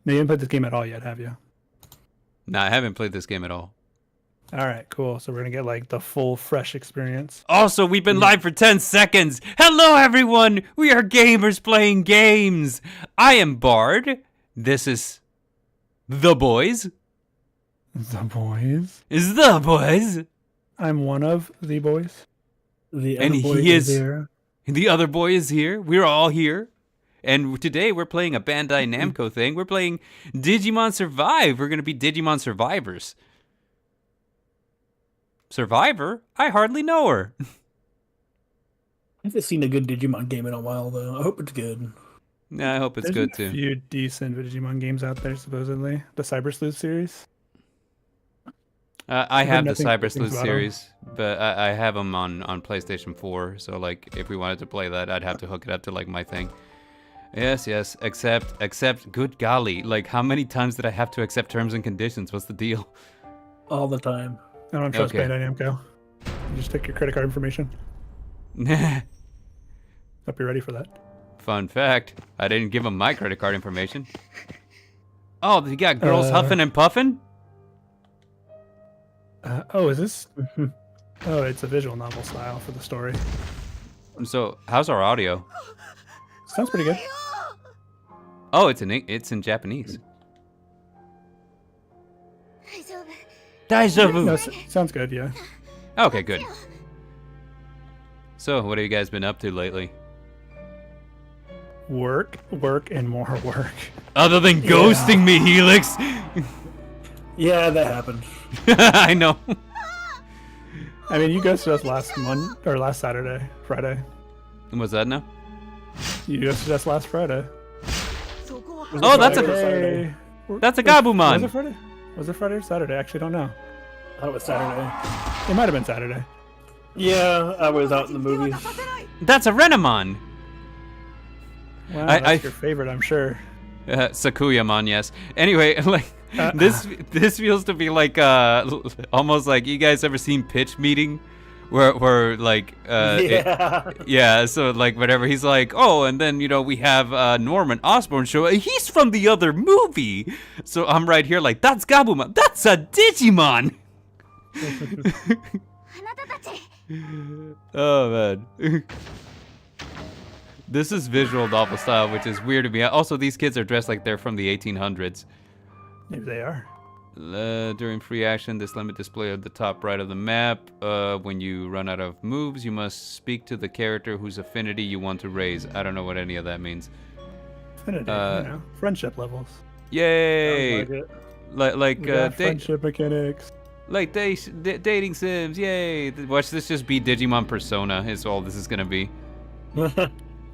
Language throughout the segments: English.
No, you haven't played this game at all yet, have you? No, I haven't played this game at all. All right, cool. So we're gonna get like the full fresh experience. Also, we've been live for 10 seconds. Hello, everyone. We are gamers playing games. I am Bard. This is The Boys. The boys. Is The Boys. I'm one of the boys. The And other boy he is here. The other boy is here. We're all here. And today we're playing a Bandai Namco thing. We're playing Digimon Survive. We're going to be Digimon Survivors. Survivor? I hardly know her. I haven't seen a good Digimon game in a while, though. I hope it's good. Nah, I hope it's There's good been a too. few decent Digimon games out there, supposedly. The Cyber Sleuth series. I heard have the nothing Cyber good things Sleuth about 'em. series, but I have them on PlayStation 4. So like, if we wanted to play that, I'd have to hook it up to like my thing. Yes. Except. Good golly, like how many times did I have to accept terms and conditions? What's the deal? All the time. I don't trust Okay. Bandai Namco. You just take your credit card information. Hope you're ready for that. Fun fact: I didn't give him my credit card information. Oh, you got girls huffing and puffing? Oh, is this? Oh, it's a visual novel style for the story. So, how's our audio? Sounds pretty good. Oh, it's in Japanese. Daijoubu. No, sounds good. Yeah. Okay, good. So, what have you guys been up to lately? Work, and more work. Other than ghosting me, Helix. Yeah, that happened. I know. I mean, you ghosted us last Friday. What's that now? You ghosted us last Friday. Oh, that's Friday or a Saturday? that's a Was Gabumon. it Friday? Was it Friday or Saturday? I actually don't know. I thought it was Saturday. It might have been Saturday. Yeah, I was out in the movies. That's a Renamon. Wow, I- that's your favorite, I'm sure. Sakuyamon, yes. Anyway, like this feels to be like almost like, you guys ever seen Pitch Meeting, where like Yeah. yeah, so like whatever, he's like, oh, and then we have Norman Osborn show. He's from the other movie. So I'm right here like, that's Gabumon. That's a Digimon. Oh man. This is visual novel style, which is weird to me. Also, these kids are dressed like they're from the 1800s. Maybe they are. During free action, this limit display at the top right of the map. When you run out of moves, you must speak to the character whose affinity you want to raise. I don't know what any of that means. Affinity, friendship levels. Yay! Sounds like it. Like We got friendship mechanics. like dating sims. Yay! Watch this just be Digimon Persona. Is all this is gonna be.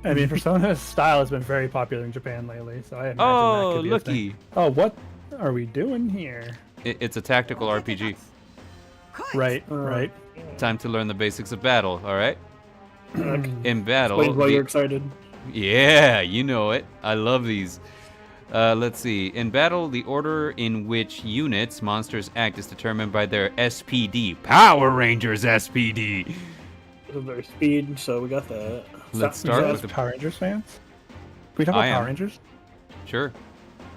I mean, Persona's style has been very popular in Japan lately, so I imagine that Oh, could be a thing. looky! Oh, what are we doing here? It's a tactical RPG. Right, right. Time to learn the basics of battle. All right. In battle. Explains why the- you're excited. Yeah, you know it. I love these. Let's see. In battle, the order in which units, monsters act is determined by their SPD. Power Rangers SPD. Their speed, so we got that. Let's Stop- start You with guys the... Power Rangers fans? Can we talk I about Power am. Rangers? Sure.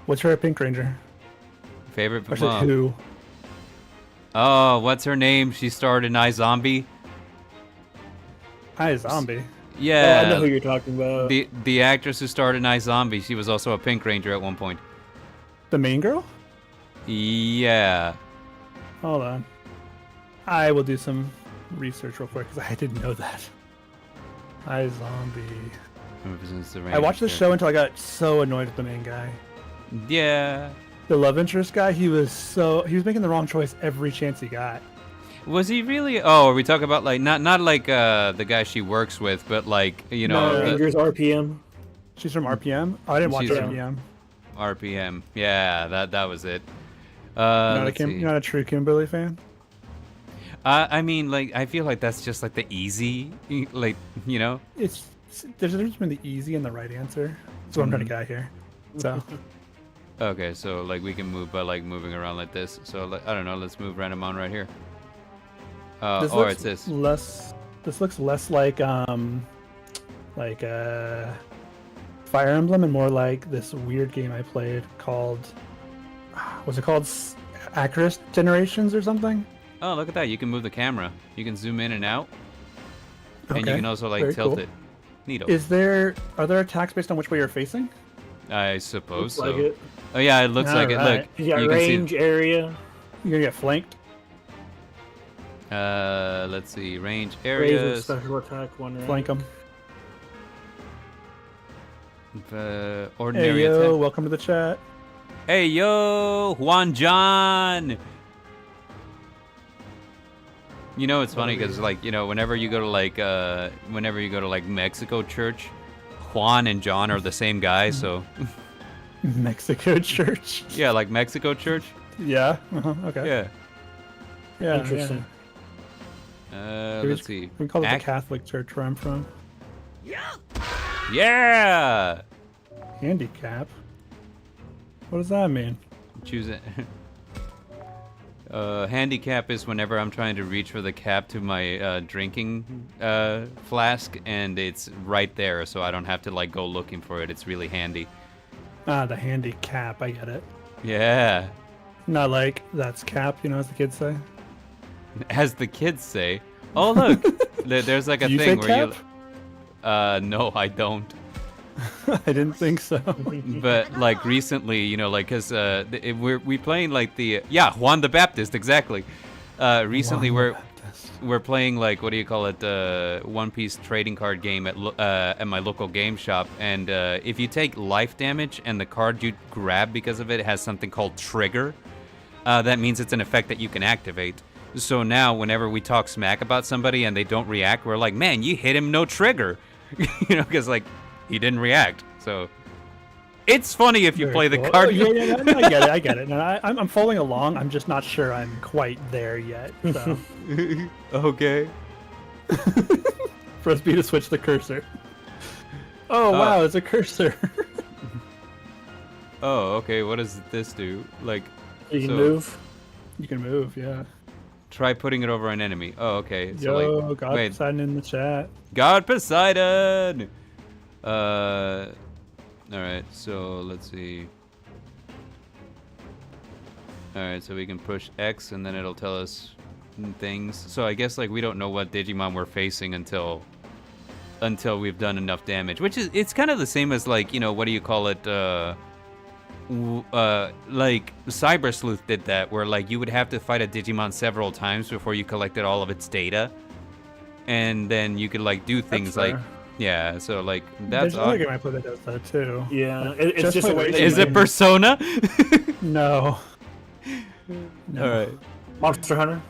What's your Pink Ranger? Favorite... Or is it who? Oh, what's her name? She starred in iZombie. Hi, Zombie. Oh, Yeah. I know who you're talking about. The actress who starred in iZombie, she was also a Pink Ranger at one point. The main girl? Yeah. Hold on. I will do some research real quick, because I didn't know that. Hi, Zombie. I watched the show until I got so annoyed with the main guy. Yeah. The love interest guy, he was making the wrong choice every chance he got. Was he really? Oh, are we talking about like not like the guy she works with, but like No. Rangers RPM. She's from RPM? Oh, I didn't watch She's RPM. RPM. Yeah, that was it. You're not a true Kimberly fan? I mean, like, I feel like that's just like the easy, like, There's a difference between the easy and the right answer. That's what I'm trying to get at here. So, Okay, so like we can move by like moving around like this. So like, I don't know, let's move random on right here. this Or looks it's this. less. This looks less like Fire Emblem and more like this weird game I played called, was it called Actress Generations or something? Oh, look at that. You can move the camera. You can zoom in and out. And you Okay, can also like very tilt cool. it. Neato. Are there attacks based on which way you're facing? I suppose Looks so. like it. Oh yeah, it looks like it. Look, Alright. You got can range, area, You're gonna get flanked. see. Let's see. Range raise with areas. special attack, one range. Flank them. Hey Ordinary yo, attack. welcome to the chat. Hey yo, Juan John. You know it's funny because like whenever you go to like Mexico church, Juan and John are the same guy. So Mexico Church. yeah, like Mexico church. Yeah. Okay. Yeah. Yeah. Interesting. Let's see. We call it Act- the Catholic Church where I'm from. Yeah. Handicap. What does that mean? Choose it. Handicap is whenever I'm trying to reach for the cap to my drinking flask, and it's right there, so I don't have to like go looking for it. It's really handy. Ah, the handicap. I get it. Yeah. Not like that's cap, as the kids say. As the kids say. Oh look, there's like a Do you thing say where cap? no, I don't. I didn't think so. But like recently, like, cause we playing like the Juan the Baptist exactly. Recently Juan the we're playing like what do you call it? One Piece trading card game at my local game shop, and if you take life damage and the card you grab because of it has something called trigger, that means it's an effect that you can activate. So now whenever we talk smack about somebody and they don't react, we're like, man, you hit him, no trigger, because like he didn't react. So it's funny if you Very play the cool. card. Oh, yeah, no, I get it. I get it. No, I'm following along. I'm just not sure I'm quite there yet. So. Okay. Press B to switch the cursor. Oh wow, it's a cursor. Oh, okay. What does this do? Like, You can so- move. You can move, yeah. try putting it over an enemy. Oh, okay. So Yo, like, God wait, Poseidon in the chat. God Poseidon. All right. So let's see. All right. So we can push X, and then it'll tell us things. So I guess like we don't know what Digimon we're facing until we've done enough damage. Which is it's kind of the same as like what do you call it? Like Cyber Sleuth did that, where like you would have to fight a Digimon several times before you collected all of its data, and then you could like do things fair. like so like that's There's another odd. game I play that does that too. Yeah, it's Just just a play way. racing Is it game. Persona? No. No. All right. Monster Hunter.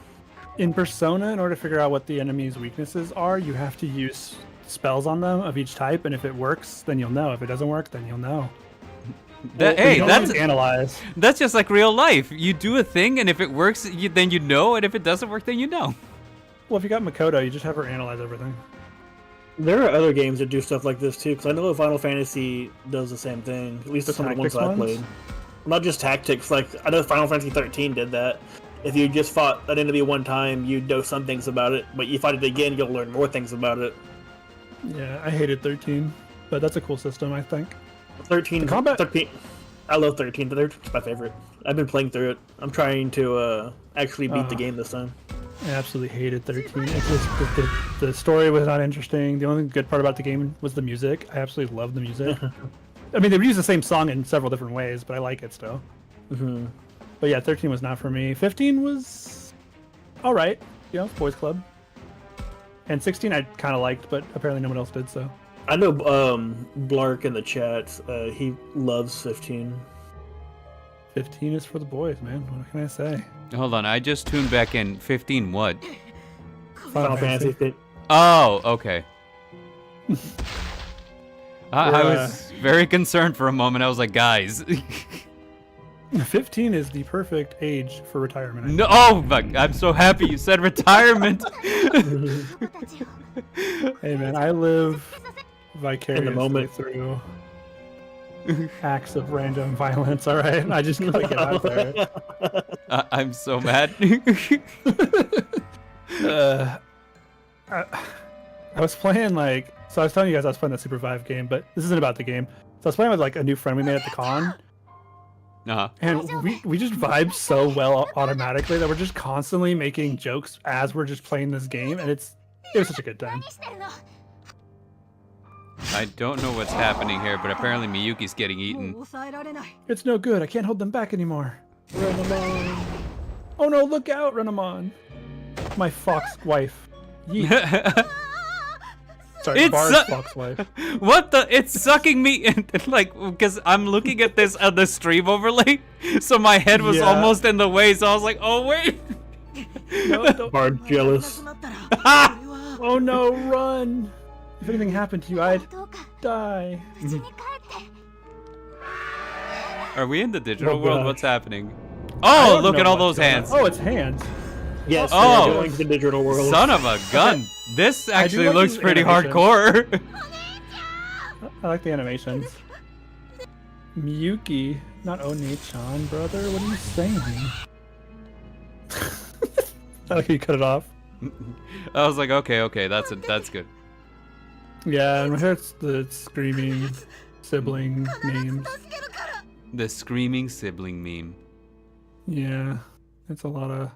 In Persona, in order to figure out what the enemy's weaknesses are, you have to use spells on them of each type, and if it works, then you'll know. If it doesn't work, then you'll know. Hey, You can that's always analyze. that's just like real life. You do a thing, and if it works, then you know, and if it doesn't work, then you know. Well, if you got Makoto, you just have her analyze everything. There are other games that do stuff like this too, because I know Final Fantasy does the same thing. At least some of the ones Tactics I ones? played. Not just tactics. Like I know Final Fantasy 13 did that. If you just fought an enemy one time, you know some things about it, but you fight it again, you'll learn more things about it. Yeah, I hated 13, but that's a cool system, I think. 13. The combat- 13. I love 13. 13's my favorite. I've been playing through it. I'm trying to actually beat the game this time. I absolutely hated 13. It's just, the story was not interesting. The only good part about the game was the music. I absolutely love the music. I mean, they use the same song in several different ways, but I like it still. Mm-hmm. But yeah, 13 was not for me. 15 was all right. Boys Club. And 16 I kind of liked, but apparently no one else did, so. I know Blark in the chat, he loves 15. 15 is for the boys, man. What can I say? Hold on, I just tuned back in. 15 what? Final Fantasy. 15. Oh, okay. I was very concerned for a moment. I was like, guys. 15 is the perfect age for retirement. I think. No, oh my, I'm so happy you said retirement. Hey man, I live vicariously moment. through acts of random violence, alright? I just gotta get out there. I'm so mad. I was playing so I was telling you guys I was playing the Super Vive game, but this isn't about the game. I was playing with like a new friend we made at the con, Uh-huh. and we just vibe so well automatically that we're just constantly making jokes as we're just playing this game, and it was such a good time. I don't know what's happening here, but apparently Miyuki's getting eaten. It's no good. I can't hold them back anymore. Renamon. Oh no! Look out, Renamon. My fox wife. Yeet. Sorry, It's Bar's fox wife. What the? It's sucking me in, like, because I'm looking at this on the stream overlay, so my head was almost in the way, so I was like, oh wait. No, Bar jealous. oh no, run. If anything happened to you, I'd die. Are we in the digital Oh, world? God. What's happening? I Oh, don't look know at all what's those going hands. on. Oh, it's hands. Yes, Oh. they're going to the digital world. Son of a gun. This actually like looks these pretty animations. hardcore. I like the animations. Miyuki, not Oni-chan, brother. What are you saying? I like how you cut it off. I was like, okay, that's good. Yeah, and I heard the screaming sibling names. The screaming sibling meme. Yeah, it's a lot of.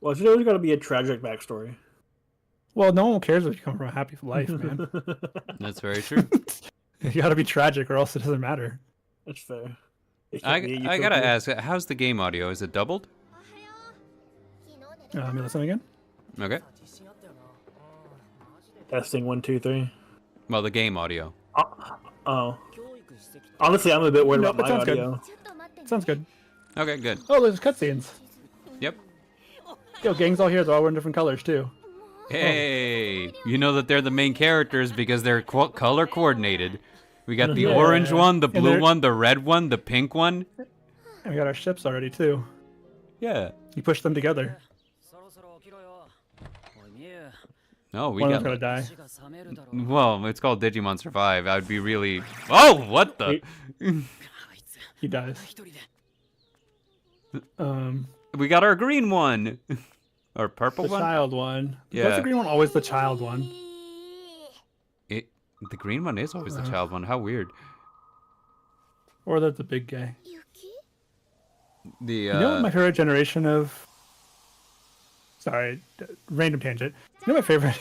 Well, it's always got to be a tragic backstory. Well, no one cares if you come from a happy life, man. That's very true. You gotta be tragic, or else it doesn't matter. That's fair. I gotta ask, how's the game audio? Is it doubled? Let me listen again. Okay. Testing 1, 2, 3. Well, the game audio. Oh. Honestly, I'm a bit worried Nope, about it my sounds good. audio. Sounds good. Okay, good. Oh, there's cutscenes. Yep. Yo, gang's all here. They're all wearing different colors too. Hey, you know that they're the main characters because they're color coordinated. We got the Yeah. orange one, the And blue they're- one, the red one, the pink one. And we got our ships already too. Yeah. You push them together. No, we One of got. them's gonna die. Well, it's called Digimon Survive. I would be really. Oh, what the? He dies. We got our green one. Or purple The one. child one. Yeah. What's the green one? Always the child one. The green one is always the child one. How weird. Or the big gay. The You know what my favorite generation of... Sorry, random tangent. You know what my favorite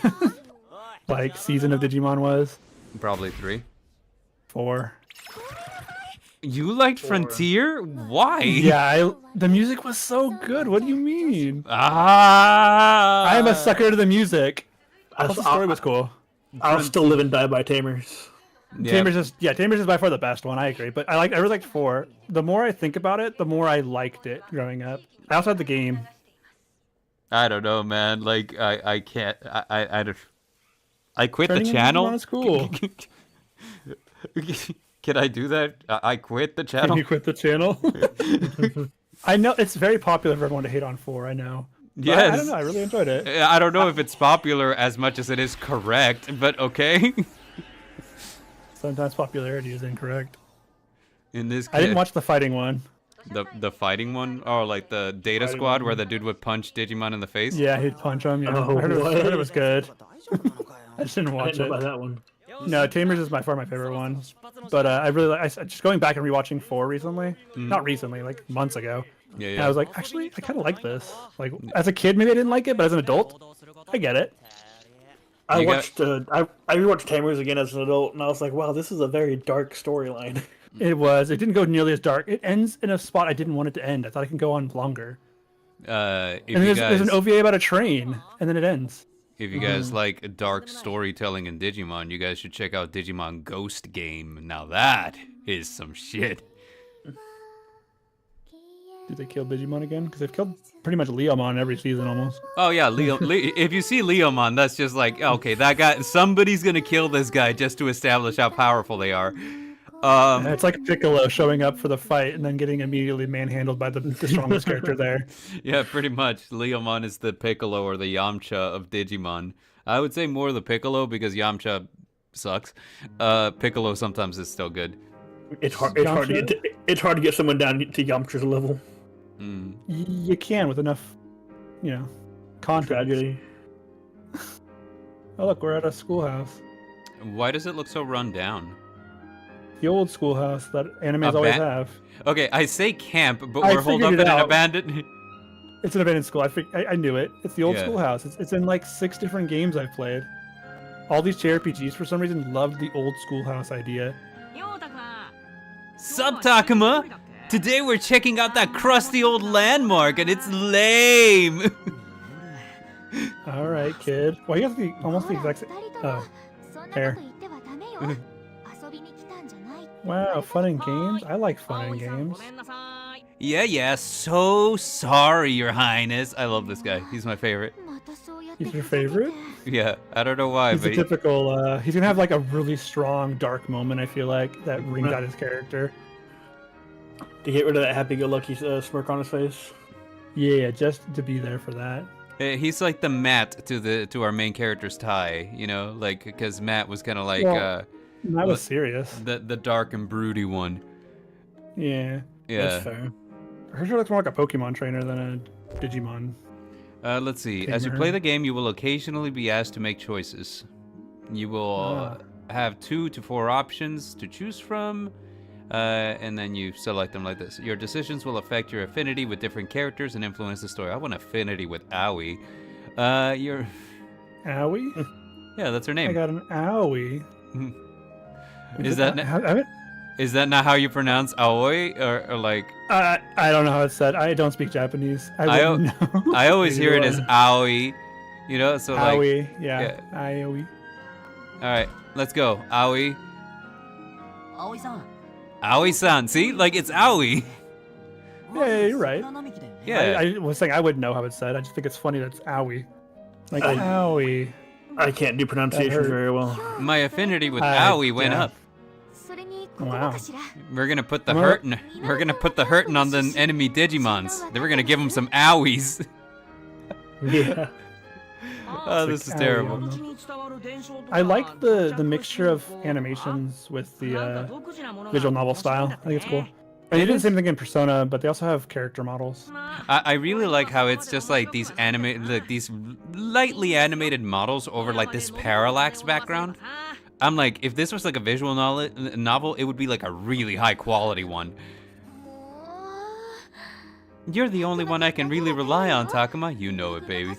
like season of Digimon was? probably 3. 4. You liked Frontier? Why? Yeah, the music was so good. What do you mean? Ah. I am a sucker to the music. I The story was cool. I'll still live and die by Tamers. Yeah. Tamers is by far the best one. I agree, but I really liked 4. The more I think about it, the more I liked it growing up. I also had the game. I don't know, man. Like I can't. I quit Turning the into channel. Digimon is cool. Can I do that? I quit the Can channel. you quit the channel? I know it's very popular for everyone to hate on 4. I know. But Yes. I don't know. I really enjoyed it. I don't know if it's popular as much as it is correct, but okay. Sometimes popularity is incorrect. In this case, I didn't watch the fighting one. the fighting one, or like the Data Fighting Squad, one. where the dude would punch Digimon in the face. Yeah, he'd punch him. Yeah, Oh, I heard it was what? good. I just didn't I watch didn't know it. about that one. No, Tamers is by far my favorite one. But I really like. Just going back and rewatching 4 recently. Not recently, like months ago. Yeah, And yeah. I was like, actually, I kind of like this. Like as a kid, maybe I didn't like it, but as an adult, I get it. I You got- watched. I rewatched Tamers again as an adult, and I was like, "Wow, this is a very dark storyline." It was. It didn't go nearly as dark. It ends in a spot I didn't want it to end. I thought it can go on longer. If And you there's guys, an OVA about a train, and then it ends. if you guys like dark storytelling in Digimon, you guys should check out Digimon Ghost Game. Now that is some shit. Did they kill Digimon again? Because they've killed pretty much Leomon every season almost. Oh yeah, if you see Leomon, that's just like, okay, that guy. Somebody's gonna kill this guy just to establish how powerful they are. And it's like Piccolo showing up for the fight and then getting immediately manhandled by the strongest character there. Yeah, pretty much. Leomon is the Piccolo or the Yamcha of Digimon. I would say more the Piccolo because Yamcha sucks. Piccolo sometimes is still good. It's hard to get someone down to Yamcha's level. Mm. You can with enough, context. Tragedy. Oh look, we're at a schoolhouse. Why does it look so run down? the old schoolhouse that animes always have. Okay, I say camp, but I we're holed up figured in it an out. abandoned. It's an abandoned school. I knew it. It's the old Yeah. schoolhouse. It's in like 6 different games I've played. All these JRPGs for some reason loved the old schoolhouse idea. Sup, Takuma? Today we're checking out that crusty old landmark, and it's lame. All right, kid. Well, he has almost the exact same. Oh, hair. Wow, fun and games. I like fun and games. Yeah. So sorry, Your Highness. I love this guy. He's my favorite. He's your favorite? Yeah, I don't know why, He's but a typical. He's gonna have like a really strong dark moment. I feel like that rings out his character. To get rid of that happy-go-lucky smirk on his face. Yeah, just to be there for that. he's like the Matt to our main character's Tai. You know, like because Matt was kind of like Well, that was serious. the dark and broody one. Yeah. Yeah. That's fair. Herschel looks more like a Pokemon trainer than a Digimon. Let's see. As you play the game, you will occasionally be asked to make choices. You will have 2 to 4 options to choose from, and then you select them like this. Your decisions will affect your affinity with different characters and influence the story. I want affinity with Aoi. Your Owie? yeah, that's her name. I got an Owie. Is that not how you pronounce Aoi or like? I don't know how it's said. I don't speak Japanese. I wouldn't know. I always hear it as Aoi, you know. So like, Owie, yeah. Owie. All right, let's go, Aoi. Aoi-san. Aoi-san. See, like it's Aoi. Yeah, you're right. Yeah. I was saying I wouldn't know how it's said. I just think it's funny that it's Owie. Like Owie. I can't do pronunciation very well. My affinity with Aoi went up. Wow. We're gonna put the hurtin'. We're gonna put the hurtin' on the enemy Digimons. Then we're gonna give them some owies. Yeah. Oh, this is terrible. I like the mixture of animations with the visual novel style. I think it's cool. And they did the same thing in Persona, but they also have character models. I really like how it's just like these these lightly animated models over like this parallax background. I'm like, if this was like a visual novel, it would be like a really high quality one. You're the only one I can really rely on, Takuma. You know it, baby.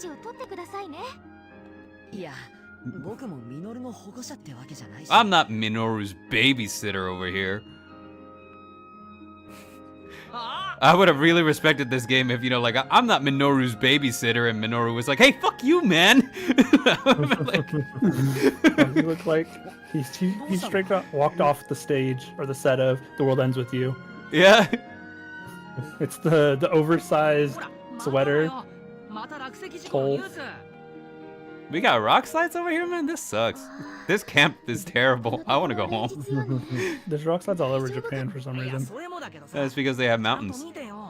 I'm not Minoru's babysitter over here. I would have really respected this game if, you know, like, I'm not Minoru's babysitter, and Minoru was like, hey, fuck you, man! He looked like he straight up walked off the stage, or the set of The World Ends With You. Yeah. It's the oversized sweater. Pole. We got rock slides over here, man? This sucks. This camp is terrible. I want to go home. There's rock slides all over Japan for some reason. That's because they have mountains.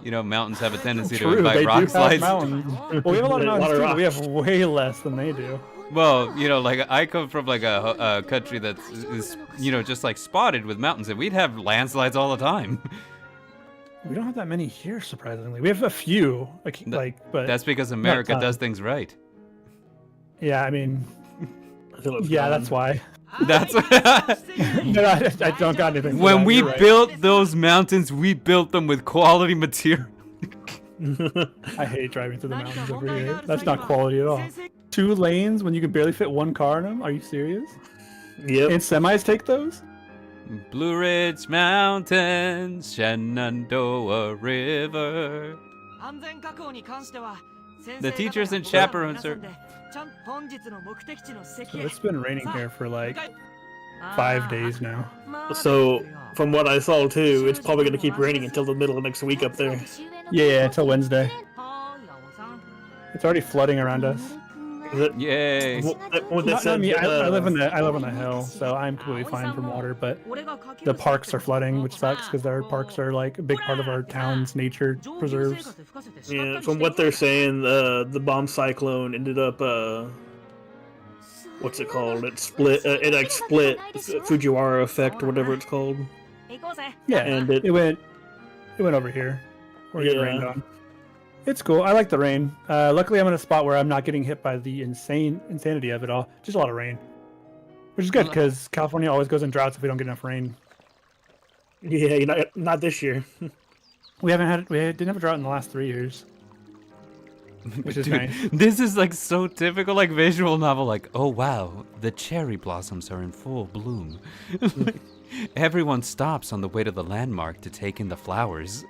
You know, mountains have a tendency to True, invite they rock do slides. have mountains. Well, we have a lot of mountains too, but we have way less than they do. Well, you know, like, I come from, like, a country that's, you know, just, like, spotted with mountains, and we'd have landslides all the time. We don't have that many here, surprisingly. We have a few, but that's because America does things right. Yeah, I mean, yeah, that's why. That's No, I don't got anything. When we built those mountains, we built them with quality material. I hate driving through the mountains over here. That's not quality at all. 2 lanes when you can barely fit 1 car in them? Are you serious? Yep. And semis take those? Blue Ridge Mountains, Shenandoah River. The teachers and chaperones are... So it's been raining here for like 5 days now. So, from what I saw too, it's probably going to keep raining until the middle of next week up there. Yeah, until Wednesday. It's already flooding around us. Yay. Not me. I live on the hill, so I'm completely fine from water. But the parks are flooding, which sucks because our parks are like a big part of our town's nature preserves. Yeah, from what they're saying, the bomb cyclone ended up what's it called? It split. It like split Fujiwara effect or whatever it's called. Yeah, and it went over here. We're getting rained on. It's cool. I like the rain. Luckily, I'm in a spot where I'm not getting hit by the insanity of it all. Just a lot of rain, which is good because California always goes in droughts if we don't get enough rain. Yeah, not this year. We didn't have a drought in the last 3 years, which is Dude, nice. this is like so typical, like visual novel. Like, oh wow, the cherry blossoms are in full bloom. Like, everyone stops on the way to the landmark to take in the flowers.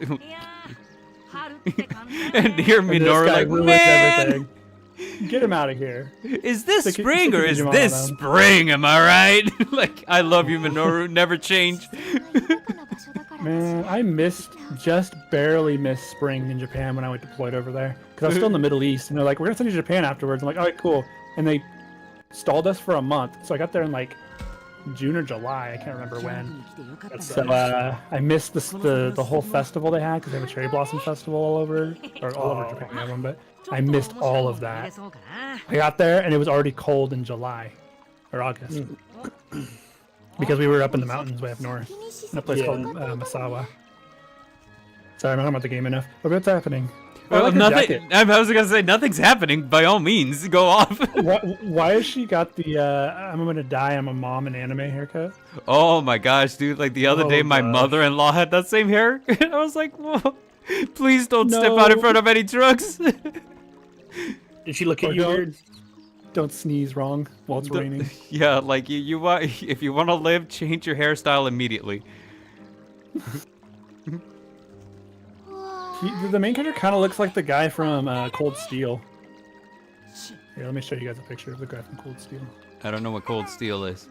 And here And this Minoru guy like, ruins man, everything. Get him out of here. is this Stick spring or a is Digimon this on him. spring? Am I right? Like, I love you, Minoru. Never change. Man, I just barely missed spring in Japan when I went deployed over there. Because I was still in the Middle East, and they're like, we're going to send you to Japan afterwards. I'm like, all right, cool. And they stalled us for a month. So I got there in like June or July. I can't remember when. So I missed the whole festival they had, because they have a cherry blossom festival all over Japan. They have one, but I missed all of that. I got there, and it was already cold in July or August. Because we were up in the mountains way up north, in a place called Masawa. Sorry, I'm not talking about the game enough. But what's happening? Oh, I like her nothing. jacket. I was gonna say nothing's happening. By all means, go off. Why has she got the I'm gonna die, I'm a mom in anime haircut? Oh my gosh, dude! Like the other day, my gosh. mother-in-law had that same hair. I was like, whoa! Please don't step No. out in front of any trucks. Did she look Or at you weird? Don't sneeze wrong while it's raining. Yeah, like you want if you want to live, change your hairstyle immediately. The main character kind of looks like the guy from Cold Steel. Here, let me show you guys a picture of the guy from Cold Steel. I don't know what Cold Steel is.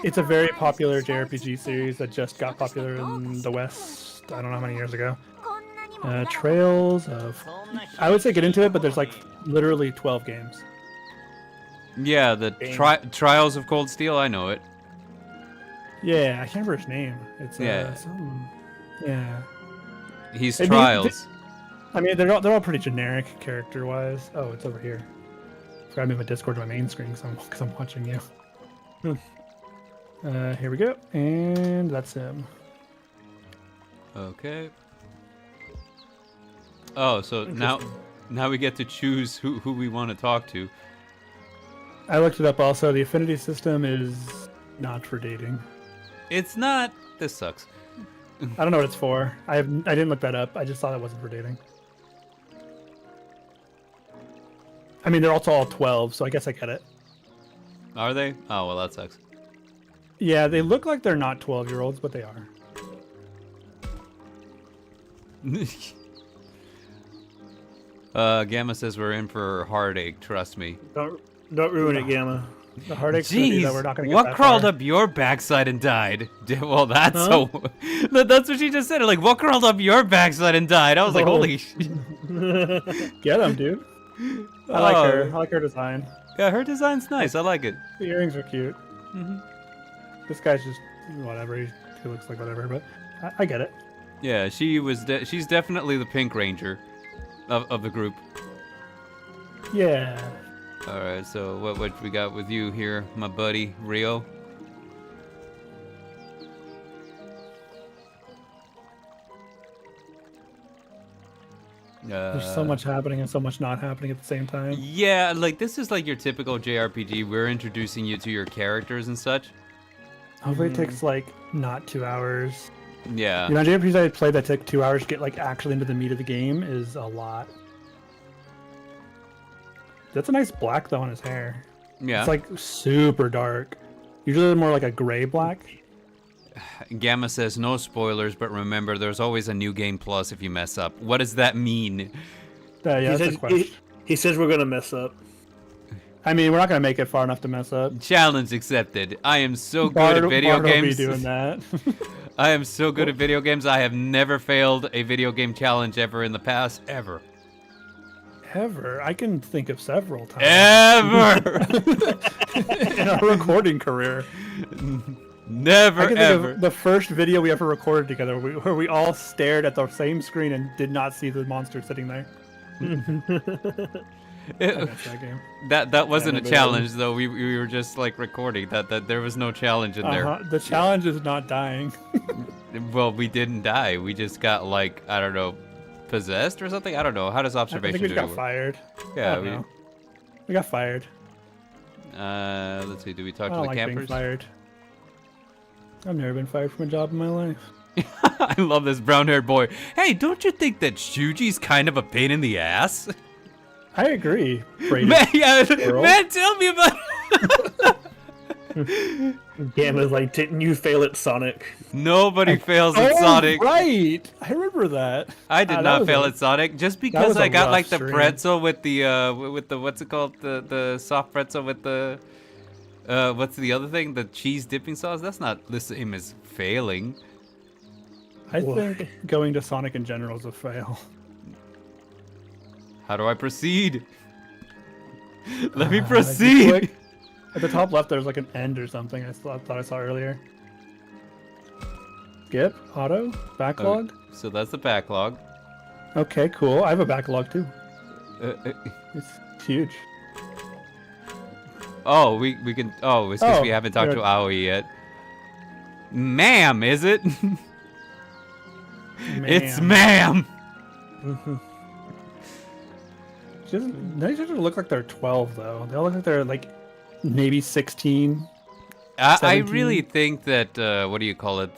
It's a very popular JRPG series that just got popular in the West. I don't know how many years ago. Trails of... I would say get into it, but there's like literally 12 games. Yeah, the Trials of Cold Steel. I know it. Yeah, I can't remember his name. It's Yeah. Yeah. He's Maybe- Trials. I mean, they're all pretty generic character-wise. Oh, it's over here. Forgot to move my Discord to my main screen because I'm watching you. Here we go, and that's him. Okay. Oh, so now we get to choose who we want to talk to. I looked it up also. The affinity system is not for dating. It's not. This sucks. I don't know what it's for. I didn't look that up. I just thought it wasn't for dating. I mean, they're also all 12, so I guess I get it. Are they? Oh, well, that sucks. Yeah, they look like they're not 12-year-olds, but they are. Gamma says we're in for heartache. Trust me. Don't ruin it, Gamma. The heartache's gonna be that we're not gonna Jeez, get what that crawled far. up your backside and died? Well, that's so. That's what she just said. Like, what crawled up your backside and died? I was like, Oh. holy shit. Get them, dude. I like her. I like her design. Yeah, her design's nice. I like it. The earrings are cute. This guy's just whatever. He looks like whatever, but I get it. Yeah, she's definitely the Pink Ranger of the group. Yeah. All right, so what we got with you here, my buddy Rio? There's so much happening and so much not happening at the same time. Yeah, like this is like your typical JRPG. We're introducing you to your characters and such. Hopefully it takes like not 2 hours. Yeah. You know, JRPGs I played that took 2 hours to get like actually into the meat of the game is a lot. That's a nice black though on his hair. Yeah. It's like super dark. Usually they're more like a gray black. Gamma says no spoilers, but remember, there's always a new game plus if you mess up. What does that mean? Yeah, that's a question. He says we're gonna mess up. I mean, we're not gonna make it far enough to mess up. Challenge accepted. I am so good at video Bard will games. be doing that. I am so good at video games. I have never failed a video game challenge ever in the past, ever. Ever? I can think of several times. Ever! In our recording career. Never, I can ever. think of the first video we ever recorded together where we all stared at the same screen and did not see the monster sitting there. I missed that game. That wasn't a but- challenge though. We were just like recording. That there was no challenge in there. The challenge is not dying. Well, we didn't die. We just got like, I don't know, possessed or something. I don't know. How does I observation think we just do got it? fired. Yeah, I don't know. We got fired. let's see. Do we talk I to don't the like being campers? fired. I've never been fired from a job in my life. I love this brown-haired boy. Hey, don't you think that Shuji's kind of a pain in the ass? I agree. Braided Man, yeah, squirrel. man, tell me about Gamma's like, didn't you fail at Sonic? Nobody fails at Oh, Sonic. right. I remember that. I did that not was fail a- at Sonic just because was a I got rough like the stream. pretzel with the what's it called, the soft pretzel with the what's the other thing, the cheese dipping sauce. That's not the same as failing. I think going to Sonic in general is a fail. How do I proceed? Let me Just proceed. click. At the top left, there's like an end or something. I thought I saw earlier. Skip, auto, backlog. So that's the backlog. Okay, cool. I have a backlog too. It's huge. Oh, we can. Oh, it's because we Oh, haven't talked to good. Aoi yet. Ma'am, is it? It's ma'am. They just look like they're 12 though. They all look like they're like maybe 16. I 17? really think that what do you call it?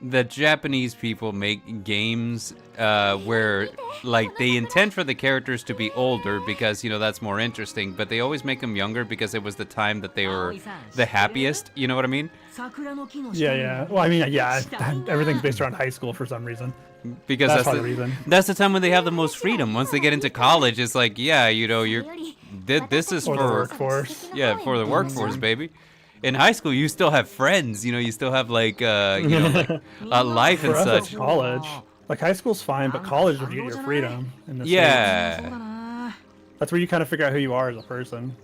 That Japanese people make games where like they intend for the characters to be older because you know that's more interesting, but they always make them younger because it was the time that they were the happiest. You know what I mean? Yeah. Well, I mean, yeah, everything's based around high school for some reason. Because That's that's probably the reason. that's the time when they have the most freedom. Once they get into college, it's like, yeah, you know, this is Or the for workforce. yeah, for the workforce, baby. In high school, you still have friends. You know, you still have like you know, like a life For and us, such. it's college. Like high school's fine, but college is where you get your freedom. In the States. Yeah, That's where you kind of figure out who you are as a person.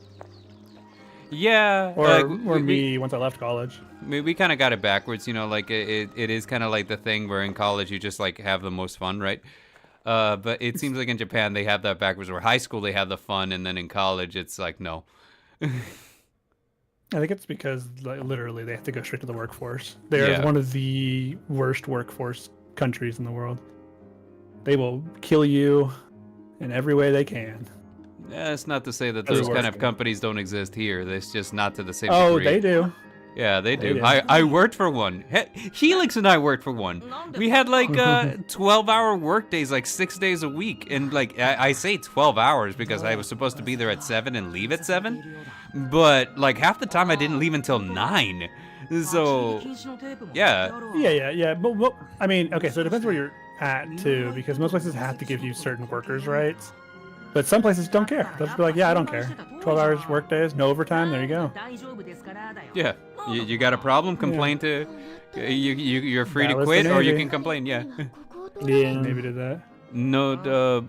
yeah. Or, like, or me once I left college. we kind of got it backwards. You know, like it is kind of like the thing where in college you just like have the most fun, right? But it seems like in Japan they have that backwards. Where high school they have the fun, and then in college it's like no. I think it's because like, literally they have to go straight to the workforce. They're Yeah. one of the worst workforce countries in the world. They will kill you in every way they can. Yeah, it's not to say that That's those kind worse. of companies don't exist here. It's just not to the same Oh, degree. they do. Yeah, they do. do. I worked for one. Helix and I worked for one. We had like 12-hour work days, like 6 days a week. And like, I say 12 hours because I was supposed to be there at 7 and leave at 7. But like half the time I didn't leave until 9. So, yeah. Yeah. But I mean, okay, so it depends where you're at too, because most places have to give you certain workers' rights. But some places don't care. They'll just be like, yeah, I don't care. 12 hours work days, no overtime, there you go. Yeah. You got a problem? Complain to... You're free to That was quit the or you Navy. can complain, yeah. Yeah. Maybe did that. No,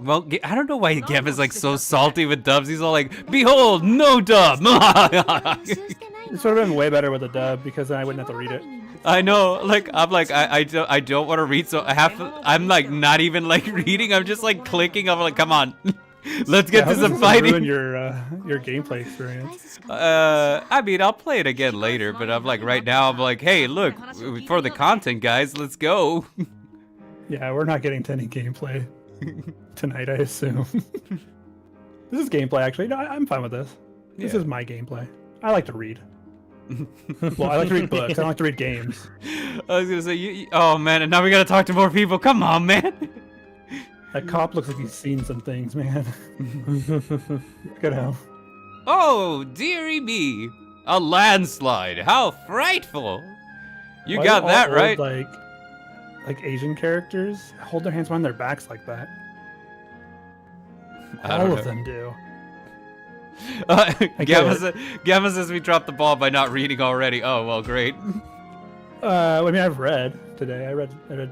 well, I don't know why Gav is like so salty with dubs. He's all like, "Behold, no dub." It sort of been way better with a dub because then I wouldn't have to read it. I know, like I'm like I don't want to read, so I'm like not even like reading. I'm just like clicking. I'm like, come on, let's get I to hope some this doesn't ruin fighting. your gameplay experience. I mean, I'll play it again later, but I'm like right now, I'm like, hey, look, for the content, guys, let's go. Yeah, we're not getting to any gameplay tonight, I assume. This is gameplay, actually. No, I'm fine with this. This Yeah. is my gameplay. I like to read. Well, I like to read books. I don't like to read games. I was gonna say, oh man, and now we gotta talk to more people. Come on, man. That cop looks like he's seen some things, man. Look at him. Oh, dearie me. A landslide. How frightful. You Why got do that all right. old, like Asian characters hold their hands behind their backs like that. I don't All know. of them do. Gamma, Gamma says we dropped the ball by not reading already. Oh, well, great. I mean, I've read today. I read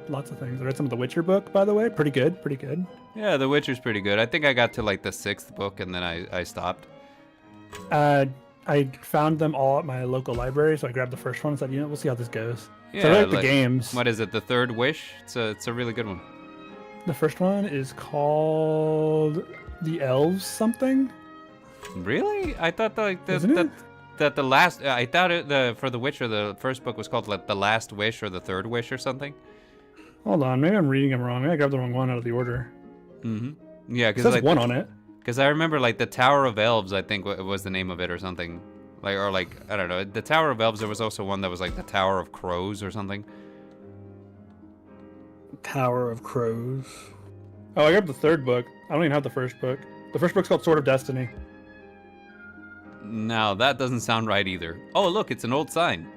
lots of things. I read some of the Witcher book, by the way. Pretty good. Yeah, The Witcher's pretty good. I think I got to like the 6th book and then I stopped. I found them all at my local library, so I grabbed the first one and said, we'll see how this goes. Yeah, So I like the like- games. What is it? The Third Wish? It's a really good one. The first one is called The Elves something. Really? I thought Isn't it? that the last. I thought for The Witcher the first book was called like The Last Wish or The Third Wish or something. Hold on, maybe I'm reading them wrong. Maybe I grabbed the wrong one out of the order. Mm-hmm. Yeah, It because says like one on it. Because I remember like the Tower of Elves, I think was the name of it or something Like, or like, I don't know. The Tower of Elves, there was also one that was like the Tower of Crows or something. Tower of Crows. Oh, I got the third book. I don't even have the first book. The first book's called Sword of Destiny. No, that doesn't sound right either. Oh, look, it's an old sign.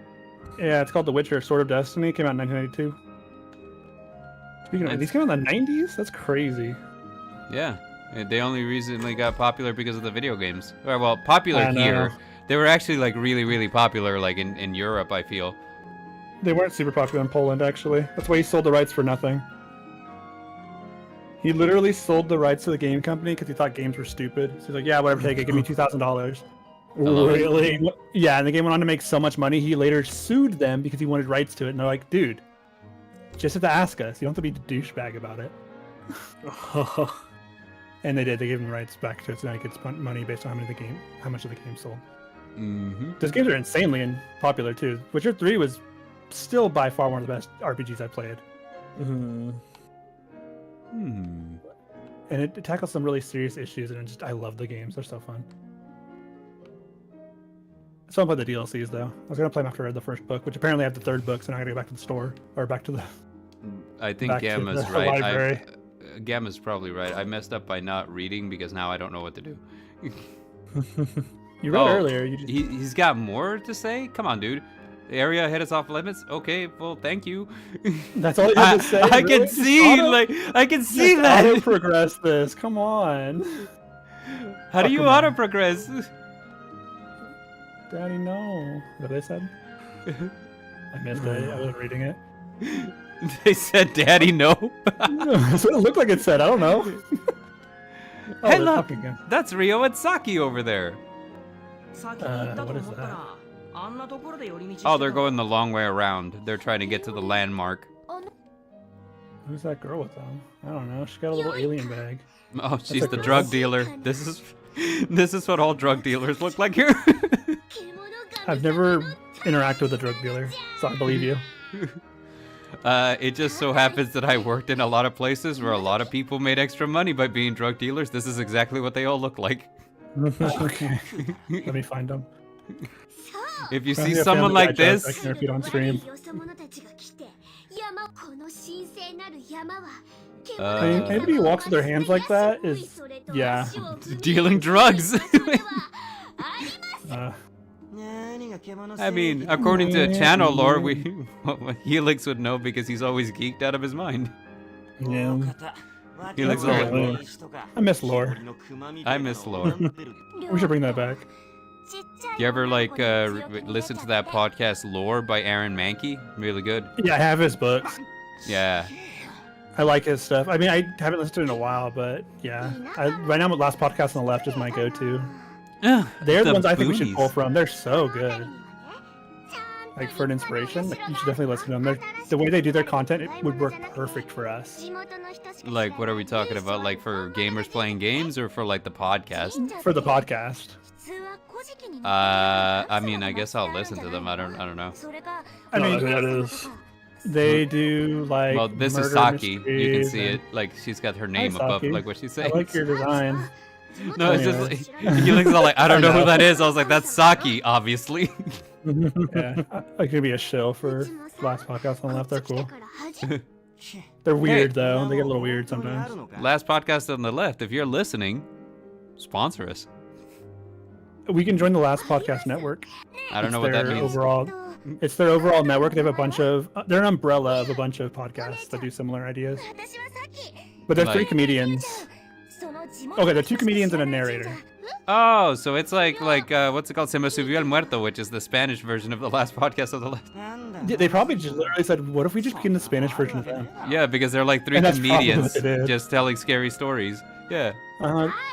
Yeah, it's called The Witcher, Sword of Destiny. Came out in 1992. Speaking of, these came out in the 90s? That's crazy. Yeah. They only recently got popular because of the video games. Well, popular here. They were actually like really, really popular like in Europe, I feel. They weren't super popular in Poland, actually. That's why he sold the rights for nothing. He literally sold the rights to the game company because he thought games were stupid. So he's like, yeah, whatever, take it. Give me $2,000. Really? Yeah, and the game went on to make so much money, he later sued them because he wanted rights to it. And they're like, dude, just have to ask us. You don't have to be a douchebag about it. And they did. They gave him the rights back to it, so now he gets money based on how much of the game sold. Mm-hmm. Those games are insanely popular too. Witcher 3 was still by far one of the best RPGs I played. Mm-hmm. And it tackles some really serious issues, and I love the games. They're so fun. I still haven't played the DLCs though. I was gonna play them after I read the first book, which apparently I have the third book, so now I gotta go back to the store or back to the. I think back to Gamma's the right. library. Gamma's probably right. I messed up by not reading because now I don't know what to do. You read earlier. You just... He's got more to say? Come on, dude. The area ahead is off limits? Okay, well, thank you. That's all you have to say? I really? can see, I can see that. Auto-progress this. Come on. How do you auto-progress? Daddy, no. Is that what they said? I missed it. I wasn't reading it. They said, Daddy, no. That's what it looked like it said. I don't know. Hey, look. That's Ryo and Saki over there. What is that? Oh, they're going the long way around. They're trying to get to the landmark. Who's that girl with them? I don't know. She's got a little alien bag. Oh, she's the drug dealer. This is what all drug dealers look like here. I've never interacted with a drug dealer, so I believe you. It just so happens that I worked in a lot of places where a lot of people made extra money by being drug dealers. This is exactly what they all look like. Okay. Let me find them. If you see someone like this, I can repeat on stream. Anybody who walks with their hands like that is, yeah, dealing drugs. I mean, according to channel lore, Helix would know because he's always geeked out of his mind. Yeah. Helix always. I miss lore. I miss lore. We should bring that back. You ever like listen to that podcast Lore by Aaron Mankey? Really good. Yeah, I have his books. Yeah. I like his stuff. I mean, I haven't listened to it in a while, but yeah. Right now, Last Podcast on the Left is my go-to. They're the ones I think we should pull from. They're so good. Like, for an inspiration, like, you should definitely listen to them. The way they do their content, it would work perfect for us. Like, what are we talking about? Like, for gamers playing games or for, like, the podcast? For the podcast. I mean, I guess I'll listen to them. I don't know. I mean, that is. They do, like, well, this is Saki. You can see it. Like, she's got her name above, like, what she's saying. I like your design. No, it's just like, he looks all like, I don't know who that is. I was like, that's Saki, obviously. Yeah, I could be a shill for Last Podcast on the Left. They're cool. They're weird, though. They get a little weird sometimes. Last Podcast on the Left. If you're listening, sponsor us. We can join the Last Podcast Network. I don't know what that means. It's their overall network. They have a bunch of... they're an umbrella of a bunch of podcasts that do similar ideas. But they're 3 comedians. Okay, they're 2 comedians and a narrator. Oh, so it's like what's it called? Se me subió el muerto, which is the Spanish version of the Last Podcast on the Left. Yeah, they probably just literally said, what if we just became the Spanish version of them? Yeah, because they're like 3 comedians just telling scary stories. Yeah.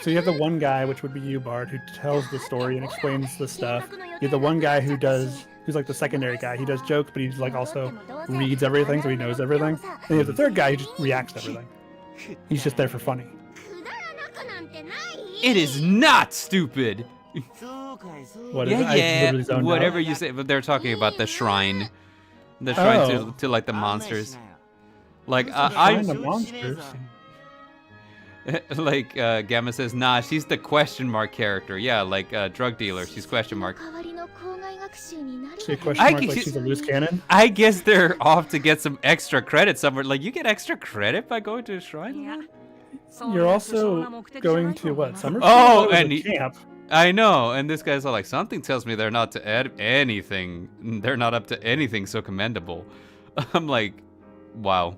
So you have the one guy, which would be you, Bard, who tells the story and explains the stuff. You have the one guy who's like the secondary guy. He does jokes, but he's like also reads everything, so he knows everything. And you have the third guy who just reacts to everything. He's just there for funny. It is not stupid. What is it? Whatever you say, but they're talking about the shrine to like the monsters. Like the monsters. Like Gamma says, nah, she's the question mark character. Yeah, like drug dealer. She's question mark. She a question mark like guess- she's a loose cannon? I guess they're off to get some extra credit somewhere. Like you get extra credit by going to a shrine. You're also going to what, summer? Oh, school? I thought it and was a camp. I know, and this guy's all like, something tells me they're not to add anything. They're not up to anything so commendable. I'm like, wow.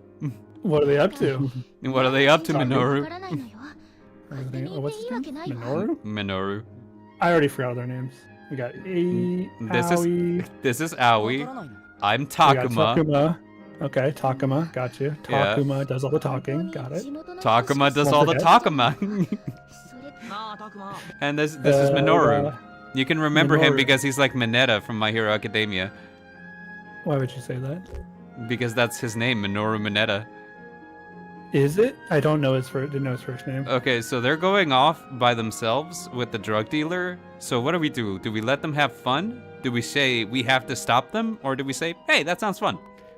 What are they up to? And what are they up to, Minoru? What's his name? Minoru? Minoru. I already forgot their names. We got Aoi. This is Aoi. I'm We got Takuma. Takuma. Okay, Takuma. Got you. Yeah. Takuma does all the talking. Got it. Takuma does Don't all the forget. Takuma. And this is Minoru. You can remember him Minoru. because he's like Mineta from My Hero Academia. Why would you say that? Because that's his name, Minoru Mineta. Is it? I don't know his first. Didn't know his first name. Okay, so they're going off by themselves with the drug dealer. So what do we do? Do we let them have fun? Do we say we have to stop them? Or do we say, hey, that sounds fun.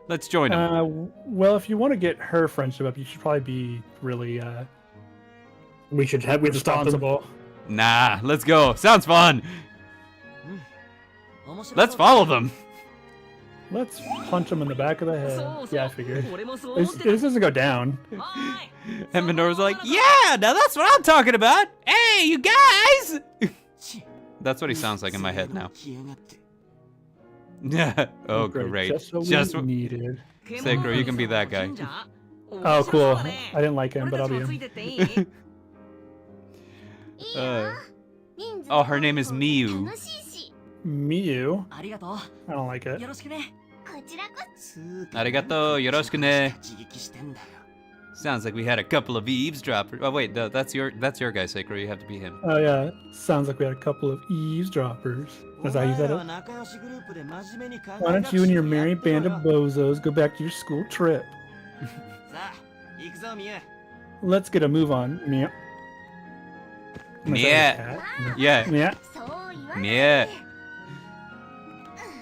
Let's join them. Well, if you want to get her friendship up, you should probably be really We have to stop them. responsible. Nah, let's go. Sounds fun. Let's follow them. Let's punch him in the back of the head. Yeah, I figured. This doesn't go down. And Minoru's like, yeah, now that's what I'm talking about. Hey, you guys. That's what he sounds like in my head now. Yeah. Oh, great. Just what we needed. Sakura, you can be that guy. Oh, cool. I didn't like him, but I'll be him. Oh, her name is Miyu. Miyu? I don't like it. Arigato, yoroshiku ne. Sounds like we had a couple of eavesdroppers. Oh wait, no, that's your guy, Sakura. You have to be him. Oh yeah, sounds like we had a couple of eavesdroppers. That's how you said it. Why don't you and your merry band of bozos go back to your school trip? Let's get a move on, Mia. Yeah. Yeah. Mia. Yeah.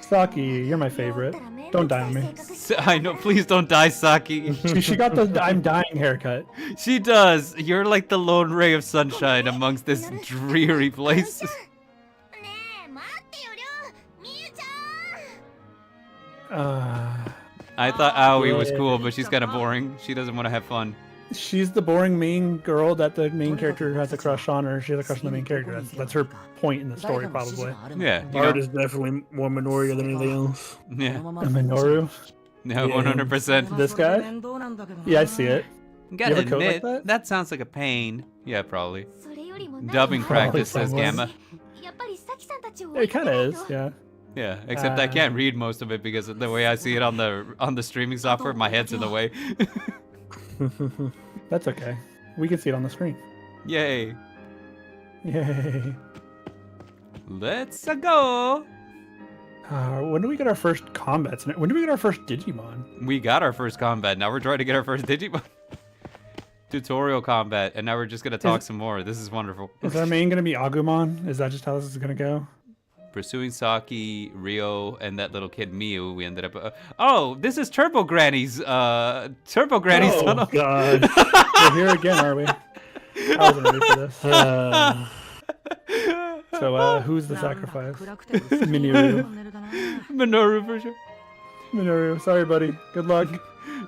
Saki, you're my favorite. Don't die on me. I know, please don't die, Saki. She got the I'm dying haircut. She does. You're like the lone ray of sunshine amongst this dreary place. I thought Aoi was cool, but she's kind of boring. She doesn't want to have fun. She's the boring main girl that the main character has a crush on, or she has a crush on the main character. That's her point in the story, probably. Yeah. You Art know, is definitely more Minoru than anything else. yeah. A Minoru? No, 100%. This guy? Yeah, I see it. Gotta have a coat like admit, that? sounds like a pain. Yeah, probably. Dubbing practice, says Gamma. It kind of is, yeah. Yeah, except I can't read most of it because of the way I see it on the streaming software. My head's in the way. That's okay. We can see it on the screen. Yay. Yay. Let's go. When do we get our first combats? When do we get our first Digimon? We got our first combat. Now we're trying to get our first Digimon. Tutorial combat, and now we're just gonna talk some more. This is wonderful. Is our main gonna be Agumon? Is that just how this is gonna go? Pursuing Saki, Rio, and that little kid Miyu. We ended up. Oh, this is Turbo Granny's. Turbo Granny's. Oh God! We're here again, are we? I wasn't ready for this. So, who's the sacrifice? Minoru. Minoru for sure. Minoru, sorry, buddy. Good luck.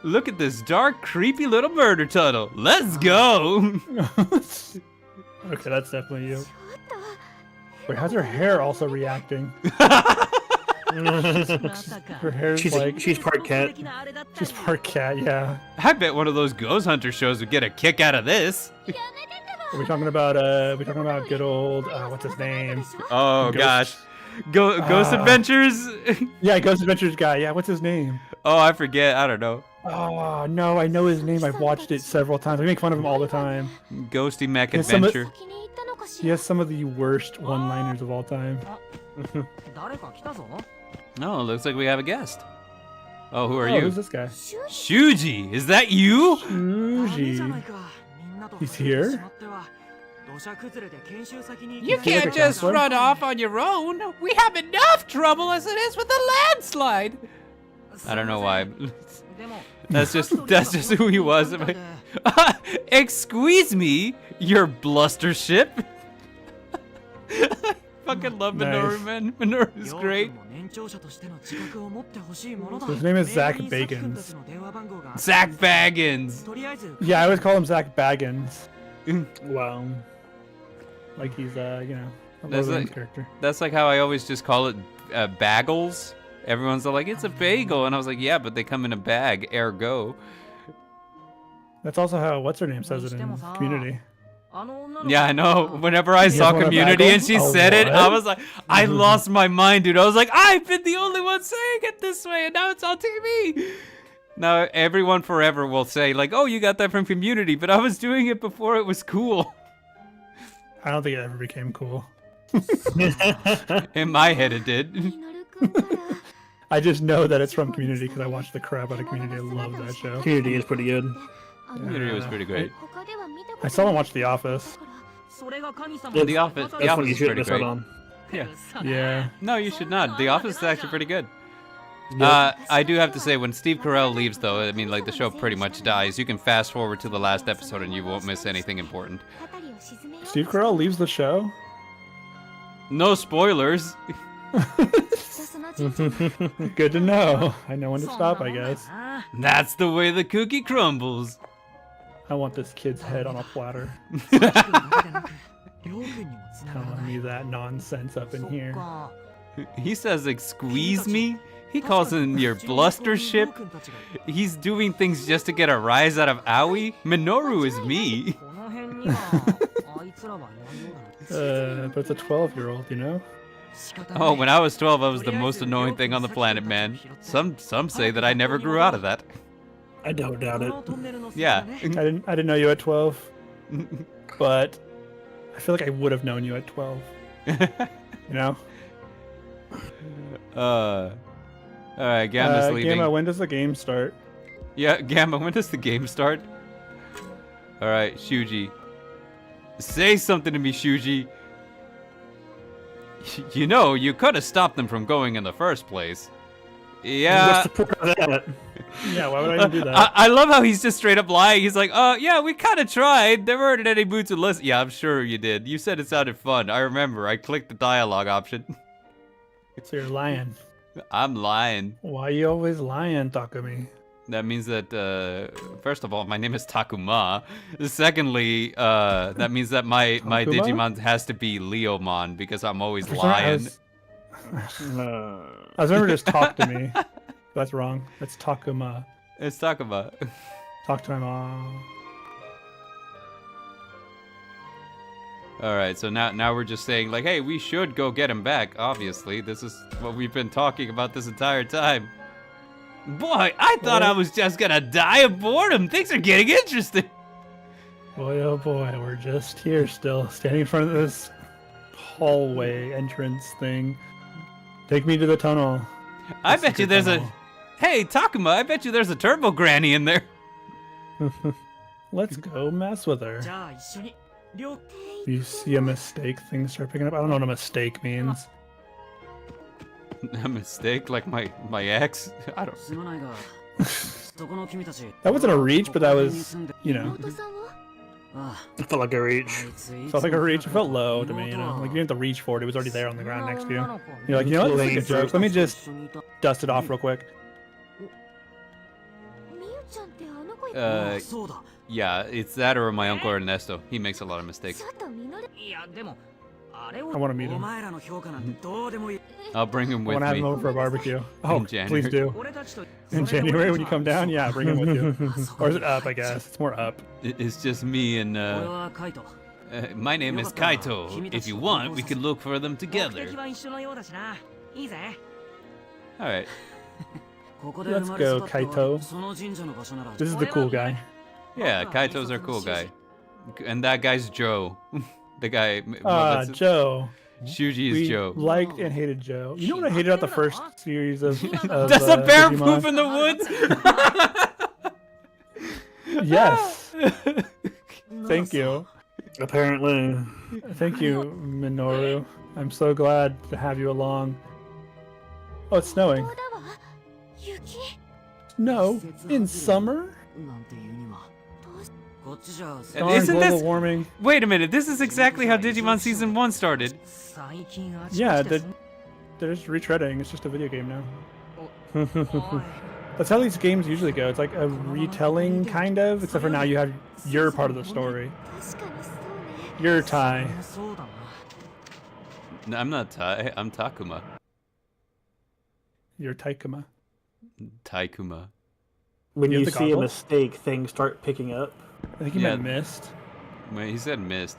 Look at this dark, creepy little murder tunnel. Let's go. Okay, that's definitely you. Wait, how's her hair also reacting? Her hair's She's part cat. She's part cat, yeah. I bet one of those Ghost Hunter shows would get a kick out of this. Are we talking about good old what's his name? Oh Ghost- gosh. Ghost Adventures? Yeah, Ghost Adventures guy. Yeah, what's his name? Oh, I forget. I don't know. Oh no, I know his name. I've watched it several times. I make fun of him all the time. Ghosty Mech Yeah, some of- Adventure. He has some of the worst one-liners of all time. Oh, looks like we have a guest. Oh, who are Oh, you? who's this guy? Shuji, is that you? Uji. He's here? You like can't a just counselor? run off on your own. We have enough trouble as it is with the landslide. I don't know why. That's just who he was. Excuse me, your bluster ship. I fucking love Minoru, man. Minoru's great. His name is Zach Bagans. Zach Baggins. Yeah, I always call him Zach Baggins. Wow. Like he's a That's Logan's like- character. That's like how I always just call it bagels. Everyone's like, it's a bagel, and I was like, yeah, but they come in a bag, ergo. That's also how what's her name says it in Community. Yeah, I know. Whenever I saw want a Community bagel? and she Oh, said it, I what? was like, I lost my mind, dude. I was like, I've been the only one saying it this way, and now it's on TV. Now everyone forever will say like, oh, you got that from Community, but I was doing it before it was cool. I don't think it ever became cool. In my head, it did. I just know that it's from Community because I watched the crap out of Community. I love that show. Community is pretty good. Community was pretty great. I still haven't watched The Office. The Office, That's one you is shouldn't pretty miss out great. on. Yeah. Yeah. No, you should not. The Office is actually pretty good. I do have to say, when Steve Carell leaves, though, I mean, like, the show pretty much dies. You can fast forward to the last episode and you won't miss anything important. Steve Carell leaves the show? No spoilers. Good to know. I know when to stop, I guess. That's the way the cookie crumbles. I want this kid's head on a platter. Telling me that nonsense up in here. He says, like, squeeze me? He calls in your bluster ship? He's doing things just to get a rise out of Aoi? Minoru is me. But it's a 12-year-old, you know? Oh, when I was 12, I was the most annoying thing on the planet, man. Some say that I never grew out of that. I don't doubt it. Yeah. I didn't know you at 12, but I feel like I would have known you at 12. You know? Alright, Gamma's leaving. Gamma, when does the game start? Yeah, Gamma, when does the game start? Alright, Shuji. Say something to me, Shuji. You know, you could have stopped them from going in the first place. Yeah. What's the point of that? Yeah, why would I even do that? I love how he's just straight up lying. He's like, yeah, we kind of tried. There weren't any boots and listen. Yeah, I'm sure you did. You said it sounded fun. I remember. I clicked the dialogue option. So you're lying. I'm lying. Why you always lying, Takumi? That means that, first of all, my name is Takuma. Secondly, that means that my Takuma? Digimon has to be Leomon because I'm always For some- lying. I was remember just talk to me. That's wrong. That's Takuma. It's Takuma. Talk to my mom. Alright, so now we're just saying, like, hey, we should go get him back, obviously. This is what we've been talking about this entire time. Boy, I thought I was just gonna die of boredom. Things are getting interesting. Boy, oh boy, we're just here still, standing in front of this hallway entrance thing. Take me to the tunnel. I The bet you secret there's tunnel. Hey, Takuma, I bet you there's a turbo granny in there. Let's go mess with her. You see a mistake, things start picking up. I don't know what a mistake means. A mistake, like my ex? I don't. That wasn't a reach, but that was, you know, I felt like a reach. felt like a reach. It felt low to me, you know. Like you didn't have to reach for it. It was already there on the ground next to you. You're like, you know what? This is a good joke. Let me just dust it off real quick. Yeah, it's that or my uncle Ernesto. He makes a lot of mistakes. I want to meet him. I'll bring him I with want to have me. him over for a barbecue. Oh, January. please do. In January when you come down, yeah, bring him with you. Or is it up, I guess? It's more up. It's just me and, my name is Kaito. If you want, we can look for them together. Alright. Let's go, Kaito. This is the cool guy. Yeah, Kaito's our cool guy. And that guy's Joe. The guy... Joe. Shuji is We Joe. liked and hated Joe. You know what I hated about the first series of Does a bear Digimon? poop in the woods? Yes. Thank you. Apparently. Thank you, Minoru. I'm so glad to have you along. Oh, it's snowing. No, in summer? And Darn, isn't global this? warming. Wait a minute. This is exactly how Digimon Season 1 started. Yeah, they're just retreading. It's just a video game now. That's how these games usually go. It's like a retelling, kind of, except for now you have your part of the story. Your Tai. No, I'm not Tai. I'm Takuma. Your Taikuma. Taikuma. When You you have the see a goggles? mistake, things start picking up. I think he meant missed. Wait, he said missed.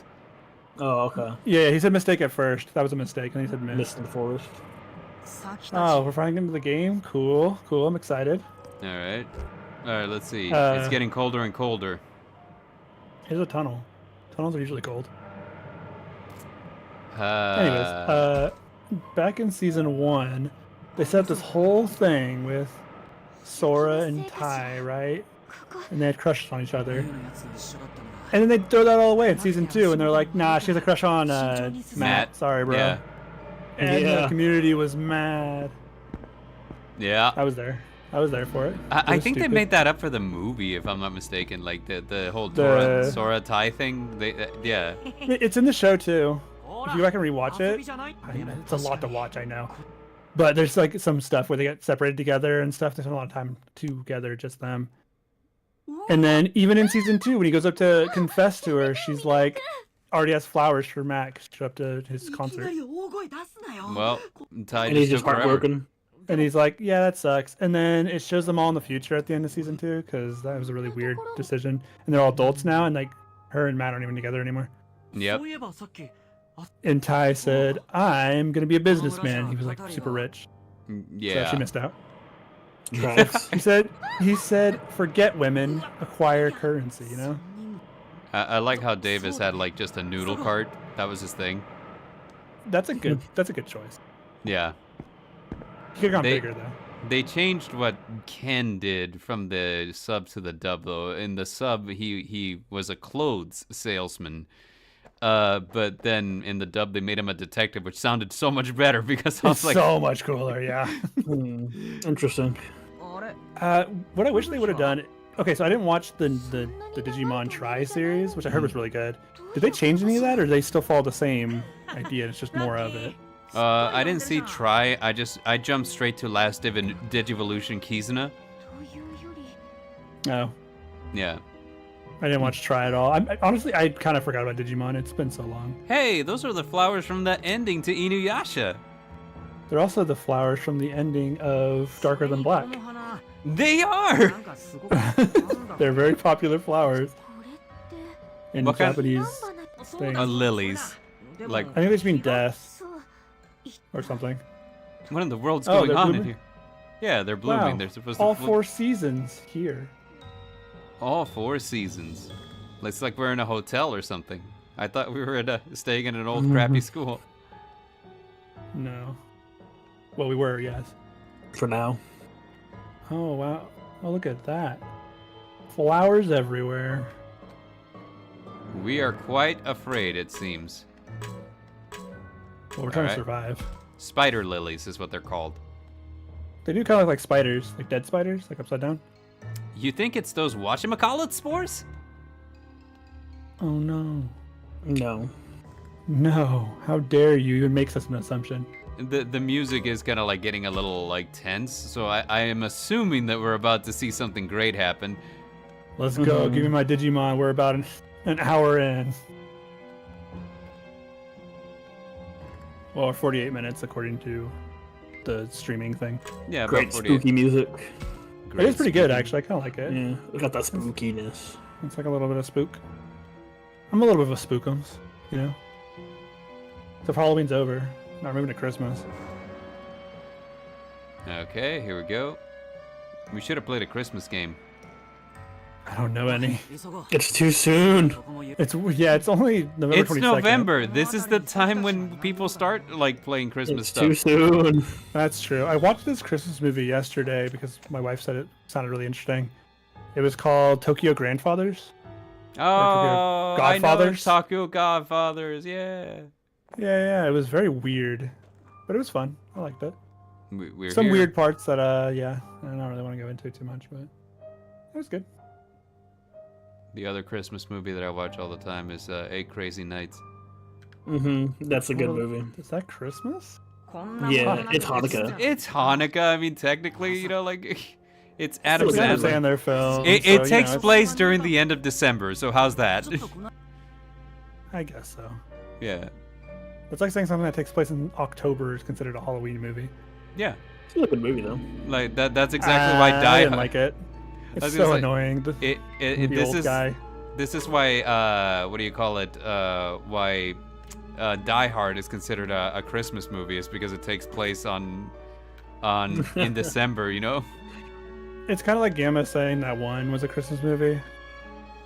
Oh, okay. Yeah, he said mistake at first. That was a mistake, and he said missed. Mist in the forest. Oh, we're finally into the game. Cool, cool. I'm excited. All right. All right. Let's see. Uh, It's getting colder and colder. Here's a tunnel. Tunnels are usually cold. Uh, Anyways, back in season 1, they set up this whole thing with Sora and Tai, right? And they had crushes on each other. And then they throw that all away in season 2, and they're like, nah, she has a crush on Matt. Sorry, bro. Yeah. And Yeah. the community was mad. Yeah. I was there. I was there for it. I was think they stupid. made that up for the movie, if I'm not mistaken. Like the whole The- Sora Tai thing. Yeah. It's in the show too. If you go back and rewatch it, it's a lot to watch, I know. But there's like some stuff where they get separated together and stuff. They spend a lot of time together, just them. And then even in season 2, when he goes up to confess to her, she's like, already has flowers for Matt 'cause she showed up to his concert. Well, Tai And he's just just took forever. heartbroken. And he's like, yeah, that sucks. And then it shows them all in the future at the end of season 2 because that was a really weird decision. And they're all adults now, and like her and Matt aren't even together anymore. Yep. And Tai said, I'm going to be a businessman. He was like super rich. So Yeah. she missed out. Tracks. He said, forget women, acquire currency, you know? I like how Davis had like just a noodle cart. That was his thing. That's a good choice. Yeah. He could have gone They- bigger though. They changed what Ken did from the sub to the dub, though. In the sub, he was a clothes salesman. But then in the dub, they made him a detective, which sounded so much better because I was It's like, so much cooler, yeah. Interesting. What I wish they would have done. Okay, so I didn't watch the Digimon Try series, which I heard was really good. Did they change any of that, or do they still follow the same idea? It's just more of it. I didn't see Try. I jumped straight to last Digivolution Kizuna. No, Yeah. I didn't watch Try at all. Honestly, I kind of forgot about Digimon. It's been so long. Hey, those are the flowers from the ending to Inuyasha. They're also the flowers from the ending of Darker Than Black. They are. They're very popular flowers in What kind- Japanese things. Lilies. Like, I think they just mean death or something. what in the world's Oh, going they're on in blooming? here? Yeah, they're blooming. Wow. They're supposed All to. 4 seasons here. All 4 seasons. It's like we're in a hotel or something. I thought we were staying in an old crappy school. No. Well, we were, yes. For now. Oh, wow. Oh, look at that. Flowers everywhere. We are quite afraid, it seems. Well, we're trying Alright. to survive. Spider lilies is what they're called. They do kind of look like spiders, like dead spiders, like upside down. You think it's those whatchamacallit spores? Oh, no. No. No. How dare you even make such an assumption? The music is kind of like getting a little like tense, so I am assuming that we're about to see something great happen. Let's go. Give me my Digimon. We're about an hour in. Well, or 48 minutes according to the streaming thing. Yeah, Great about 48. spooky music. Great It is pretty good, spooky. actually. I kind of like it. Yeah, it got that spookiness. It's like a little bit of spook. I'm a little bit of a spookums, you know? So if Halloween's over, not moving to Christmas. Okay, here we go. We should have played a Christmas game. I don't know any. It's too soon. It's only November 22nd. It's November. This is the time when people start like playing Christmas It's stuff. too soon. That's true. I watched this Christmas movie yesterday because my wife said it sounded really interesting. It was called Tokyo Grandfathers. Oh, I know Godfathers? Tokyo Godfathers. Yeah. Yeah, it was very weird, but it was fun. I liked it. we're Some here. weird parts that yeah, I don't really want to go into too much, but it was good. The other Christmas movie that I watch all the time is 8 Crazy Nights. That's a good Well, movie. Is that Christmas? Yeah, it's Hanukkah. It's Hanukkah. I mean, technically, you know, like it's Adam It's Adam Sandler. Sandler film. It so, takes it's- place during the end of December, so how's that? I guess so. Yeah, It's like saying something that takes place in October is considered a Halloween movie. yeah. It's a good movie though. Like that's exactly why I Die didn't Hard. like it. I was It's gonna so say, annoying. The This old is guy. this is why what do you call it? Why Die Hard is considered a Christmas movie is because it takes place on in December. You know, It's kind of like Gamma saying that one was a Christmas movie.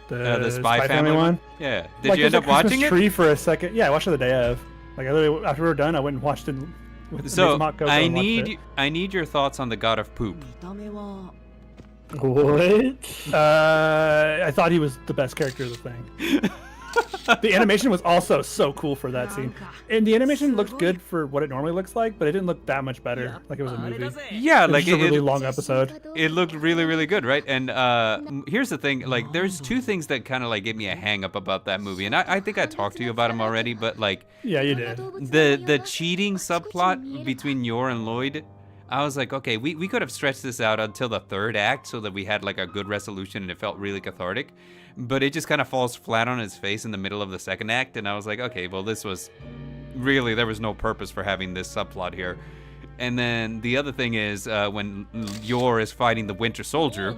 the Spy Family one. Yeah. Did Like, you end there's up a Christmas watching it? tree for a second. Yeah, I watched it the day of. Like I literally, after we were done, I went and watched it. With So some hot cocoa I and watched need it. I need your thoughts on the God of Poop. What? I thought he was the best character of the thing. The animation was also so cool for that scene, and the animation looked good for what it normally looks like, but it didn't look that much better, like it was a movie. Yeah, It was like just a really long episode. it looked really, really good, right? And here's the thing, like, there's 2 things that kind of like gave me a hang up about that movie, and I think I talked to you about them already, but like Yeah, you did. the cheating subplot between Yor and Lloyd, I was like, okay, we could have stretched this out until the 3rd act so that we had like a good resolution and it felt really cathartic, but it just kind of falls flat on its face in the middle of the 2nd act, and I was like, okay, well, this was really, there was no purpose for having this subplot here. And then the other thing is when Yor is fighting the Winter Soldier,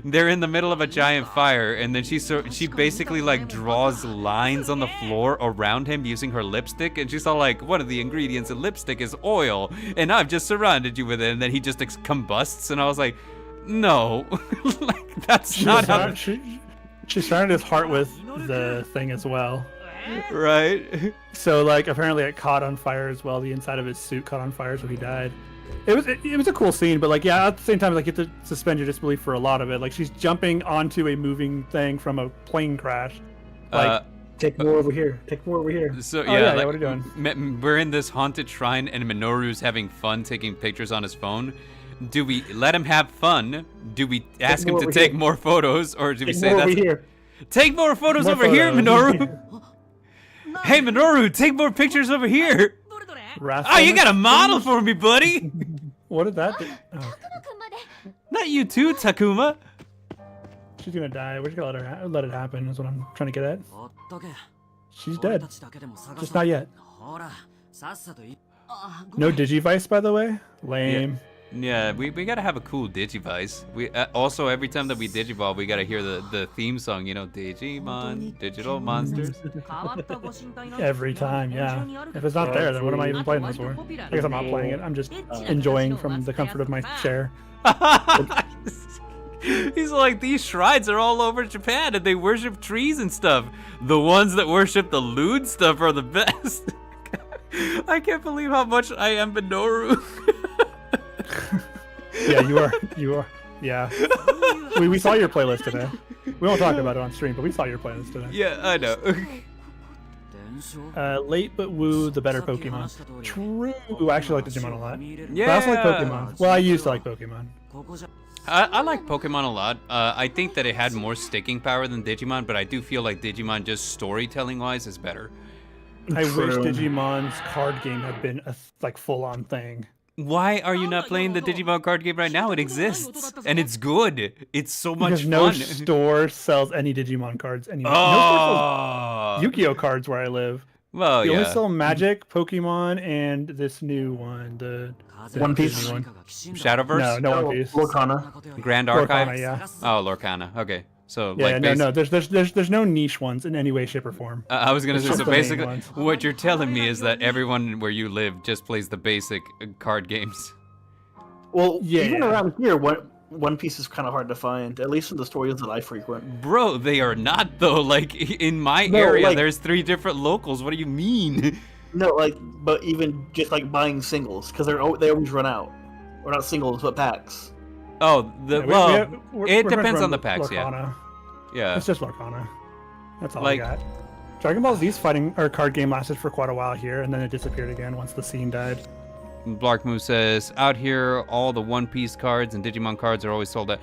they're in the middle of a giant fire, and then she basically like draws lines on the floor around him using her lipstick, and she's all like, one of the ingredients in lipstick is oil, and I've just surrounded you with it, and then he just combusts, and I was like, no, like that's not how. She surrounded his heart with the thing as well. Right. So like apparently it caught on fire as well. The inside of his suit caught on fire, so he died. It was a cool scene, but like yeah, at the same time, like you have to suspend your disbelief for a lot of it. Like she's jumping onto a moving thing from a plane crash. Like Take more over here. Take more over here. So Oh, yeah, like, what are you doing? We're in this haunted shrine, and Minoru's having fun taking pictures on his phone. Do we let him have fun? Do we ask him to take more photos, or do we say more that's over here. take more photos More over here, photos. Minoru? Hey Minoru, take more pictures over here. Oh, you got a model for me, buddy. What did that do? Oh, Not you too, Takuma. she's gonna die. We're just gonna let it happen. Is what I'm trying to get at. She's dead. Just not yet. No Digivice, by the way. Lame. Yeah, we gotta have a cool Digivice. We also every time that we Digivolve, we gotta hear the theme song. You know, Digimon, Digital Monsters. Every time, yeah. If it's not there, then what am I even playing this for? I guess I'm not playing it. I'm just enjoying from the comfort of my chair. He's like, these shrines are all over Japan and they worship trees and stuff. The ones that worship the lewd stuff are the best. I can't believe how much I am Minoru. Yeah, you are. Yeah. We saw your playlist today. We won't talk about it on stream, but we saw your playlist today. Yeah, I know. Late but woo, the better Pokemon. True. I actually like Digimon a lot. Yeah. But I also like Pokemon. Well, I used to like Pokemon. I like Pokemon a lot. I think that it had more sticking power than Digimon, but I do feel like Digimon, just storytelling-wise, is better. I wish True. Digimon's card game had been a like full-on thing. Why are you not playing the Digimon card game right now? It exists, and it's good. It's so much Because no fun. store sells any Digimon cards anymore. Oh, No store sells Yu-Gi-Oh cards where I live. well, They only yeah. sell Magic, Pokemon, and this new one, the One Piece. Disney one. Shadowverse? No One Piece. Lorcana. Grand Lorcana, Archive? yeah. Oh, Lorcana. Okay. So, Yeah, like, no. There's no niche ones in any way, shape, or form. I was gonna say, It's so just the main basically, ones. what you're telling me is that everyone where you live just plays the basic card games. Well, Yeah. even around here, One Piece is kind of hard to find, at least in the stores that I frequent. Bro, they are not, though. Like, in my No, area, like- there's 3 different locals. What do you mean? No, like, but even just like buying singles, because they always run out. Or not singles, but packs. Oh, Yeah, it we're depends gonna on the packs, yeah. Lorcana. Yeah. It's just Lorcana. That's all Like- I got. Dragon Ball Z's fighting or card game lasted for quite a while here, and then it disappeared again once the scene died. Blarkmoo says, out here, all the One Piece cards and Digimon cards are always sold out.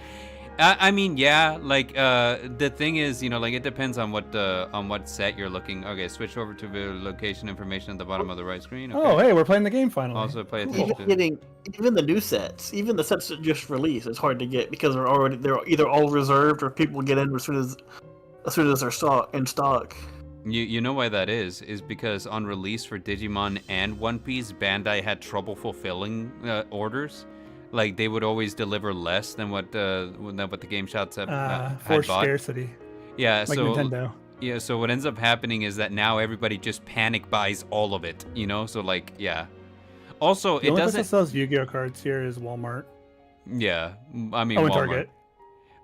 I mean, yeah, like, the thing is, you know, like, it depends on what set you're looking. Okay, switch over to the location information at the bottom of the right screen. Okay. Oh, hey, we're playing the game finally. Also pay attention Even getting even the new sets, even the sets that just released, it's hard to get because they're either all reserved or people get in as soon as they're in stock. You know why that is because on release for Digimon and One Piece, Bandai had trouble fulfilling orders. Like, they would always deliver less than what the game shops had for bought. scarcity. Yeah, like so Nintendo. Yeah, so what ends up happening is that now everybody just panic buys all of it, you know? So, like, yeah. Also, The it only place doesn't... that sells Yu-Gi-Oh cards here is Walmart. Yeah, I mean, Oh, and Walmart. Target.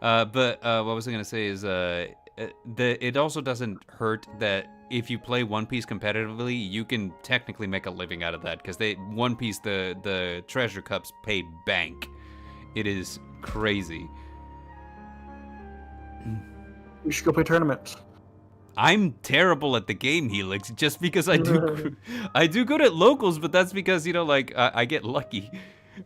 But what was I gonna say is it also doesn't hurt that if you play One Piece competitively, you can technically make a living out of that because One Piece the treasure cups pay bank. It is crazy. We should go play tournaments. I'm terrible at the game, Helix, just because I do good at locals, but that's because, you know, like I get lucky.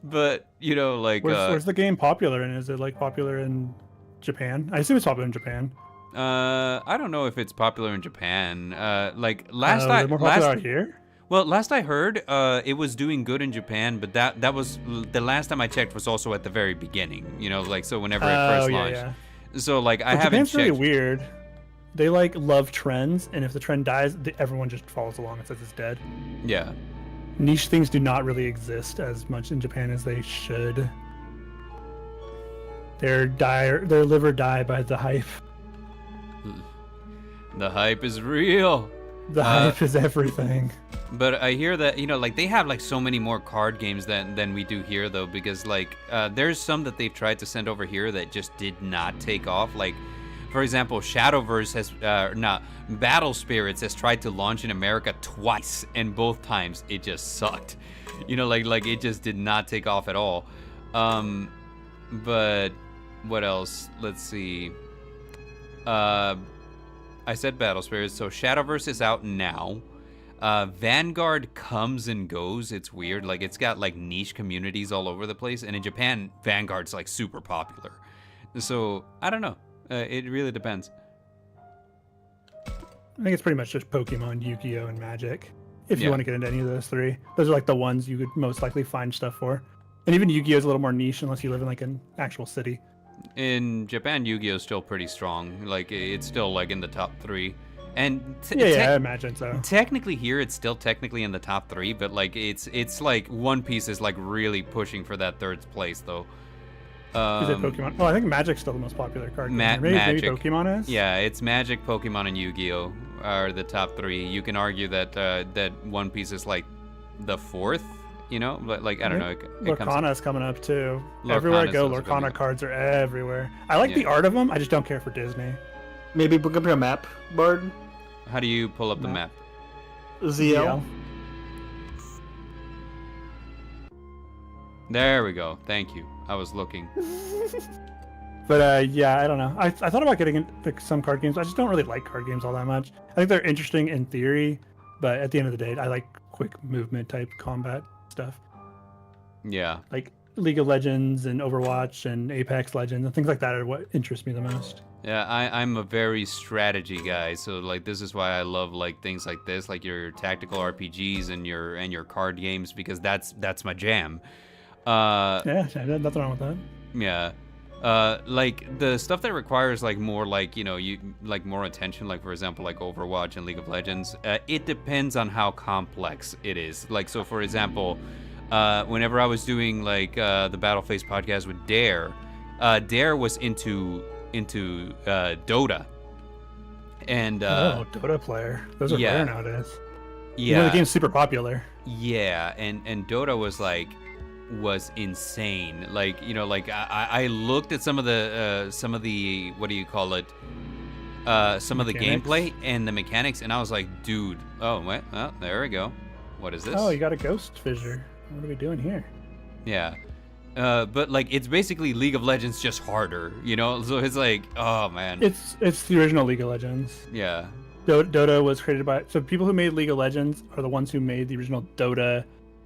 But, you know, like Where's the game popular in? Is it like popular in Japan? I assume it's popular in Japan. I don't know if it's popular in Japan. Like Is it more popular out here? Well, last I heard, it was doing good in Japan, but that was the last time I checked was also at the very beginning. You know, like so whenever it first launched. Yeah. So like I haven't Japan's checked. really weird. They like love trends, and if the trend dies, everyone just follows along and says it's dead. Yeah. Niche things do not really exist as much in Japan as they should. Their live or die by the hype. The hype is real. The hype is everything. But I hear that, you know, like they have like so many more card games than we do here though, because like there's some that they've tried to send over here that just did not take off. Like, for example, Shadowverse has Battle Spirits has tried to launch in America twice, and both times it just sucked. You know, like it just did not take off at all. But what else? Let's see. I said Battle Spirits, so Shadowverse is out now. Vanguard comes and goes. It's weird. Like, it's got like niche communities all over the place, and in Japan, Vanguard's like super popular. So I don't know. It really depends. I think it's pretty much just Pokemon, Yu-Gi-Oh, and Magic. If you Yeah. want to get into any of those three, those are like the ones you would most likely find stuff for. And even Yu-Gi-Oh is a little more niche unless you live in like an actual city. In Japan, Yu-Gi-Oh is still pretty strong. Like, it's still like in the top 3. And I imagine so. Technically here, it's still technically in the top 3, but like it's like One Piece is like really pushing for that 3rd place though. Is it Pokemon? Oh, I think Magic's still the most popular card game. Maybe Magic. Pokemon is? Yeah, it's Magic, Pokemon, and Yu-Gi-Oh are the top 3. You can argue that that One Piece is like the 4th, you know? Like I don't know. Lorcana's coming up too. Everywhere I go, Lorcana cards are everywhere. I like the art of them. I just don't care for Disney. Maybe bring up your map, Bard. How do you pull up the map? ZL. There we go. Thank you. I was looking. But yeah, I don't know. I thought about getting into some card games. I just don't really like card games all that much. I think they're interesting in theory, but at the end of the day, I like quick movement type combat stuff. Yeah. Like League of Legends and Overwatch and Apex Legends and things like that are what interest me the most. Yeah, I'm a very strategy guy, so like this is why I love like things like this, like your tactical RPGs and your card games, because that's my jam. Yeah, nothing wrong with that. Yeah. Like the stuff that requires like more like, you know, you like more attention, like for example like Overwatch and League of Legends, it depends on how complex it is. Like, so for example, whenever I was doing like the Battle Face podcast with Dare was into Dota. And Dota player. Those are rare nowadays. Yeah. You know, the game's super popular. Yeah, and Dota was insane. Like, you know, like I looked at some of the what do you call it? Some of the gameplay and the mechanics, and I was like, dude, oh wait, well, there we go. What is this? Oh, you got a ghost fissure. What are we doing here? Yeah. But like it's basically League of Legends just harder, you know? So it's like, oh man. It's the original League of Legends. Yeah. Dota was created by, so people who made League of Legends are the ones who made the original Dota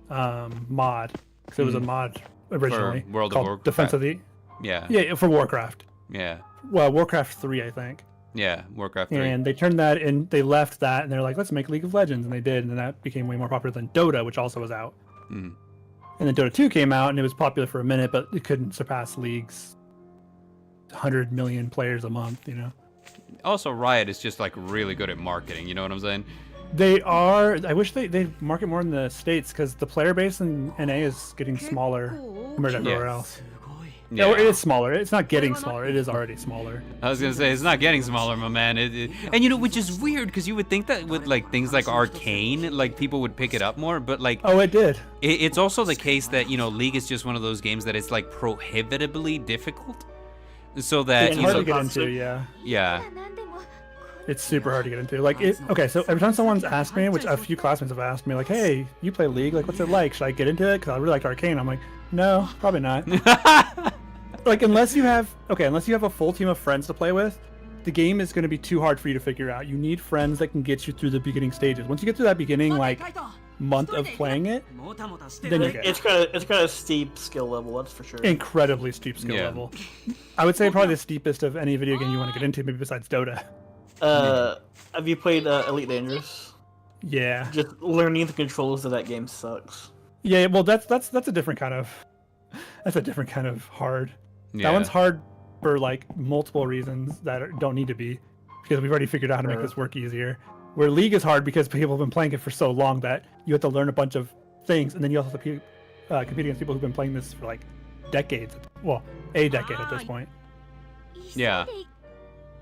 mod, because it was a mod originally World of called Warcraft. Defense of the. Yeah. Yeah, for Warcraft. Yeah. Well, Warcraft 3, I think. Yeah. Warcraft 3. And they turned that and they left that and they're like, let's make League of Legends, and they did, and then that became way more popular than Dota, which also was out. Mhm. And then Dota 2 came out and it was popular for a minute, but it couldn't surpass League's 100 million players a month, you know. Also, Riot is just like really good at marketing. You know what I'm saying? They are. I wish they market more in the States, because the player base in NA is getting smaller compared to everywhere else. Yeah, it is smaller. It's not getting smaller. It is already smaller. I was gonna say it's not getting smaller, my man. And you know, which is weird, because you would think that with like things like Arcane, like people would pick it up more, but like Oh, it did. it's also the case that, you know, League is just one of those games that it's like prohibitively difficult, so that It's you hard know, to get into. Yeah, yeah, it's super hard to get into. Like, okay, so every time someone's asked me, which a few classmates have asked me, like, "Hey, you play League? Like, what's it like? Should I get into it? Because I really liked Arcane." I'm like, "No, probably not." Like, unless you have a full team of friends to play with, the game is going to be too hard for you to figure out. You need friends that can get you through the beginning stages. Once you get through that beginning like month of playing it, then you're good. It's got a steep skill level, that's for sure. Incredibly steep skill level. I would say probably the steepest of any video game you want to get into, maybe besides Dota. Have you played Elite Dangerous? Yeah. Just learning the controls of that game sucks. Yeah, well, that's a different kind of hard. yeah. That one's hard for like multiple reasons that don't need to be, because we've already figured out how to make this work easier. Where League is hard because people have been playing it for so long that you have to learn a bunch of things, and then you also have to compete against people who've been playing this for like decades. Well, a decade at this point. Yeah.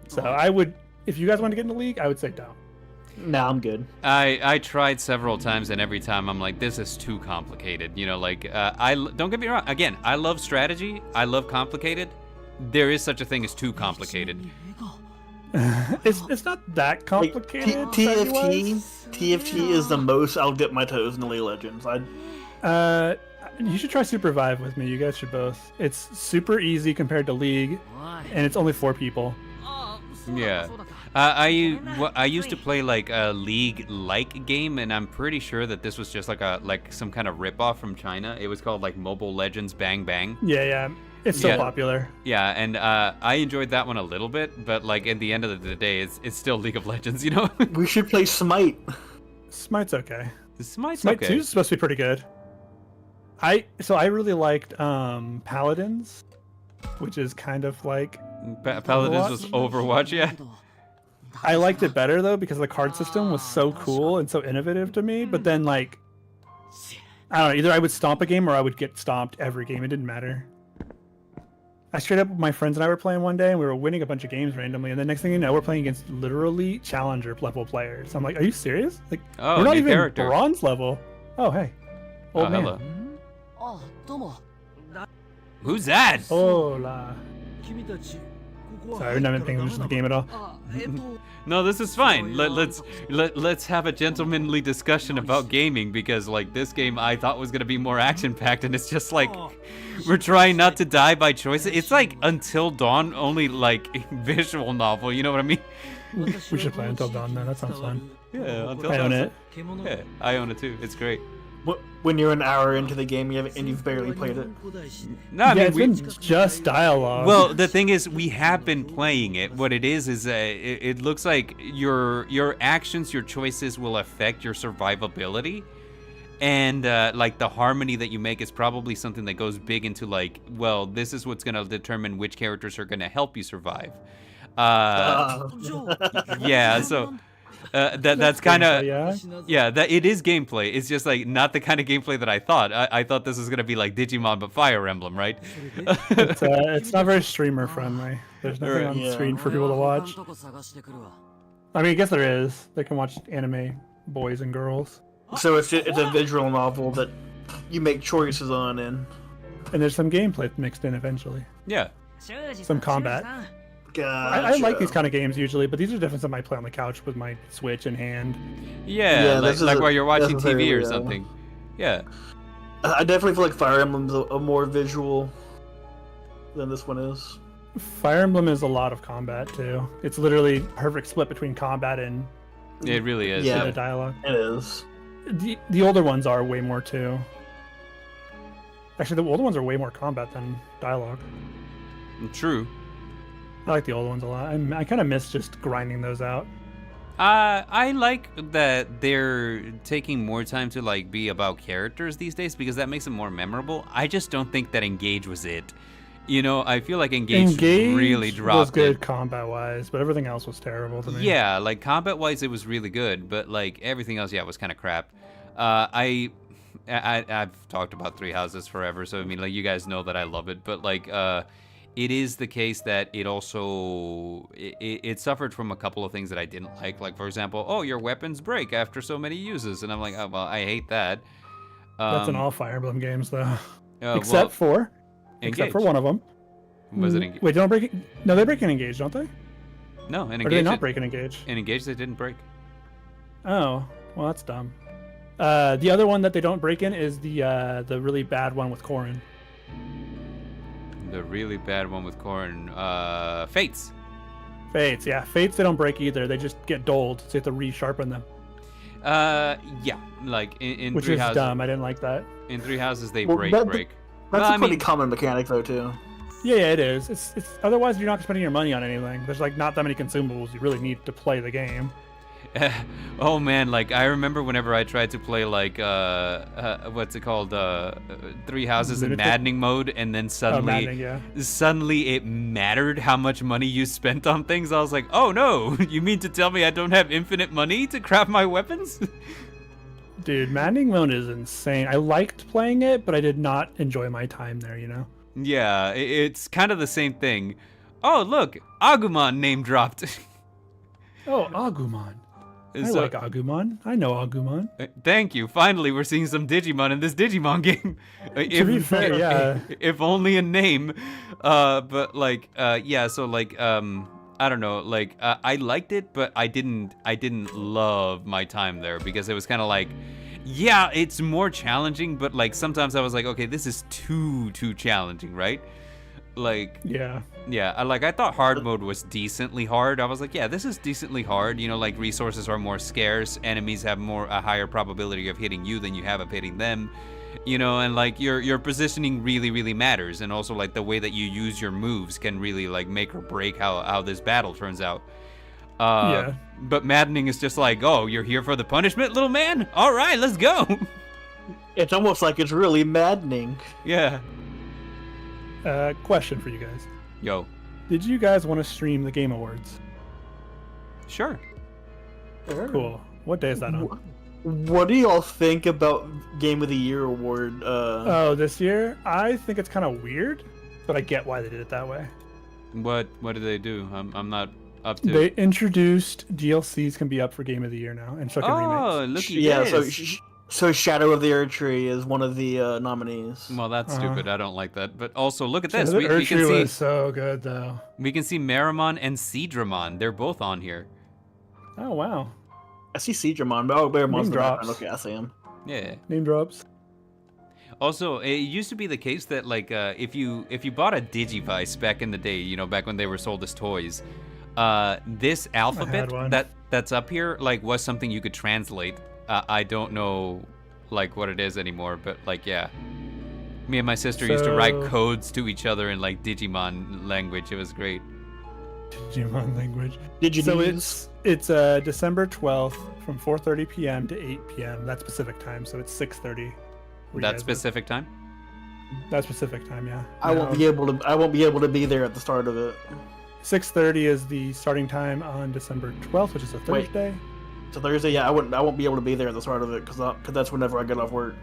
So I would, if you guys want to get into League, I would say don't. Nah, I'm good. I tried several times, and every time I'm like, this is too complicated. You know, like don't get me wrong. Again, I love strategy. I love complicated. There is such a thing as too complicated. It's not that complicated. TFT is the most I'll dip my toes into League of Legends. You should try Survive with me. You guys should both. It's super easy compared to League, and it's only 4 people. Yeah. I used to play like a League-like game, and I'm pretty sure that this was just like some kind of ripoff from China. It was called like Mobile Legends Bang Bang. Yeah. It's so popular. Yeah, and I enjoyed that one a little bit, but like at the end of the day, it's still League of Legends, you know? We should play Smite. Smite's okay. Smite okay. 2 is supposed to be pretty good. I really liked Paladins, which is kind of like Paladins was Overwatch, yeah. I liked it better though because the card system was so cool and so innovative to me. But then like, I don't know, either I would stomp a game or I would get stomped every game. It didn't matter. I straight up, my friends and I were playing one day and we were winning a bunch of games randomly, and the next thing you know, we're playing against literally challenger level players. I'm like, are you serious? Like, Oh, we're not new even character. bronze level. Oh, hey. Old man. Hello. あ、どうも。 Who's that? Hola. 君たち、ここは Sorry, we're not even paying attention to the game at all. あ、No, this is fine. Let's have a gentlemanly discussion about gaming, because like this game I thought was gonna be more action packed, and it's just like we're trying not to die by choice. It's like Until Dawn, only like visual novel. You know what I mean? We should play Until Dawn then. That sounds fun. Yeah, Until I own Dawn. it. Yeah, I own it too. It's great. When you're an hour into the game and you've barely played it. No, I Yeah, mean it's been just dialogue. Well, the thing is, we have been playing it. What it is it looks like your actions, your choices will affect your survivability, and like the harmony that you make is probably something that goes big into like, well, this is what's gonna determine which characters are gonna help you survive. Yeah, so. That's kind of that it is gameplay. It's just like not the kind of gameplay that I thought. I thought this was gonna be like Digimon but Fire Emblem, right? It's not very streamer friendly. There's nothing on screen for people to watch. I mean, I guess there is. They can watch anime, boys and girls. So it's a visual novel that you make choices on, and there's some gameplay mixed in eventually. Yeah. Some combat. gotcha. I like these kind of games usually, but these are different than I play on the couch with my Switch in hand. Yeah, like while you're watching TV or yeah. something. Yeah. I definitely feel like Fire Emblem's a more visual than this one is. Fire Emblem is a lot of combat too. It's literally perfect split between combat and It really is. Yeah. dialogue. It is. The older ones are way more too. Actually, the older ones are way more combat than dialogue. True. I like the old ones a lot. I kind of miss just grinding those out. I like that they're taking more time to like be about characters these days because that makes them more memorable. I just don't think that Engage was it. You know, I feel like Engage really dropped was good it. combat-wise, but everything else was terrible to me. Yeah, like combat-wise, it was really good, but like everything else, yeah, was kind of crap. I've talked about Three Houses forever, so I mean, like you guys know that I love it, but like it is the case that it also it suffered from a couple of things that I didn't like for example, oh, your weapons break after so many uses, and I'm like, oh well, I hate that. That's in all Fire Emblem games though, Except for Engage. one of them. Was it Engage? Wait, they don't break it? No, they break in Engage, don't they? No, in Engage. Or do they not break in Engage? In Engage, they didn't break. Oh, well, that's dumb. The other one that they don't break in is the really bad one with Corrin. The really bad one with Corrin, Fates. Fates, yeah. Fates, they don't break either. They just get dulled, so you have to resharpen them. Yeah, like in Which Three is Houses. dumb. I didn't like that. In Three Houses, they Well, break. That's Well, a pretty common mechanic though too. Yeah, it is. It's otherwise you're not spending your money on anything. There's like not that many consumables you really need to play the game. Oh man, like I remember whenever I tried to play like what's it called, Three Houses in maddening mode, and then suddenly it mattered how much money you spent on things. I was like, oh no, you mean to tell me I don't have infinite money to craft my weapons? Dude, maddening mode is insane. I liked playing it, but I did not enjoy my time there, you know? Yeah, it's kind of the same thing. Oh look, Agumon name dropped. Oh, Agumon. I like Agumon. I know Agumon. Thank you. Finally, we're seeing some Digimon in this Digimon game. To be fair, yeah. If only a name. But like, yeah. So like, I don't know. Like, I liked it, but I didn't love my time there because it was kind of like, yeah, it's more challenging, but like sometimes I was like, okay, this is too challenging, right? Like, yeah, I thought hard mode was decently hard. I was like, yeah, this is decently hard. You know, like resources are more scarce, enemies have a higher probability of hitting you than you have of hitting them. You know, and like your positioning really matters, and also like the way that you use your moves can really like make or break how this battle turns out. Yeah. But maddening is just like, oh, you're here for the punishment, little man? All right, let's go. It's almost like it's really maddening. Yeah. Question for you guys. Yo. Did you guys want to stream the Game Awards? Sure. Cool. What day is that on? What do y'all think about Game of the Year award? Oh, this year? I think it's kind of weird, but I get why they did it that way. What did they do? I'm not up to. They introduced DLCs can be up for Game of the Year now, and so can remakes. Oh, look at yeah. So Shadow of the Erdtree is one of the nominees. Well, that's stupid. I don't like that. But also, look at this. Shadow of the Erdtree was so good, though. We can see Meramon and Seadramon. They're both on here. Oh, wow. I see Seadramon, but Meramon's the drops. Okay, I see him. Yeah. Name drops. Also, it used to be the case that like if you bought a Digivice back in the day, you know, back when they were sold as toys, this alphabet that's up here like was something you could translate. I don't know like what it is anymore, but like yeah. Me and my sister used to write codes to each other in like Digimon language. It was great. Digimon language. So it's December 12th from 4:30 p.m. to 8 p.m. That's Pacific time, so it's 6:30. That's Pacific time? That's Pacific time, yeah. I won't be able to be there at the start of it. 6:30 is the starting time on December 12th, which is a Thursday. Wait. So Thursday, yeah, I won't be able to be there at the start of it because that's whenever I get off work.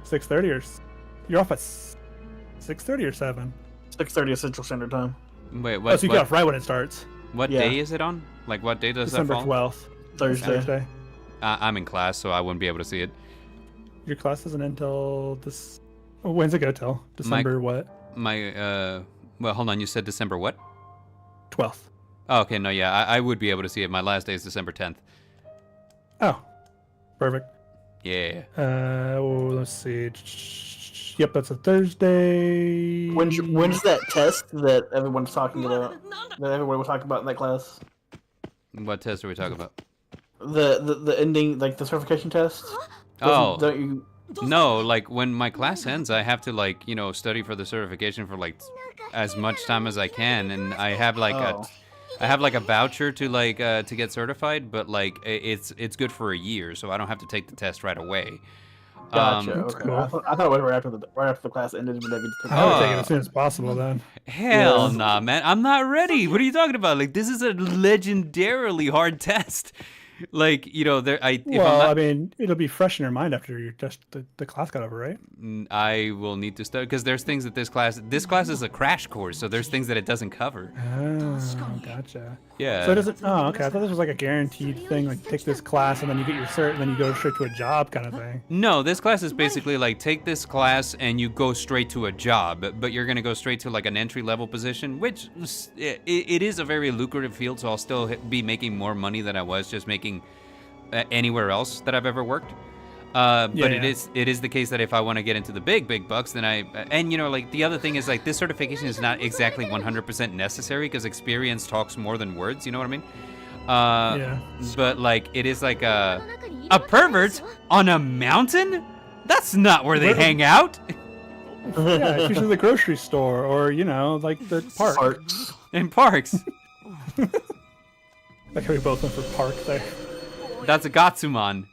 6:30 or you're off at 6:30 or 7? 6:30 Central Standard Time. Wait, what? Oh, so you get off right when it starts. What day is it on? Like what day does December that fall? 12th. Thursday. I'm in class, so I wouldn't be able to see it. Your class isn't until this. When's it go till? December what? Well, hold on. You said December what? 12th. Oh, okay. No, yeah, I would be able to see it. My last day is December 10th. Oh, perfect. Yeah. Let's see. Yep, that's a Thursday. When's that test that everyone's talking about? That everyone was talking about in that class? What test are we talking about? The ending, like the certification test. Oh. Don't you? No, like when my class ends, I have to like, study for the certification for like as much time as I can, and I have like a voucher to like to get certified, but like it's good for a year, so I don't have to take the test right away. Gotcha. Okay. cool. I thought it was right after the class ended, but they could take I would take it Oh. as soon as possible then. Hell Yeah. nah, man. I'm not ready. What are you talking about? Like, this is a legendarily hard test. Like, if I'm Well, not, I mean, it'll be fresh in your mind after you just the class got over, right? I will need to study because there's things that this class is a crash course, so there's things that it doesn't cover. Oh, gotcha. Yeah. So it doesn't. Oh, okay. I thought this was like a guaranteed thing. Like, take this class and then you get your cert, and then you go straight to a job kind of thing. No, this class is basically like take this class and you go straight to a job, but you're gonna go straight to like an entry-level position, which it is a very lucrative field. So I'll still be making more money than I was just making anywhere else that I've ever worked. But Yeah. it is the case that if I want to get into the big bucks, then like the other thing is like this certification is not exactly 100% necessary because experience talks more than words. You know what I mean? Yeah. But like it is like a pervert on a mountain. That's not where they hang out. Yeah, it's usually the grocery store or like the park. Parks. In parks. Like how we both went for park there. That's a Gatsumon.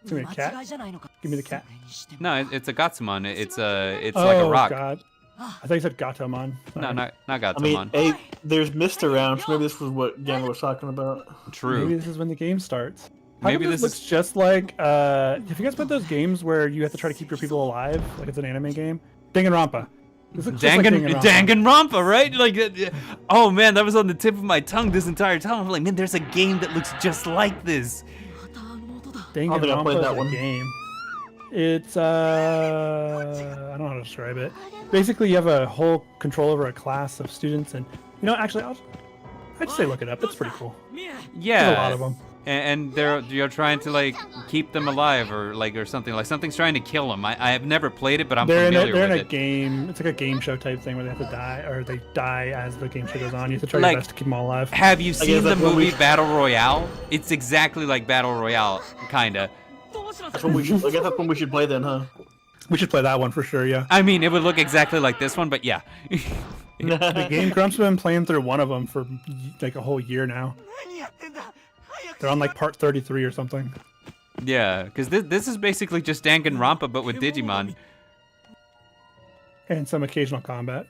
Give me a cat. Give me the cat. No, it's a Gatsumon. It's like Oh a rock. God. I thought you said Gatomon. No, Sorry. not I Gatsumon. mean, hey, there's mist around, so maybe this was what Gamma was talking about. True. Maybe this is when the game starts. How Maybe come this looks is- just like. Have you guys played those games where you have to try to keep your people alive? Like it's an anime game? Danganronpa. This looks just like Danganronpa, right? Like, oh man, that was on the tip of my tongue this entire time. I'm like, man, there's a game that looks just like this. think I Danganronpa played is that a one. game. It's I don't know how to describe it. Basically, you have a whole control over a class of students, and actually, I'd say look it up. It's pretty cool. Yeah. There's a lot of them. And you're trying to like keep them alive or something. Like something's trying to kill them. I have never played it, but I'm familiar They're in with a it. game. It's like a game show type thing where they have to die, or they die as the game show goes on. You have to try Like- your best to keep them all alive. Have you seen the that's what movie we- Battle Royale? It's exactly like Battle Royale, kinda. That's what we should. I guess that's when we should play then, huh? We should play that one for sure. Yeah. I mean, it would look exactly like this one, but yeah. The game Grump's been playing through one of them for like a whole year now. They're on like part 33 or something. Yeah, because this is basically just Danganronpa, but with Digimon. And some occasional combat.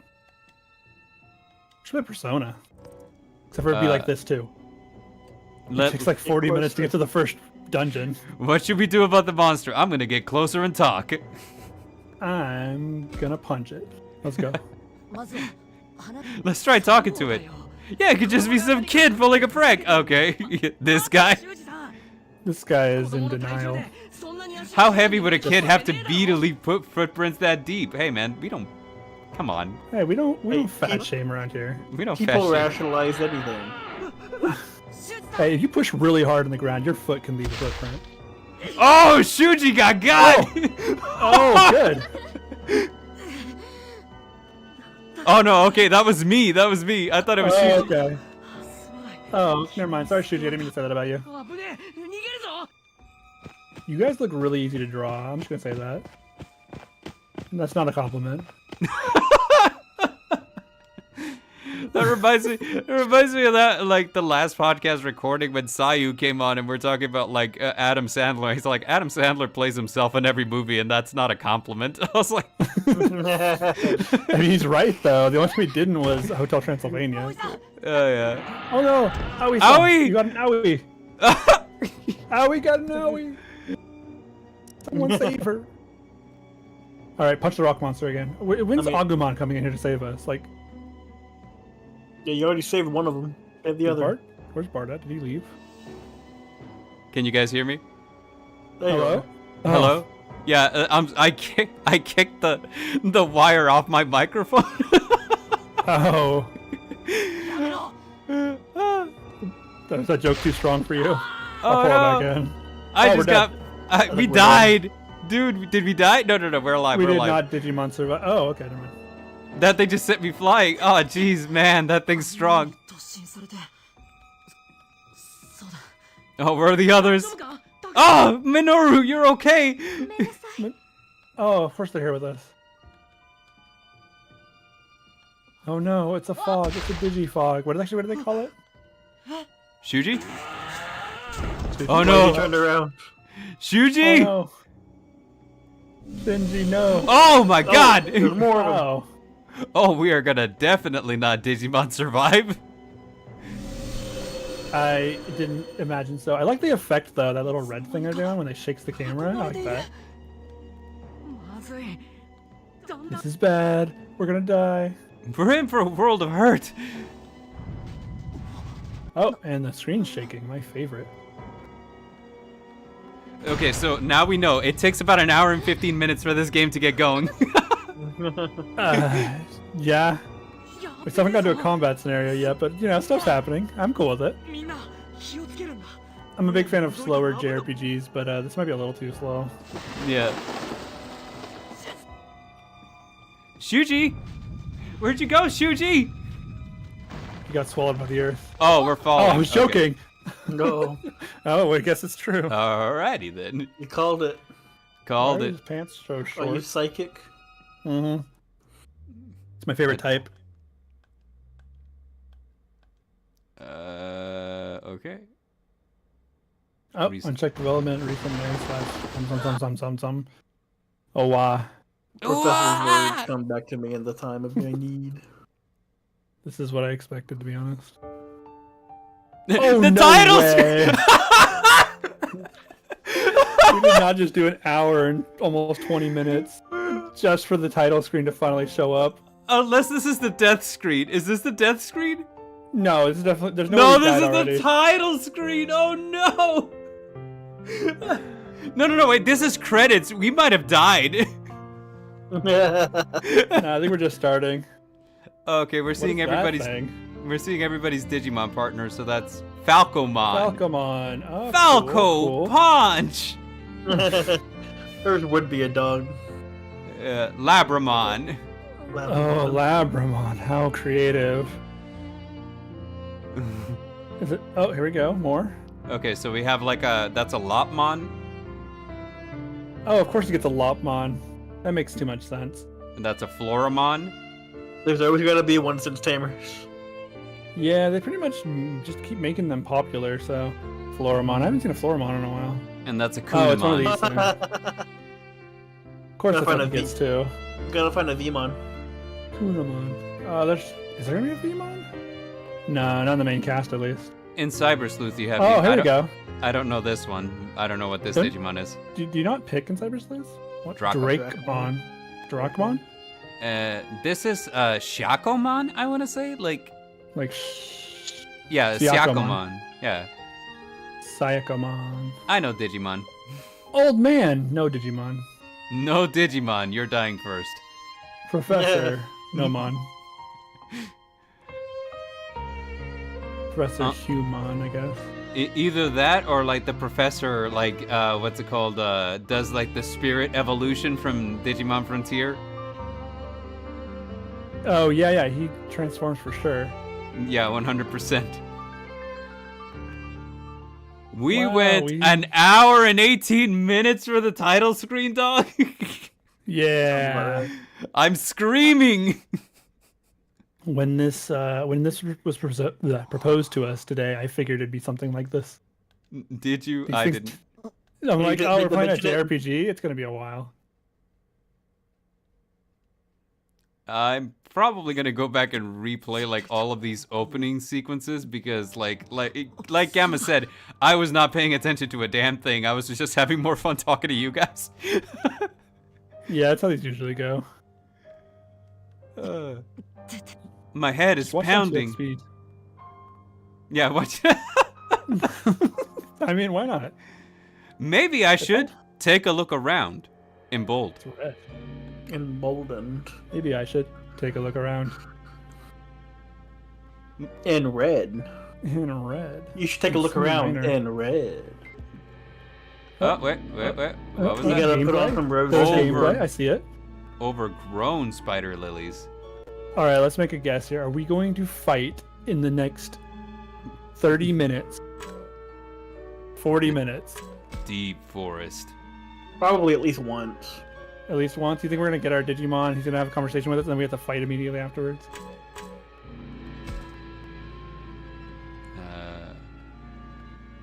Should be Persona. Except for it'd be like this too. It takes like 40 minutes to get to the first dungeon. What should we do about the monster? I'm gonna get closer and talk. I'm gonna punch it. Let's go. Let's try talking to it. Yeah, it could just be some kid pulling a prank. Okay, this guy. This guy is in denial. How heavy would a kid have to be to leave footprints that deep? Hey man, we don't. Come on, Hey, we don't Hey, fat keep- shame around here. we don't fat People shame. rationalize anything. Hey, if you push really hard on the ground, your foot can leave a footprint. Oh, Shuji got Oh, good. Oh no, okay, that was me. That was me. I thought it was Oh, Shuji. okay. Oh, never mind. Sorry, Shuji. I didn't mean to say that about you. You guys look really easy to draw. I'm just gonna say that. And that's not a compliment. That reminds me of that, like the last podcast recording when Sayu came on and we're talking about like Adam Sandler. He's like, Adam Sandler plays himself in every movie, and that's not a compliment. I was like, I mean, he's right though. The only thing we didn't was Hotel Transylvania. oh yeah. Oh no! Owie! Owie! You got an owie! Owie got an owie! Someone save her! All right, punch the rock monster again. When's I mean- Agumon coming in here to save us? Like, Yeah, you already saved one of them. Save the other. Bart? Where's Bart at? Did he leave? Can you guys hear me? There you Hello? go. Oh. Hello? Yeah, I kicked the wire off my microphone. Oh. Was that joke too strong for you? I'll Oh, pull it no. back in. I Oh, just we're got. dead. We we're died, dude. Did we die? No, we're alive. We We're did alive. not Digimon Survive. Oh, okay, never mind. That thing just sent me flying. Oh, jeez, man, that thing's strong. Oh, where are the others? Oh, Minoru, you're okay. Oh, of course they're here with us. Oh no, it's a fog. It's a digi-fog. What do they call it? Shuji? Shuji. Oh He no. turned around. Shuji! Oh no. Shinji, no. Oh my god! There's more of them. Oh. Oh, we are gonna definitely not Digimon Survive. I didn't imagine so. I like the effect though, that little red thing they're doing when they shakes the camera. I like that. This is bad. We're gonna die. We're in for a world of hurt. Oh, and the screen's shaking. My favorite. Okay, so now we know. It takes about an hour and 15 minutes for this game to get going. Yeah. We still haven't got to a combat scenario yet, but you know, stuff's happening. I'm cool with it. I'm a big fan of slower JRPGs, but this might be a little too slow. Yeah. Shuji! Where'd you go, Shuji? You got swallowed by the earth. Oh, we're falling. Oh, I was Okay. joking. No, Oh, I guess it's true. Alrighty then. you called it. Called Why are it. his pants so Are you short? psychic? Mm-hmm. It's my favorite type. Okay. Oh, Recent. unchecked development, recent news, some. Oh, wow. Professor's words come back to me in the time of my need. This is what I expected, to be honest. The Oh, no titles! way. We did not just do an hour and almost 20 minutes just for the title screen to finally show up. Unless this is the death screen. Is this the death screen? No, it's definitely there's No, no. this is already. the title screen. Oh no! No, wait, this is credits. We might have died. Nah, I think we're just starting. Okay, we're What seeing is that everybody's thing? we're seeing everybody's Digimon partners, so that's Falcomon. Falcomon. Oh, Falco cool. Punch! There would be a dog. Labramon. Oh, Labramon. How creative. Is it? Oh, here we go. More. Okay, so we have like that's a Lopmon, Oh, of course he gets a Lopmon. That makes too much sense. and that's a Floramon. There's always got to be one since Tamers. Yeah, they pretty much just keep making them popular, so... Floramon. I haven't seen a Floramon in a while. And that's a Oh, it's one of Kunamon. these things. Of course Gotta that's find what a he gets V. too. Gotta find a Vmon. Kunamon. There's... Is there gonna be a Vmon? No, not in the main cast at least. In Cyber Sleuth, you have. Oh, the, here I we don't- go. I don't know this one. I don't know what this Good. Digimon is. Do you not pick in Cyber Sleuth? What? Dracomon. Drakemon. Drakemon? This is Shakomon, I want to say. Like, Like yeah, Syakomon. Syakomon. Yeah, Syakomon. I know Digimon. Old man! No Digimon. No Digimon, you're dying first. Professor. No Mon. Professor Huh? Human, I guess. Either that or like the professor, like what's it called? Does like the spirit evolution from Digimon Frontier. Oh, yeah, he transforms for sure. Yeah, 100%. We Wow, went an hour and 18 minutes for the title screen, dog. Yeah. I'm screaming. When this was proposed to us today, I figured it'd be something like this. Did you? These I things- didn't. I'm like, didn't oh, make we're the playing a mention it? JRPG. It's gonna be a while. I'm probably gonna go back and replay like all of these opening sequences because like Gamma said, I was not paying attention to a damn thing. I was just having more fun talking to you guys. Yeah, that's how these usually go. My head is Just watch them to pounding. speed. Yeah, what? I mean, why not? Maybe I should take a look around in bold. It's red. Emboldened. Maybe I should take a look around. In red. In red. You should take a It's look around minor. in red. Oh, wait. What was You that? gotta put on Gameplay? some roses. There's Over. gameplay. I see it. Overgrown spider lilies. All right, let's make a guess here. Are we going to fight in the next 30 minutes? 40 minutes? deep forest. Probably at least once. At least once. You think we're gonna get our Digimon? He's gonna have a conversation with us, and then we have to fight immediately afterwards.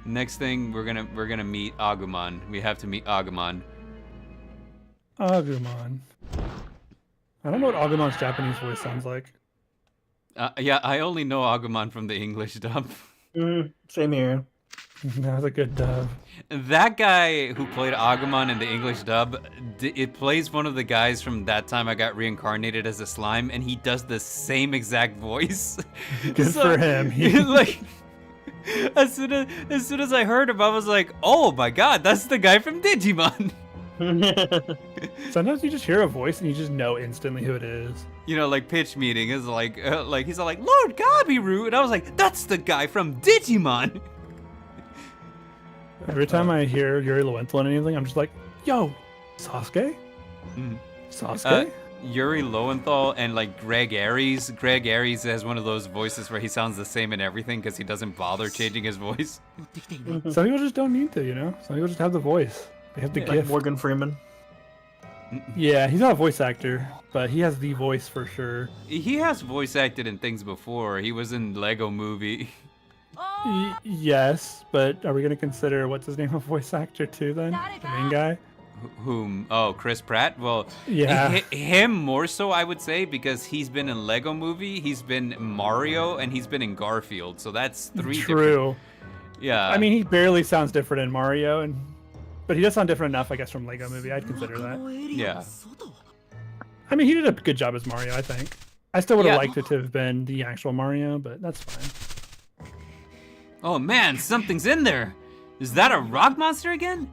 Next thing, we're gonna meet Agumon. We have to meet Agumon. Agumon. I don't know what Agumon's Japanese voice sounds like. Yeah, I only know Agumon from the English dub. Same here. That was a good dub. That guy who played Agumon in the English dub, it plays one of the guys from That Time I Got Reincarnated as a Slime, and he does the same exact voice. Good for him. Like, as soon as I heard him, I was like, oh my god, that's the guy from Digimon. Sometimes you just hear a voice and you just know instantly who it is. You know, like pitch meeting is like he's all like, Lord Gabiru, and I was like, that's the guy from Digimon. Every time I hear Yuri Lowenthal in anything, I'm just like, yo, Sasuke? Sasuke? Yuri Lowenthal and like Greg Aries. Greg Aries has one of those voices where he sounds the same in everything because he doesn't bother changing his voice. Some people just don't need to, you know? Some people just have the voice. They have the gift. Like Morgan Freeman. Yeah, he's not a voice actor, but he has the voice for sure. He has voice acted in things before. He was in Lego Movie. Yes, but are we going to consider what's his name a voice actor too then? The main guy? Whom? Oh, Chris Pratt? Well, yeah. Him more so, I would say, because he's been in Lego Movie, he's been Mario, and he's been in Garfield. So that's three True. Yeah. I mean, he barely sounds different in Mario, but he does sound different enough, I guess, from Lego Movie. I'd consider that. Yeah. I mean, he did a good job as Mario, I think. I still would have liked it to have been the actual Mario, but that's fine. Oh man, something's in there. Is that a rock monster again?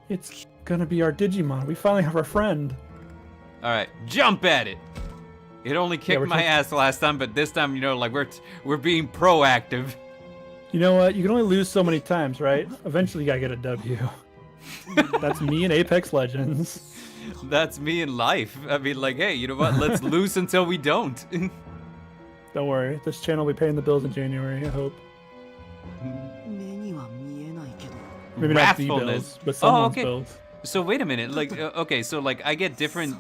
It's gonna be our Digimon. We finally have our friend. All right, jump at it. It only kicked my ass last time, but this time, you know, like we're being proactive. You know what? You can only lose so many times, right? Eventually, you gotta get a W. That's me in Apex Legends. That's me in life. I mean, like, hey, you know what? Let's lose until we don't. Don't worry. This channel will be paying the bills in January, I hope. Maybe not the bills, but someone's bills. So wait a minute, like, okay, so like I get different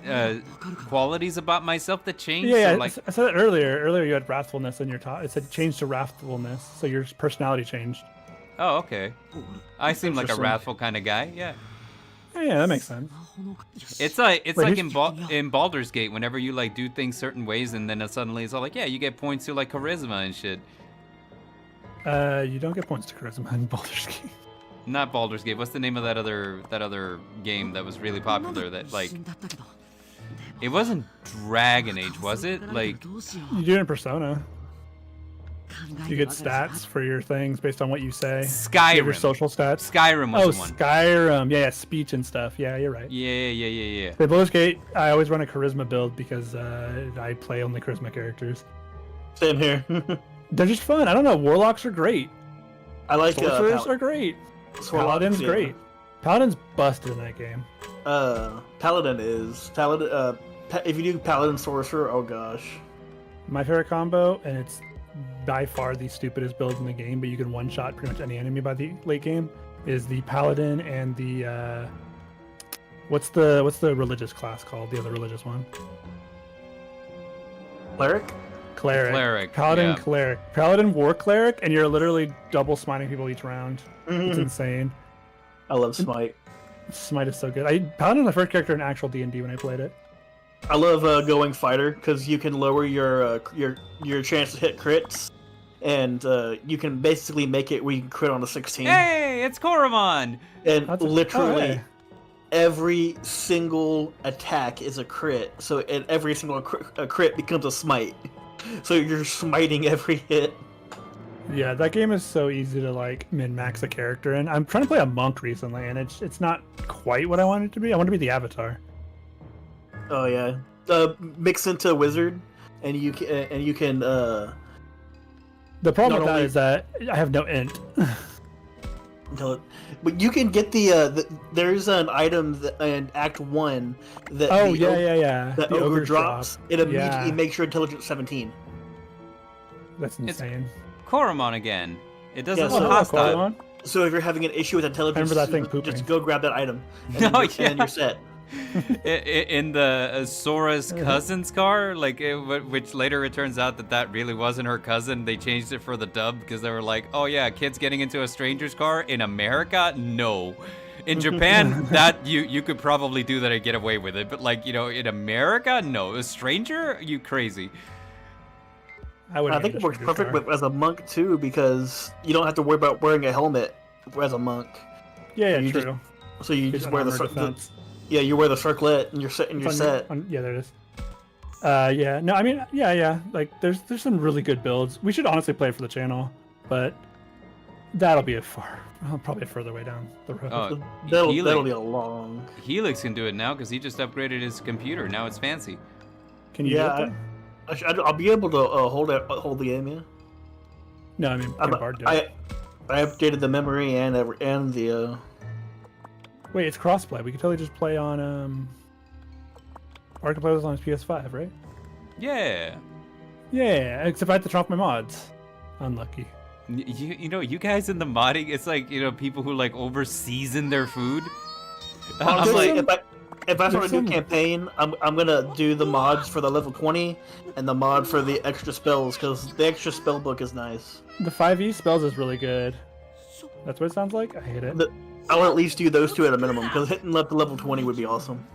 qualities about myself that change. Yeah, so, like... I said that earlier. Earlier you had wrathfulness in your top. It said change to wrathfulness, so your personality changed. Oh, okay. I seem like a wrathful kind of guy. Yeah. Yeah, that makes sense. It's like in Baldur's Gate, whenever you like do things certain ways, and then suddenly it's all like, yeah, you get points to like charisma and shit. You don't get points to charisma in Baldur's Gate. Not Baldur's Gate. What's the name of that other game that was really popular? That like, it wasn't Dragon Age, was it? Like, you do it in Persona. You get stats for your things based on what you say. Skyrim. You have your social stats. Skyrim was the one. Skyrim. Yeah, speech and stuff. Yeah, you're right. Yeah. For Baldur's Gate, I always run a charisma build because I play only charisma characters. Same here. They're just fun. I don't know. Warlocks are great. I like sorcerers are great. Paladin's great. Paladin's busted in that game. Paladin is if you do Paladin Sorcerer, oh gosh. My favorite combo, and it's by far the stupidest build in the game, but you can one-shot pretty much any enemy by the late game, is the Paladin and the what's the religious class called? The other religious one. Cleric. Paladin, yeah. Cleric. Paladin, War Cleric, and you're literally double smiting people each round. It's insane. I love Smite. Smite is so good. Paladin was the first character in actual D&D when I played it. I love going fighter because you can lower your chance to hit crits, and you can basically make it where you can crit on a 16. Hey, it's Koromon! And literally every single attack is a crit, so every single crit becomes a smite. So you're smiting every hit. Yeah, that game is so easy to like min-max a character in. I'm trying to play a monk recently, and it's not quite what I want it to be. I want to be the avatar. Oh yeah, mix into a wizard, and you can. The problem with that is that I have no int. But you can get there's an item in Act 1 that that the ogre drops. It immediately makes your intelligence 17. That's insane. It's Koromon again. It doesn't look hostile. So if you're having an issue with intelligence, Remember that thing pooping. just go grab that item. And Oh, then yeah. you're set. In the Sora's cousin's car, like which later it turns out that really wasn't her cousin. They changed it for the dub because they were like, oh yeah, kids getting into a stranger's car in America, no. In Japan, that you could probably do that and get away with it, but like, you know, in America, no. A stranger, you crazy. I think it works perfect as a monk too, because you don't have to worry about wearing a helmet as a monk. Yeah, you true. So you just wear you wear the circlet and you're set. Yeah, there it is. Yeah. No, I mean, yeah. Like, there's some really good builds. We should honestly play it for the channel, but that'll be probably a further way down the road. Oh, that'll be a long. Helix can do it now because he just upgraded his computer. Now it's fancy. Can you? Yeah, I'll be able to hold the game. Yeah. No, I mean, I updated the memory and the. Wait, it's crossplay. We could totally just play on Or I can play this on his PS5, right? Yeah. Yeah, except I have to drop my mods. Unlucky. You know, you guys in the modding, it's like, you know, people who like over season their food. I'm like, if I start a new campaign, I'm gonna do the mods for the level 20 and the mod for the extra spells, because the extra spell book is nice. The 5e spells is really good. That's what it sounds like? I hate it. I'll at least do those two at a minimum, because hitting up to level 20 would be awesome.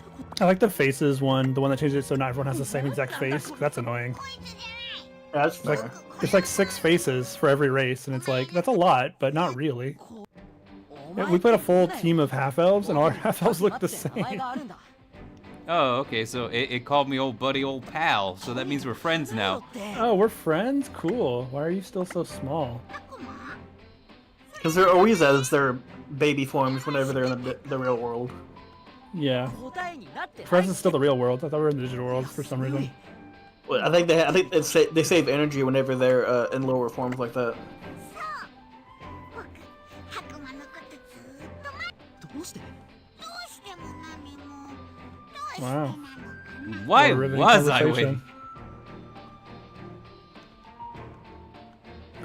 I like the faces one, the one that changes it so not everyone has the same exact face. That's annoying. That's fair. It's like 6 faces for every race, and it's like, that's a lot, but not really. We played a full team of half-elves, and all our half-elves look the same. Oh, okay, so it called me old buddy, old pal, so that means we're friends now. Oh, we're friends? Cool. Why are you still so small? Because they're always as their baby forms whenever they're in the real world. Yeah. For us, it's still the real world. I thought we were in the digital world for some reason. Well, I think they save energy whenever they're in lower forms like that. Wow. Why was I waiting?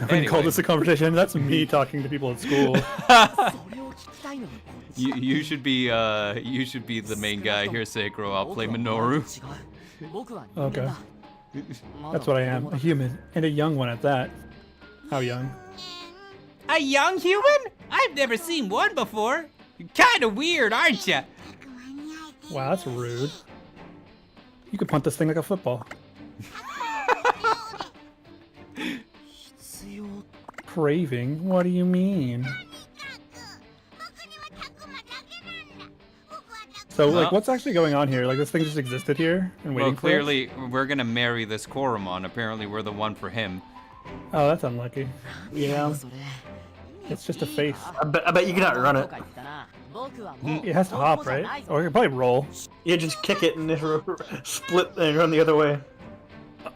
I wouldn't call this a conversation. That's me talking to people at school. You should be the main guy here, Seikro. I'll play Minoru. Okay. That's what I am. A human. And a young one at that. How young? A young human? I've never seen one before. You're kinda weird, aren't you? Wow, that's rude. You could punt this thing like a football. Craving? What do you mean? So, like, what's actually going on here? Like, this thing just existed here and waiting for us? Well, clearly, we're gonna marry this Koromon. Apparently, we're the one for him. Oh, that's unlucky. Yeah. It's just a face. I bet you cannot run it. It has to hop, right? Or it can probably roll. Yeah, just kick it and then split and run the other way.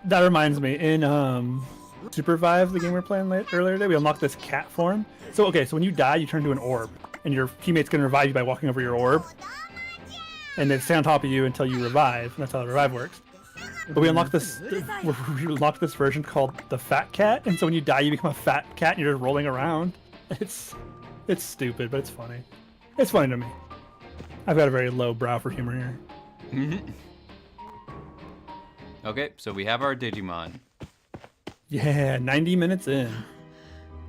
That reminds me, in Survive, the game we were playing earlier today, we unlocked this cat form. So, okay, so when you die, you turn into an orb. And your teammate's gonna revive you by walking over your orb. And they stay on top of you until you revive. And that's how the revive works. But we unlocked this version called the Fat Cat. And so when you die, you become a fat cat and you're just rolling around. It's stupid, but it's funny. It's funny to me. I've got a very low brow for humor here. Okay, so we have our Digimon. Yeah, 90 minutes in.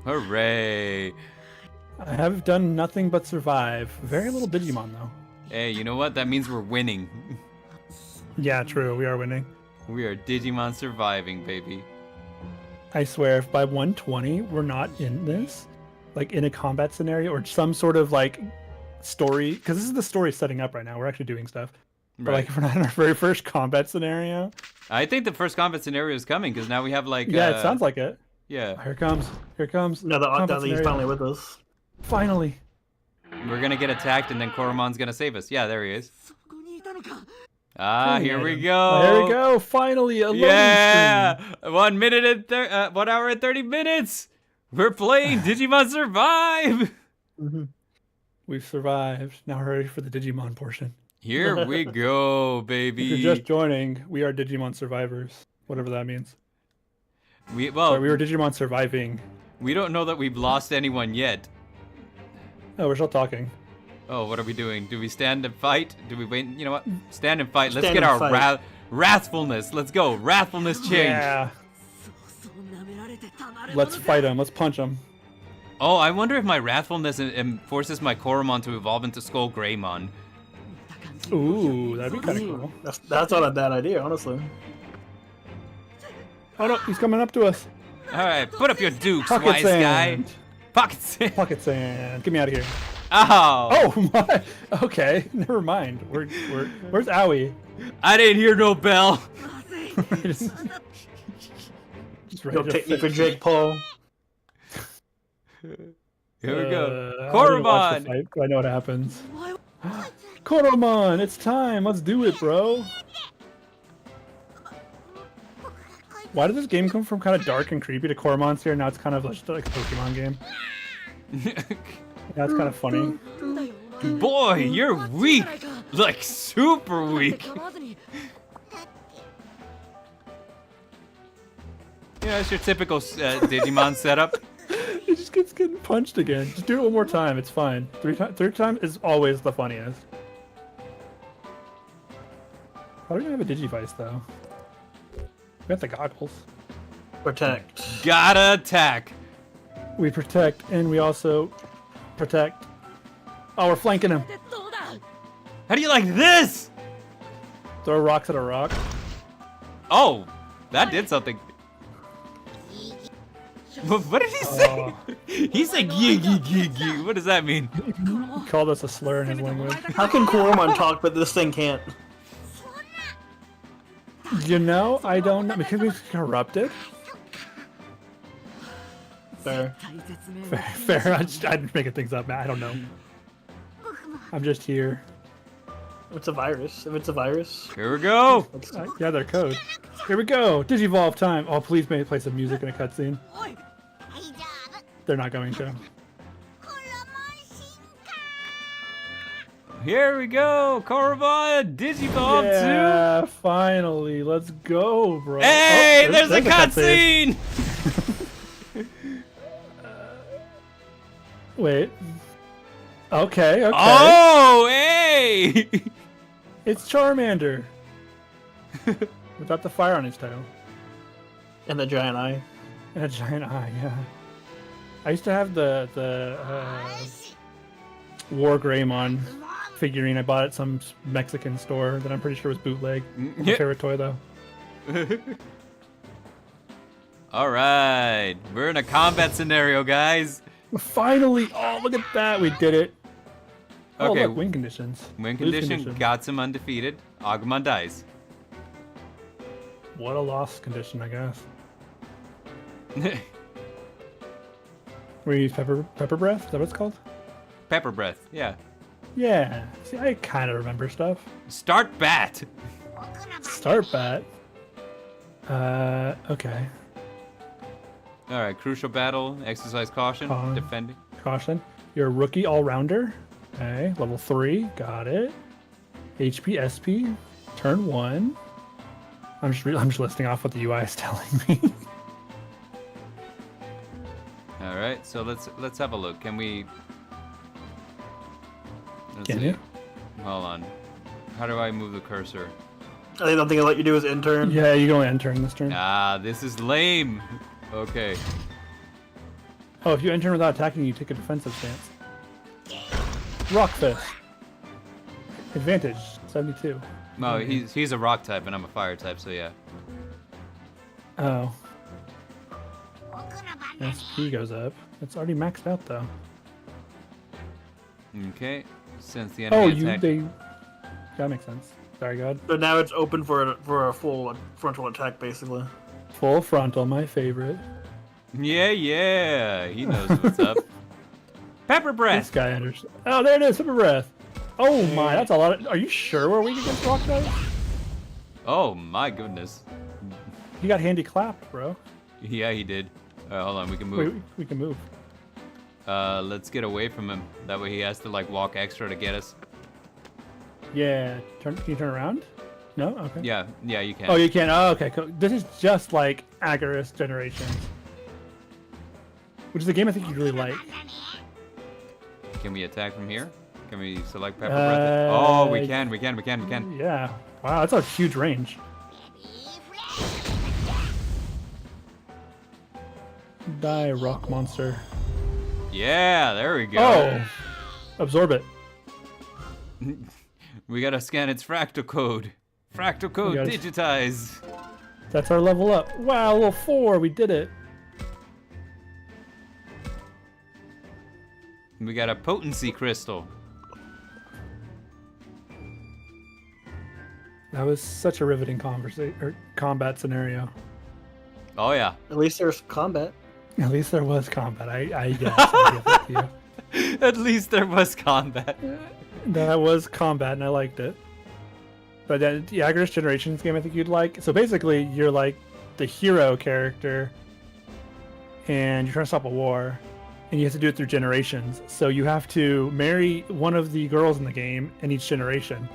Hooray! I have done nothing but survive. Very little Digimon, though. Hey, you know what? That means we're winning. Yeah, true. We are winning. We are Digimon surviving, baby. I swear, if by 120 we're not in this, like in a combat scenario or some sort of like story, because this is the story setting up right now. We're actually doing stuff. But like if we're not in our very first combat scenario. I think the first combat scenario is coming because now we have like. Yeah, it sounds like it. Yeah. Here it comes. Here it comes. No, he's finally with us. Finally. We're gonna get attacked and then Koromon's gonna save us. Yeah, there he is. Ah, here we go. There we go. Finally, a loading screen. 1 minute and 1 hour and 30 minutes. We're playing Digimon Survive. We've survived. Now we're ready for the Digimon portion. Here we go, baby. If you're just joining, we are Digimon survivors. Whatever that means. We were Digimon surviving. We don't know that we've lost anyone yet. Oh, we're still talking. Oh, what are we doing? Do we stand and fight? Do we wait? You know what? Stand and fight. Let's Stand get and our fight. wrathfulness. Let's go. Wrathfulness change. Yeah. Let's fight him. Let's punch him. Oh, I wonder if my wrathfulness forces my Koromon to evolve into Skull Greymon. Ooh, that'd be kind of cool. That's not a bad idea, honestly. Oh no, he's coming up to us. All right, put up your dukes, Pocket wise sand. guy. Pocket sand. Pocket sand. Get me out of here. Oh. Oh my. Okay, never mind. Where's Owie? I didn't hear no bell. Just ready Don't to take me for fight. Jake Paul. Here we go. I didn't watch the Koromon. fight, but I know what happens. Koromon, it's time. Let's do it, bro. Why did this game come from kind of dark and creepy to Koromon here? Now it's kind of just like a Pokemon game. That's kind of funny. Boy, you're weak. Like super weak. Yeah, it's your typical Digimon setup. He just keeps getting punched again. Just do it one more time. It's fine. Third time is always the funniest. Why don't you have a Digivice though? We got the goggles. Protect. Gotta attack. We protect and we also protect. Oh, we're flanking him. How do you like this? Throw rocks at a rock. Oh, that did something. What did he say? Oh. He said gee gee gee gee. What does that mean? He called us a slur in his language. How can Koromon talk, but this thing can't? You know, I don't know. Because we've corrupted. Fair. Fair. I'm making things up, man. I don't know. I'm just here. It's a virus. If it's a virus, Here we go. Yeah, their code. Here we go. Digivolve time. Oh, please may play some music in a cutscene. They're not going to. Here we go. Koromon Digivolve Yeah, finally. Let's go, bro. 2. Hey, Oh, there's a cutscene. cutscene. Wait. Okay, okay. Oh, hey. It's Charmander. Without the fire on his tail. and the giant eye. And a giant eye, yeah. I used to have the War Greymon figurine I bought at some Mexican store that I'm pretty sure was bootleg. My Yeah. favorite toy, though. All right, we're in a combat scenario, guys. Finally! Oh, look at that! We did it! Oh, Okay, look, win conditions. win Lose condition, got some undefeated. Agumon dies. What a loss condition, I guess. We use pepper breath? Is that what it's called? Pepper breath, yeah. Yeah. See, I kind of remember stuff. Start bat. Start bat. Okay. All right, crucial battle. Exercise caution. Defending. Caution. You're a rookie all-rounder. Okay. Level 3. Got it. HP, SP. Turn 1. I'm just listing off what the UI is telling me. All right, so let's have a look. Can we? Let's Can see. you? Hold on. How do I move the cursor? I think the thing I'll let you do is intern. Yeah, you can only enter in this turn. Ah, this is lame. Okay. Oh, if you enter without attacking, you take a defensive stance. Rock Fist. Advantage, 72. No, he's a rock type and I'm a fire type, so yeah. Oh. SP goes up. It's already maxed out, though. Okay. Since the Oh, enemy attack. That makes sense. Sorry, God. So now it's open for a full frontal attack, basically. Full frontal, my favorite. Yeah, he knows what's up. Pepper This breath. guy enters. Oh, there it is, Super Breath. Oh my, that's a lot of... Are you sure we're weak against rock types? Oh my goodness. He got handy clapped, bro. Yeah, he did. Hold on, we can move. Wait, we can move. Let's get away from him. That way he has to like walk extra to get us. Yeah. Can you turn around? No? Okay. Yeah, you can. Oh, you can. Oh, okay. Cool. This is just like Agarus Generations. Which is a game I think you'd really like. Can we attack from here? Can we select pepper breath? Oh, we can. Yeah. Wow, that's a huge range. Die, rock monster. Yeah, there we go. Oh! Absorb it. We gotta scan its fractal code. Fractal code gotta- digitize. That's our level up. Wow, level 4, we did it. We got a potency crystal. That was such a riveting combat scenario. Oh yeah. At least there's combat. At least there was combat. I guess I'll give it to you. At least there was combat. That was combat, and I liked it. But then the Agrish Generations game I think you'd like. So basically, you're like the hero character, and you're trying to stop a war, and you have to do it through generations. So you have to marry one of the girls in the game in each generation.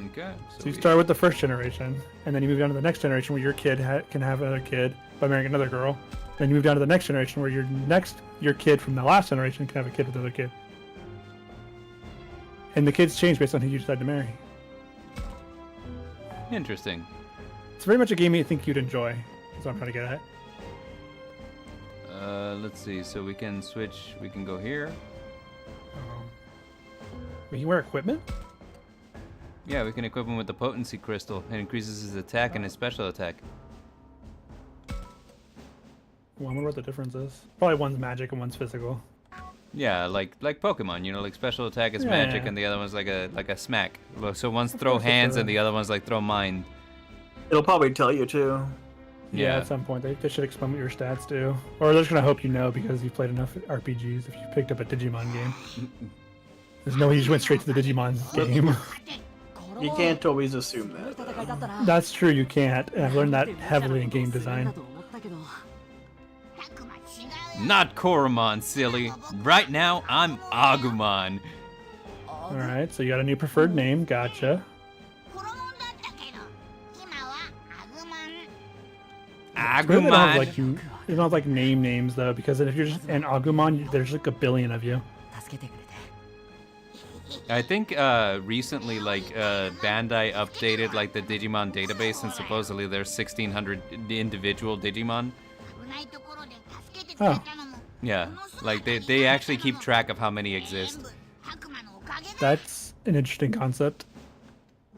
Okay. So you start with the first generation, and then you move down to the next generation where your kid can have another kid by marrying another girl. Then you move down to the next generation where your kid from the last generation can have a kid with another kid. And the kids change based on who you decide to marry. Interesting. It's very much a game I think you'd enjoy. That's what I'm trying to get at. Let's see. So we can switch. We can go here. We can wear equipment? Yeah, we can equip him with the potency crystal. It increases his attack and his special attack. Well, I wonder what the difference is. Probably one's magic and one's physical. Yeah, like Pokemon, you know, like special attack is magic and the other one's like a smack. So one's throw hands and the other one's like throw mind. It'll probably tell you too. Yeah, at some point they should explain what your stats do. Or they're just gonna hope you know because you've played enough RPGs if you picked up a Digimon game. There's no way you just went straight to the Digimon game. You can't always assume that. That's true, you can't. And I've learned that heavily in game design. Not Koromon, silly. Right now, I'm Agumon. Alright, so you got a new preferred name, gotcha. They don't have like names though, because if you're just an Agumon, there's like a billion of you. I think recently, like Bandai updated like the Digimon database, and supposedly there's 1,600 individual Digimon. Oh, Yeah, like they actually keep track of how many exist. that's an interesting concept.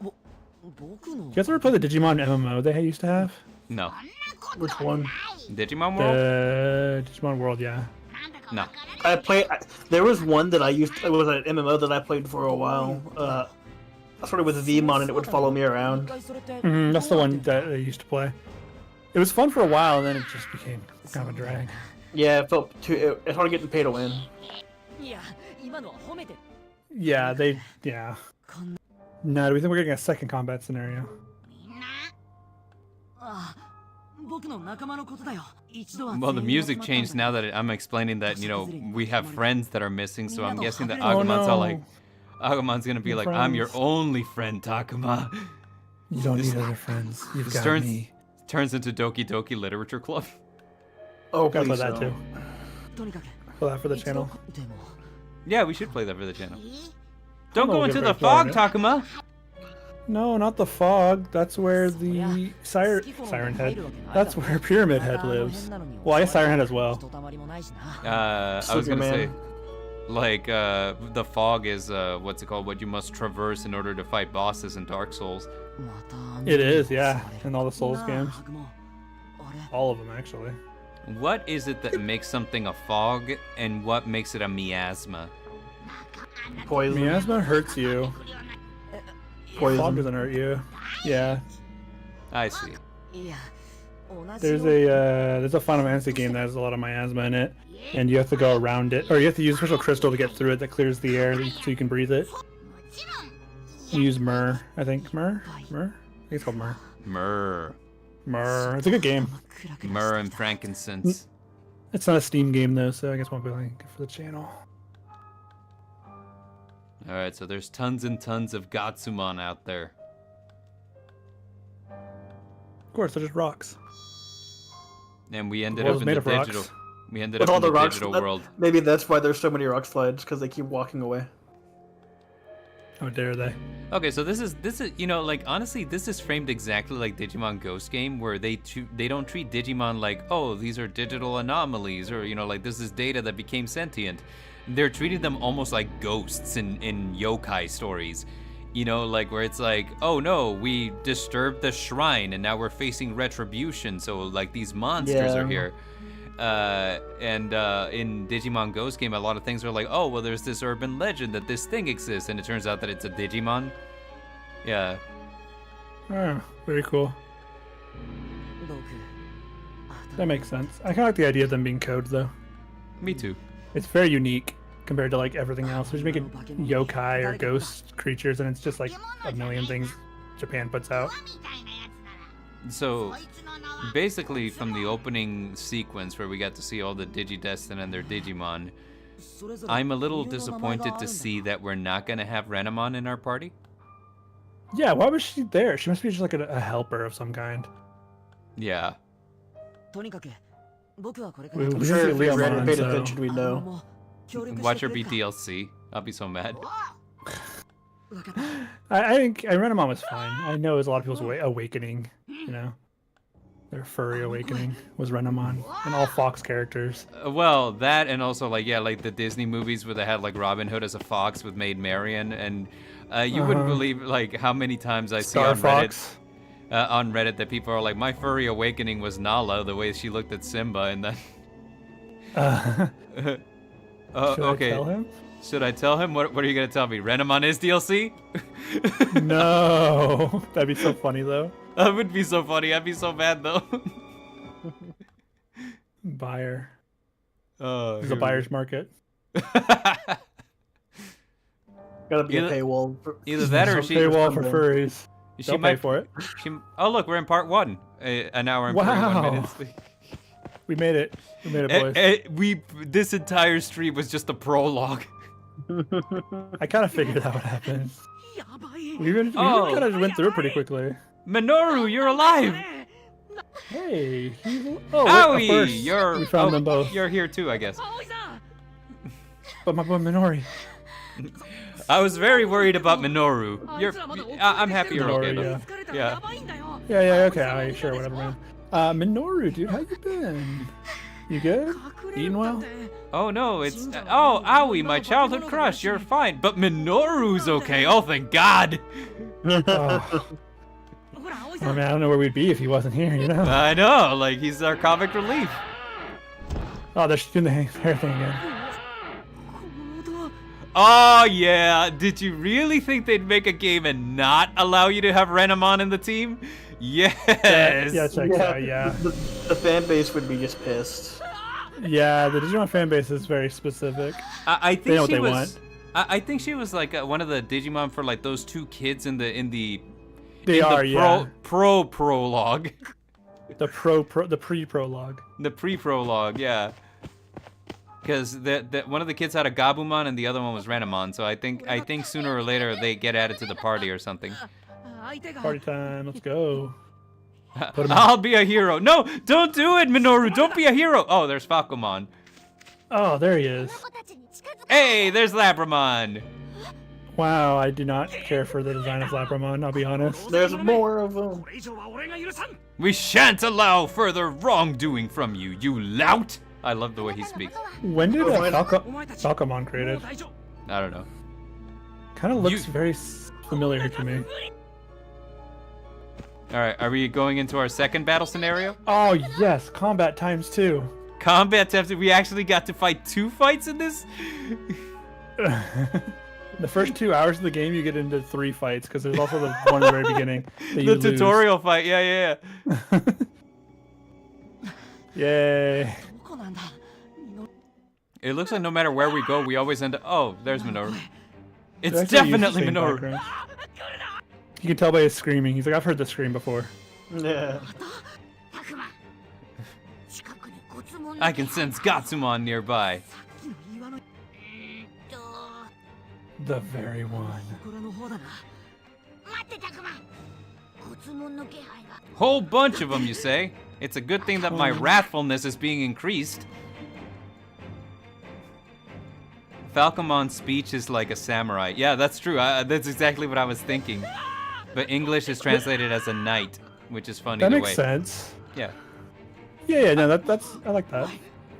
You guys ever play the Digimon MMO they used to have? No. Which one? Digimon World? The Digimon World, yeah. No. There was one that I used. It was an MMO that I played for a while. I started with Vmon and it would follow me around. That's the one that I used to play. It was fun for a while, and then it just became kind of a drag. Yeah, it felt too. It started getting pay to win. Yeah, yeah. No, do we think we're getting a second combat scenario? Well, the music changed now that I'm explaining that, you know, we have friends that are missing, so I'm guessing that Agumon's all like... Agumon's gonna be like, I'm your only friend, Takuma. You don't need other friends. You've got me. Turns into Doki Doki Literature Club. Oh, Gotta play please that too. Play that for the channel. Yeah, we should play that for the channel. Don't go we'll into get the very far fog, in it. Takuma! No, not the fog. That's where the Siren Head. That's where Pyramid Head lives. Well, I guess Siren Head as well. I was gonna say, Superman. like, the fog is, what's it called? What you must traverse in order to fight bosses in Dark Souls. It is, yeah. In all the Souls games. All of them, actually. What is it that makes something a fog, and what makes it a miasma? Poison. Miasma hurts you. Fog Poison. doesn't hurt you. Yeah. I see. There's a Final Fantasy game that has a lot of miasma in it, and you have to go around it, or you have to use a special crystal to get through it that clears the air so you can breathe it. You use myrrh, I think. Myrrh? I think it's called myrrh. Myrrh. It's a good game. Myrrh and frankincense. It's not a Steam game though, so I guess won't be like good for the channel. Alright, so there's tons and tons of Gatsumon out there. Of course, they're just rocks. And we ended The up world's in made the of rocks. digital. We ended With up all in the the rocks, digital world. maybe that's why there's so many rock slides, because they keep walking away. How dare they? Okay, so this is you know, like, honestly, this is framed exactly like Digimon Ghost Game, where they don't treat Digimon like, oh, these are digital anomalies, or, you know, like, this is data that became sentient. They're treating them almost like ghosts in yokai stories. You know, like, where it's like, oh no, we disturbed the shrine and now we're facing retribution, so, like, these monsters are here. In Digimon Ghost Game, a lot of things are like, oh, well, there's this urban legend that this thing exists, and it turns out that it's a Digimon. Yeah. Oh, very cool. That makes sense. I kind of like the idea of them being codes, though. Me too. It's very unique compared to like everything else. We just make it yokai or ghost creatures, and it's just like a million things Japan puts out. So, basically, from the opening sequence where we got to see all the Digidestin and their Digimon, I'm a little disappointed to see that we're not gonna have Renamon in our party. Yeah, why was she there? She must be just like a helper of some kind. Yeah. We I'm didn't sure see if we read Leomon, and paid so- attention, we know. Watch her be DLC. I'll be so mad. I think Renamon was fine. I know it was a lot of people's awakening, you know. Their furry awakening was Renamon and all Fox characters. Well, that and also, like, yeah, like the Disney movies where they had, like, Robin Hood as a fox with Maid Marian, and you wouldn't believe, like, how many times I see Star on Fox. Reddit that people are like, my furry awakening was Nala, the way she looked at Simba, and then... Should okay. I tell him? Should I tell him? What are you gonna tell me? Renamon is DLC? No, that'd be so funny though. That would be so funny. I'd be so mad though. Buyer. Oh, It's a buyer's market. Gotta be a Either- paywall. Either that or she. Paywall for furries. She Don't might pay for it. Oh look, we're in part 1. An hour and 41 Wow. minutes. We made it. We made it, boys. This entire stream was just a prologue. I kind of figured that would happen. We kind of went through it pretty quickly. Minoru, you're alive. Hey, he's... Owie, of course, you're. we found them both. You're here too, I guess. But my boy Minori. I was very worried about Minoru. I'm happy you're okay Minoru, though. Yeah. Yeah, okay, alright, sure, whatever, man. Minoru, dude, how you been? You good? Eating well? Oh no, it's Owie, my childhood crush. You're fine, but Minoru's okay. Oh, thank God. Oh. I mean, I don't know where we'd be if he wasn't here, you know? I know, like he's our comic relief. Oh, they're doing the hair thing again. Oh yeah, did you really think they'd make a game and not allow you to have Renamon in the team? Yes. Yeah, checks out, yeah. The fan base would be just pissed. Yeah, the Digimon fan base is very specific. I think They know what she they was. want. I think she was like one of the Digimon for like those two kids in the They are, yeah. prologue. The pre-prologue. The pre-prologue, yeah. Because one of the kids had a Gabumon and the other one was Renamon, so I think sooner or later they get added to the party or something. Party time, let's go. Put 'em in. I'll be a hero. No, don't do it, Minoru. Don't be a hero. Oh, there's Falcomon. Oh, there he is. Hey, there's Labramon. Wow, I do not care for the design of Lapramon, I'll be honest. There's more of them. We shan't allow further wrongdoing from you, you lout. I love the way he speaks. When did Falcomon created? I don't know. Kind of looks very familiar to me. All right, are we going into our second battle scenario? Oh yes, combat times 2. Combat times. We actually got to fight 2 fights in this. The first 2 hours of the game, you get into 3 fights because there's also the one at the very beginning. That you The tutorial fight. Yeah. Yay! It looks like no matter where we go, we always end up. Oh, there's Minoru. It's They actually use the definitely same Minoru. background. You can tell by his screaming. He's like, I've heard this scream before. Yeah. I can sense Gatsumon nearby. The very one. Whole bunch of them, you say? It's a good thing that my wrathfulness is being increased. Falcomon's speech is like a samurai. Yeah, that's true. That's exactly what I was thinking. But English is translated as a knight, which is funny. That the makes way. sense. Yeah. Yeah, no, that's I like that.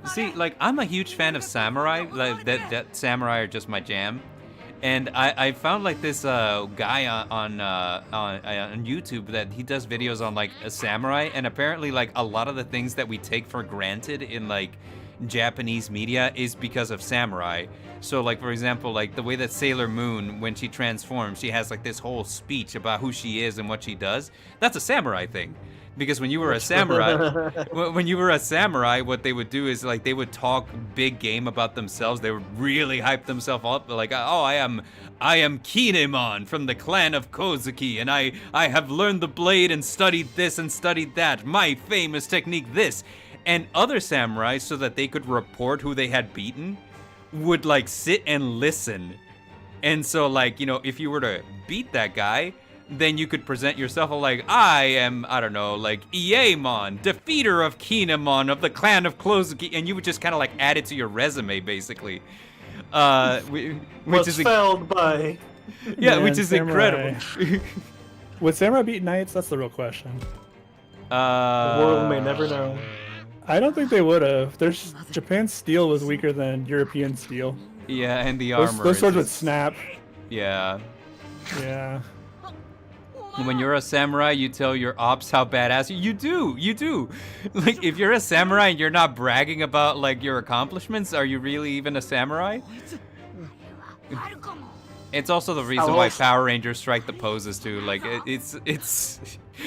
See, like, I'm a huge fan of samurai. Like, that samurai are just my jam. And I found like this guy on YouTube that he does videos on like a samurai, and apparently like a lot of the things that we take for granted in like Japanese media is because of samurai. So like, for example, like the way that Sailor Moon, when she transforms, she has like this whole speech about who she is and what she does. That's a samurai thing. Because when you were a samurai, what they would do is like they would talk big game about themselves. They would really hype themselves up, like, oh, I am Kinemon from the clan of Kozuki, and I have learned the blade and studied this and studied that. My famous technique, this. And other samurais, so that they could report who they had beaten, would like sit and listen. And so like, you know, if you were to beat that guy, then you could present yourself like, I am, I don't know, like Iemon, defeater of Kinemon of the clan of Kozuki, and you would just kind of like add it to your resume, basically. Which is spelled by. Yeah, Man, which is samurai. incredible. Would samurai beat knights? That's the real question. The world may never know. I don't think they would have. Japan's steel was weaker than European steel. Yeah, and the armor. Those swords would snap. Yeah. Yeah. When you're a samurai, you tell your ops how badass you do. Like, if you're a samurai and you're not bragging about like your accomplishments, are you really even a samurai? It's also the reason why Power Rangers strike the poses too. Like, it's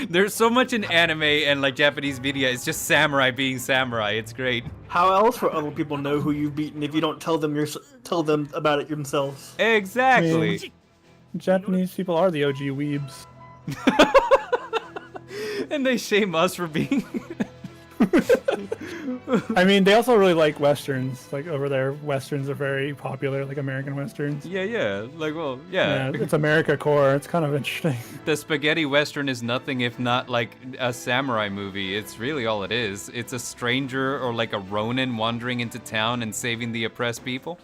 there's so much in anime and like Japanese media. It's just samurai being samurai. It's great. How else will other people know who you've beaten if you don't tell them about it themselves? Exactly. I mean, Japanese people are the OG weebs. And they shame us for being. I mean, they also really like westerns. Like over there, westerns are very popular, like American westerns. Yeah. Like, well, yeah. It's America core. It's kind of interesting. The spaghetti western is nothing if not like a samurai movie. It's really all it is. It's a stranger or like a ronin wandering into town and saving the oppressed people.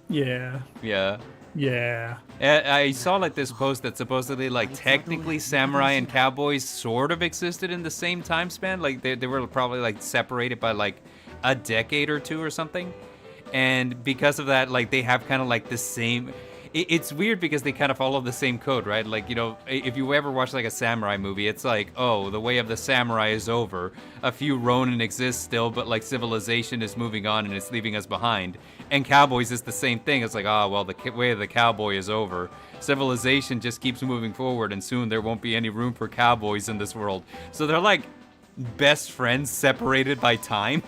Yeah. Yeah. Yeah. I saw like this post that supposedly like technically samurai and cowboys sort of existed in the same time span. Like they were probably like separated by like a decade or two or something. And because of that, like they have kind of like the same. It's weird because they kind of follow the same code, right? Like, you know, if you ever watch like a samurai movie, it's like, oh, the way of the samurai is over. A few ronin exist still, but like civilization is moving on and it's leaving us behind. And cowboys is the same thing. It's like, oh, well, the way of the cowboy is over. Civilization just keeps moving forward, and soon there won't be any room for cowboys in this world. So they're like best friends separated by time.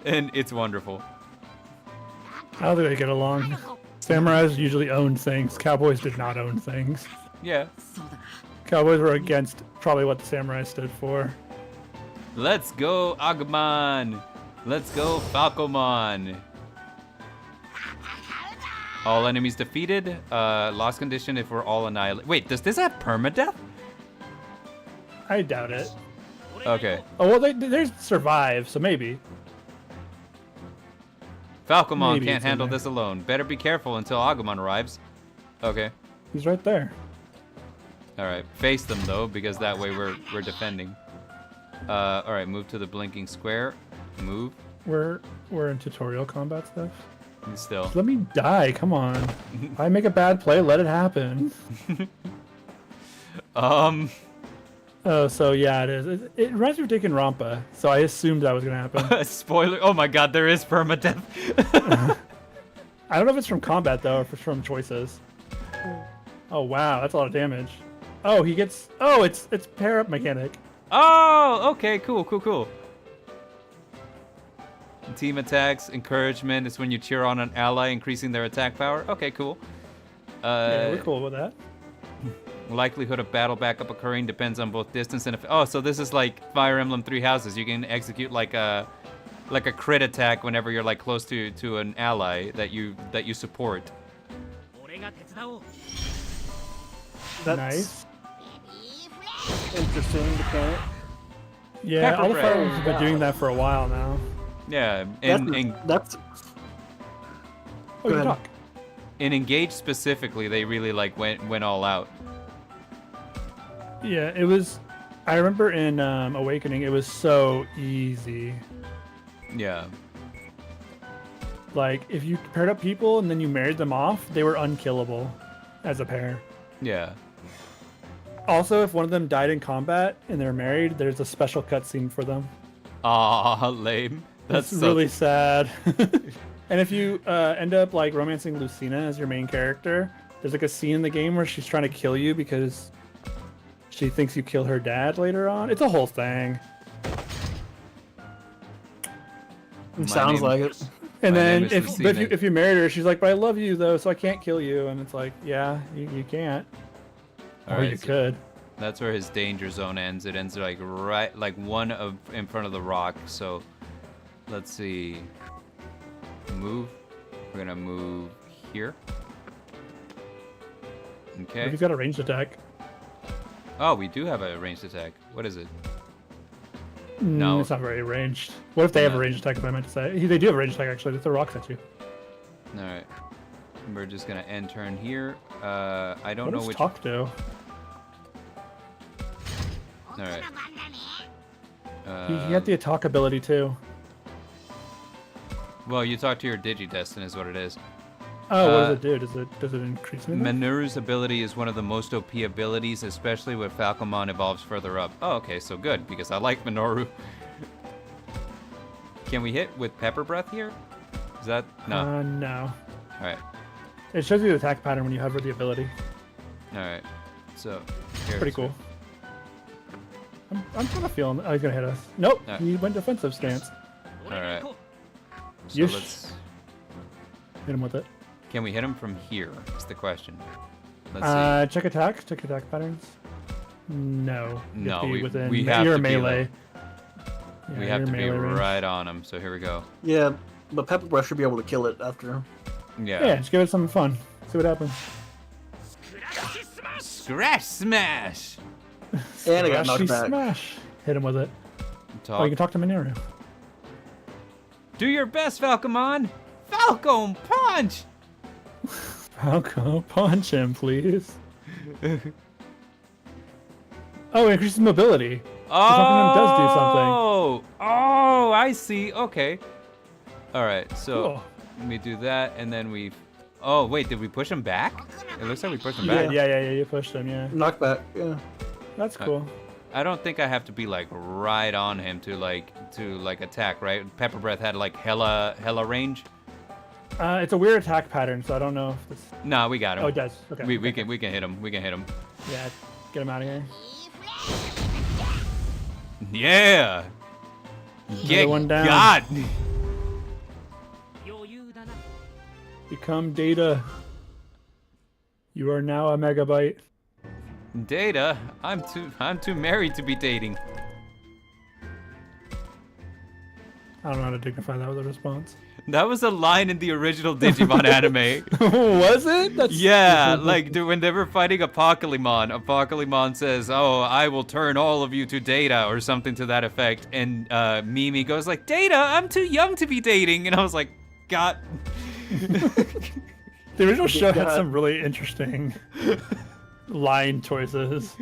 And it's wonderful. How do they get along? Samurais usually owned things. Cowboys did not own things. Yeah. Cowboys were against probably what the samurai stood for. Let's go, Agumon. Let's go, Falcomon. All enemies defeated. Lost condition if we're all annihilated. Wait, does this have permadeath? I doubt it. Okay. Oh, well, there's Survive, so maybe. Falcomon Maybe can't it's in handle there. this alone. Better be careful until Agumon arrives. Okay. He's right there. All right. Face them though, because that way we're defending. All right. Move to the blinking square. Move. We're in tutorial combat stuff. Still. Let me die. Come on. If I make a bad play, let it happen. Oh, so yeah, it is. It reminds me of Danganronpa, so I assumed that was gonna happen. Spoiler. Oh my God, there is permadeath. I don't know if it's from combat though, or if it's from choices. Oh wow, that's a lot of damage. Oh, he gets. Oh, it's pair up mechanic. Oh, okay, cool. Team attacks, encouragement is when you cheer on an ally, increasing their attack power. Okay, cool. Yeah, we're cool with that. Likelihood of battle backup occurring depends on both distance and oh, so this is like Fire Emblem Three Houses. You can execute like a crit attack whenever you're like close to an ally that you support. That's Nice. interesting mechanic. Yeah, Pepper all the bread. Fire Emblems have been doing that for a while now. Yeah, That's Oh, you can talk. In Engage specifically, they really like went all out. Yeah, it was. I remember in Awakening, it was so easy. Yeah. Like, if you paired up people and then you married them off, they were unkillable as a pair. Yeah. Also, if one of them died in combat and they're married, there's a special cutscene for them. Aw, lame. That's so... really sad. And if you end up like romancing Lucina as your main character, there's like a scene in the game where she's trying to kill you because she thinks you killed her dad later on. It's a whole thing. Sounds like it. And then if you married her, she's like, "But I love you though, so I can't kill you." And it's like, yeah, you can't. All or right, you so could. That's where his danger zone ends. It ends like right, like in front of the rock. So, let's see. Move. We're gonna move here. Okay. But he's got a ranged attack. Oh, we do have a ranged attack. What is it? No, it's not very ranged. What if they have a ranged attack? If I meant to say, they do have a ranged attack actually. They throw rocks at you. All right. We're just gonna end turn here. I don't What know does which. talk do? All right. You get the attack ability too. Well, you talk to your Digidestin is what it is. Oh, what does it do? Does it increase anything? Minoru's ability is one of the most OP abilities, especially when Falcomon evolves further up. Oh, okay, so good, because I like Minoru. Can we hit with Pepper Breath here? Is that... No. No. Alright. It shows you the attack pattern when you hover the ability. Alright. So, Pretty cool. I'm kind of feeling... Oh, he's going to hit us. Nope, he went defensive stance. Alright. So Yeesh. let's... Hit him with it. Can we hit him from here? Is the question. Let's see. Check attack patterns. No. You No, have to be within, we have you're to melee. be we have to be right on him. So here we go. Yeah, but Pepper Breath should be able to kill it after. Yeah. Just give it something fun. See what happens. Scratch smash. And I got knocked back. Smash. Hit him with it. Talk. Oh, you can talk to Minoru. Do your best, Falcomon. Falcon punch. Falco, punch him, please. Oh, it increases mobility. Oh, Falcon does do something. Oh, I see. Okay. All right. So Cool. let me do that, and then we. Oh wait, did we push him back? It looks like we pushed him back. Yeah. You pushed him. Yeah. Knockback. Yeah. That's cool. I don't think I have to be like right on him to attack, right? Pepper Breath had like hella range. It's a weird attack pattern, so I don't know if this. No, we got him. Oh, it does. Okay. We can hit him. We can hit him. Yeah. Get him out of here. Yeah. Get one down. God. Become Data. You are now a megabyte. Data, I'm too married to be dating. I don't know how to dignify that with a response. That was a line in the original Digimon anime. Was it? That's Yeah, like when they were fighting Apocalypmon says, "Oh, I will turn all of you to Data," or something to that effect, and Mimi goes like, "Data, I'm too young to be dating," and I was like, "God." The original show had some really interesting line choices.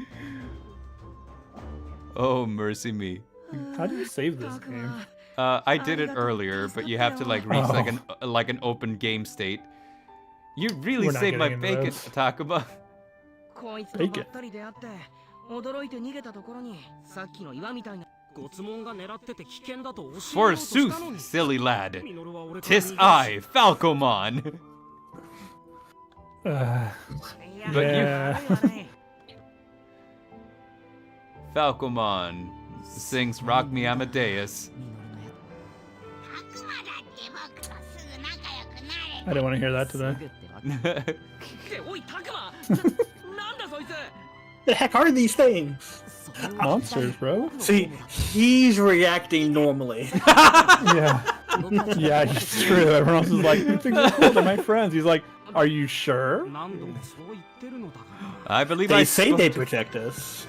Oh, mercy me. How do you save this game? I did it earlier, but you have to like reach like an open game state. You really We're not saved my getting into bacon, those. Takuma. Bacon. Forsooth, silly lad. 'Tis I, Falcomon. But Yeah. Falcomon sings Rock Me Amadeus. I didn't want to hear that today. The heck are these things? Monsters, bro. See, he's reacting normally. Yeah. Yeah, it's true. Everyone else is like, you think they're cool, they're my friends. He's like, are you sure? I believe They I say they protect us.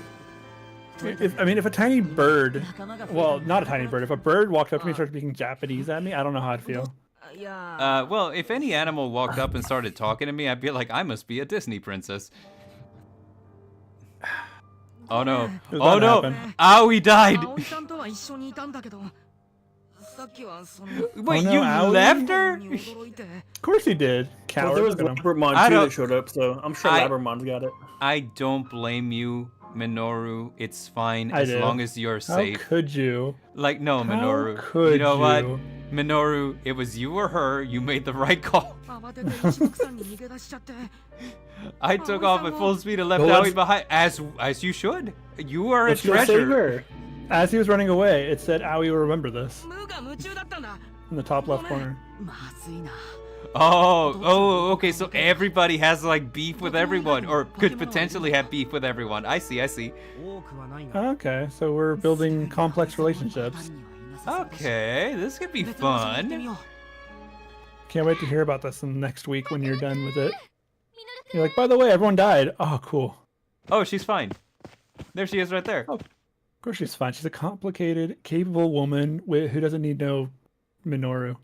If a tiny bird, well, not a tiny bird, if a bird walked up to me and started speaking Japanese at me, I don't know how I'd feel. Well, if any animal walked up and started talking to me, I'd be like, I must be a Disney princess. Oh no. Oh no. Aoi died. Wait, no, you Aoi? left her? Of course he did. Well, Coward. there was Look at him. Labramon too that showed up, so I'm sure Labramon's got it. I don't blame you, Minoru. It's fine I as do. long as you're safe. How could you? Like, no, Minoru. could You know what? you? Minoru, it was you or her. You made the right call. I took off at full speed and left Well, Aoi behind, as you should. You are a Let's go save treasure. her. As he was running away, it said, Aoi will remember this. In the top left corner. Oh, okay, so everybody has like beef with everyone, or could potentially have beef with everyone. I see. Okay, so we're building complex relationships. Okay, this could be fun. Can't wait to hear about this in next week when you're done with it. You're like, by the way, everyone died. Oh, cool. Oh, she's fine. There she is right there. Oh, of course she's fine. She's a complicated, capable woman who doesn't need no Minoru.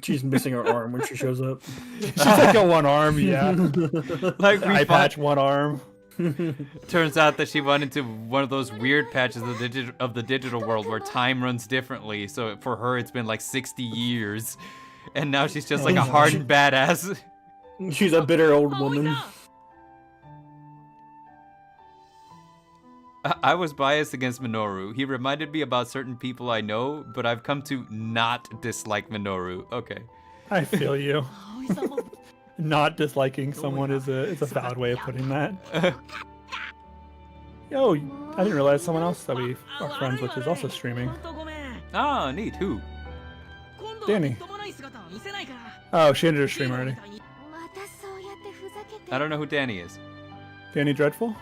She's missing her arm when she shows up. She's like a one arm, yeah. Like Eye patch, one arm. Turns out that she went into one of those weird patches of the digital world where time runs differently. So for her, it's been like 60 years. And now she's just like a hardened badass. She's a bitter old woman. I was biased against Minoru. He reminded me about certain people I know, but I've come to not dislike Minoru. Okay. I feel you. Not disliking someone is a valid way of putting that. Yo, I didn't realize someone else that we are friends with is also streaming. Ah, neat. Who? Danny. Oh, she ended her stream already. I don't know who Danny is. Danny Dreadful?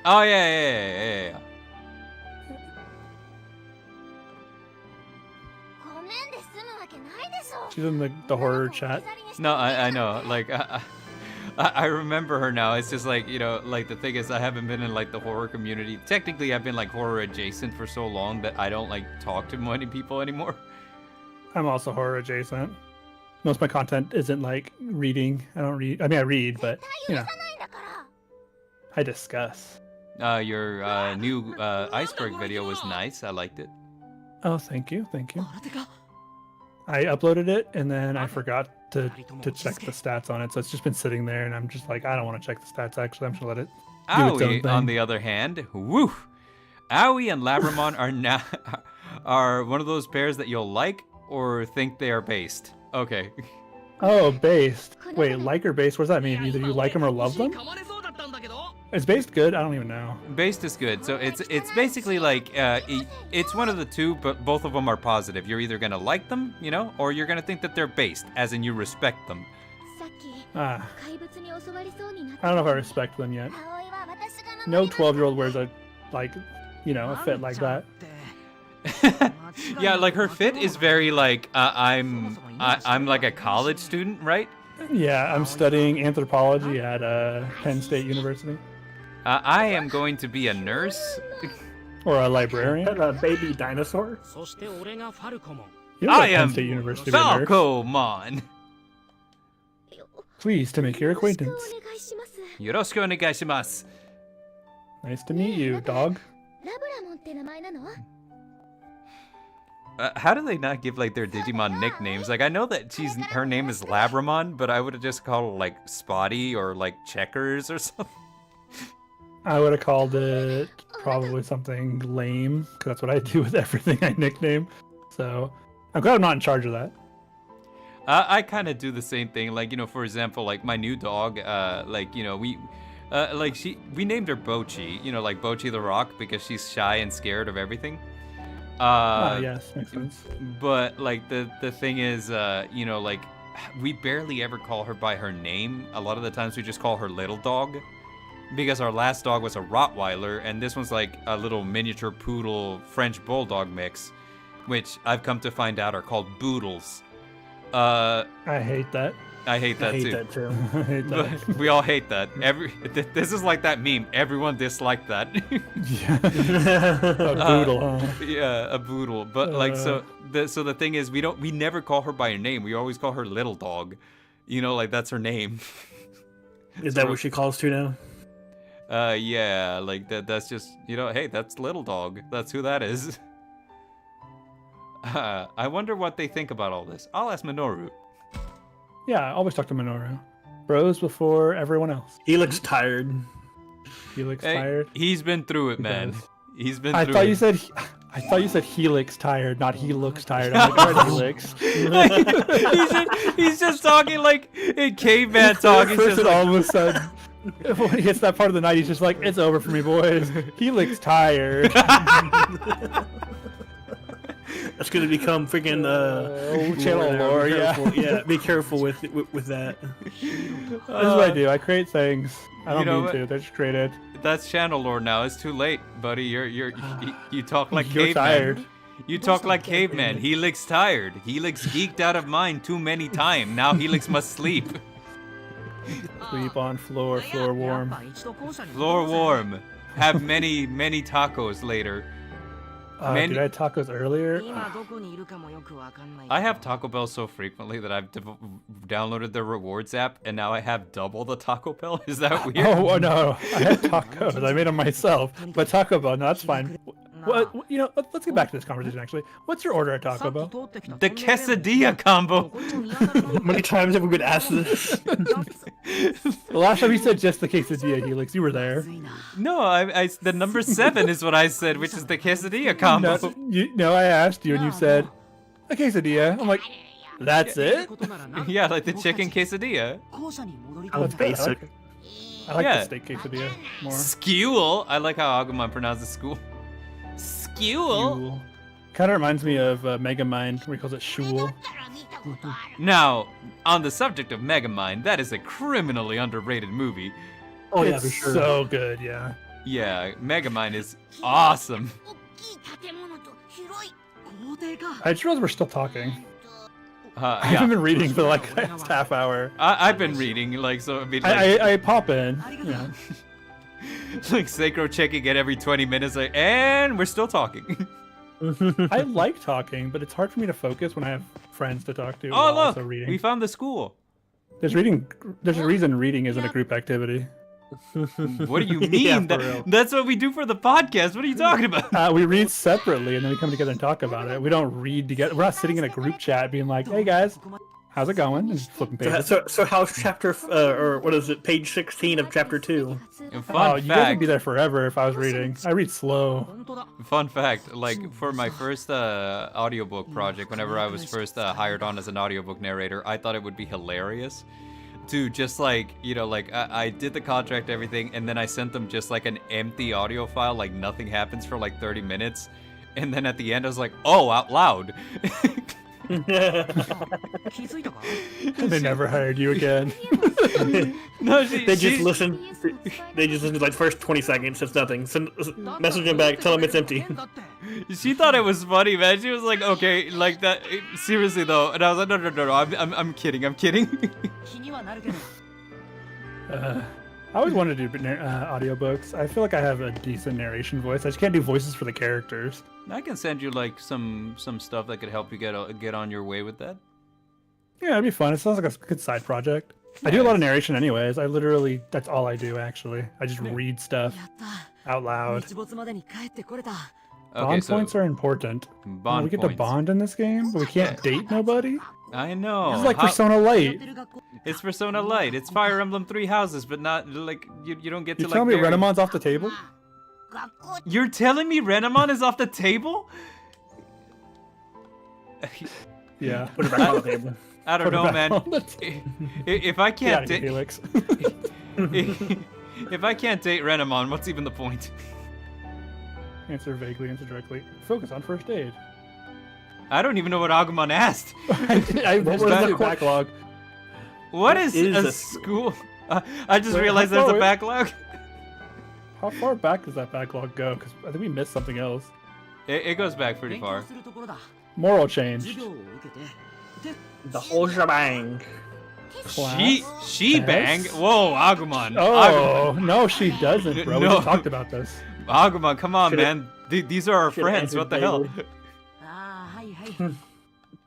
Oh, yeah. She's in the horror chat. No, I know. Like, I remember her now. It's just like, like the thing is, I haven't been in like the horror community. Technically, I've been like horror adjacent for so long that I don't like talk to many people anymore. I'm also horror adjacent. Most of my content isn't like reading. I don't read. I mean, I read, but I discuss. Your new iceberg video was nice. I liked it. Oh, thank you. I uploaded it and then I forgot to check the stats on it, so it's just been sitting there, and I'm just like, I don't want to check the stats. Actually, I'm just gonna let it do its own Aoi, thing. on the other hand, woo, Aoi and Labramon are one of those pairs that you'll like or think they are based. Okay. Oh, based. Wait, like or based? What does that mean? Either you like them or love them? Is based good? I don't even know. Based is good. So it's basically like it's one of the two, but both of them are positive. You're either gonna like them, or you're gonna think that they're based, as in you respect them. I don't know if I respect them yet. No 12-year-old wears a fit like that. Yeah, like her fit is very like I'm like a college student, right? Yeah, I'm studying anthropology at Penn State University. I am going to be a nurse. Or a librarian. A baby dinosaur? You I Penn am State University to be a nurse. Falcomon. Pleased to make your acquaintance. Yoroshiku onegaishimasu. Nice to meet you, dog. How do they not give like their Digimon nicknames? Like I know that her name is Labramon, but I would have just called her like Spotty or like Checkers or something. I would have called it probably something lame, because that's what I do with everything I nickname. So I'm glad I'm not in charge of that. I kind of do the same thing. Like, for example, like my new dog, we named her Bochi, like Bochi the Rock, because she's shy and scared of everything. Yes, makes sense. But like the thing is, we barely ever call her by her name. A lot of the times we just call her Little Dog, because our last dog was a Rottweiler, and this one's like a little miniature poodle French bulldog mix, which I've come to find out are called Boodles. Uh, I hate that. I hate that I hate too. that too. I hate that. But we all hate that. This is like that meme. Everyone disliked that. Yeah. A boodle, huh? Yeah, a boodle. But like, so the thing is, we never call her by her name. We always call her Little Dog. You know, like that's her name. Is that what she calls to now? Yeah, like that's just, you know, hey, that's Little Dog. That's who that is. I wonder what they think about all this. I'll ask Minoru. Yeah, I always talk to Minoru. Bros before everyone else. He looks tired. Helix Hey, tired. he's been through it, He man. does. He's been I through thought it. you said I thought you said Helix tired, not he looks tired. I'm like, all right, Helix. he's just talking like in caveman talk. He's First, just and like, all of a sudden, when he hits that part of the night, he's just like, "It's over for me, boys." Helix tired. That's gonna become freaking channel lore. Be Yeah. careful. Yeah, be careful with that. That's what I do. I create things. I don't know mean what? to. They're just created. That's channel lore now. It's too late, buddy. You talk like You're caveman. tired. You talk like caveman. Helix tired. Helix geeked out of mind too many times. Now Helix must sleep. Sleep on floor, floor warm. Floor warm. Have many tacos later. Did I have tacos earlier? I have Taco Bell so frequently that I've downloaded the rewards app, and now I have double the Taco Bell. Is that weird? Oh no, I had tacos. I made them myself. But Taco Bell, no, that's fine. Well, you know, let's get back to this conversation. Actually, what's your order at Taco Bell? The quesadilla combo. How many times have we been asked this? The last time you said just the quesadilla, Helix, you were there. No, I the number 7 is what I said, which is the quesadilla combo. No, I asked you and you said a quesadilla. I'm like, that's it? Yeah, like the chicken quesadilla. How That's good. basic. I like Yeah. the steak quesadilla more. Skewel. I like how Agumon pronounces school. Skewel. Kind of reminds me of Megamind, where he calls it Shul. Now, on the subject of Megamind, that is a criminally underrated movie. Oh yeah, It's for sure. so good, yeah. Yeah, Megamind is awesome. I just realized we're still talking. I Yeah, haven't been reading for like the last half hour. I've been reading, like, so I mean, like, I pop in. Yeah. like Sacro checking it every 20 minutes, like, and we're still talking. I like talking, but it's hard for me to focus when I have friends to talk to. Oh, while look, also reading. we found the school. There's a reason reading isn't a group activity. What do you mean? Yeah, for real. That's what we do for the podcast. What are you talking about? We read separately and then we come together and talk about it. We don't read together. We're not sitting in a group chat being like, "Hey guys, how's it going?" And just flipping pages. So how's chapter or what is it? Page 16 of chapter 2. And Oh, fun you guys would fact, be there forever if I was reading. I read slow. fun fact, like for my first audiobook project, whenever I was first hired on as an audiobook narrator, I thought it would be hilarious to just like, you know, like I did the contract, everything, and then I sent them just like an empty audio file, like nothing happens for like 30 minutes. And then at the end, I was like, oh, out loud. They never hired you again. No, They just listen. They just listen to like first 20 seconds. It's nothing. Send, message him back. Tell him it's empty. She thought it was funny, man. She was like, okay, like that. Seriously though, and I was like, no. I'm kidding. I'm kidding. I always wanted to do audiobooks. I feel like I have a decent narration voice. I just can't do voices for the characters. I can send you like some stuff that could help you get on your way with that. Yeah, it'd be fun. It sounds like a good side project. I do a lot of narration anyways. That's all I do actually. I just read stuff out loud. Okay, Bond so points are important. bond We get to points. bond in this game, but we can't date nobody. I know. It's like How- Persona Light. It's Persona Light. It's Fire Emblem Three Houses, but not like you don't get to You like. telling me marry- Renamon's off the table? You're telling me Renamon is off the table? Put Yeah. it back on the table. I don't Put it know, back man. on the table. If I Get out can't of here, date, Felix. if I can't date Renamon, what's even the point? Answer vaguely, answer directly. Focus on first aid. I don't even know what Agumon asked. I What was was the the backlog. What is is a a school? I just Wait, realized how there's far a away- backlog. How far back does that backlog go? Because I think we missed something else. It goes back pretty far. Moral change. The whole shebang. She bang. Whoa, Agumon. Oh no, she doesn't, bro. We No. just talked about this. Agumon, come on, Should've- man. These are our should've friends. What the hell? answered ああはいはい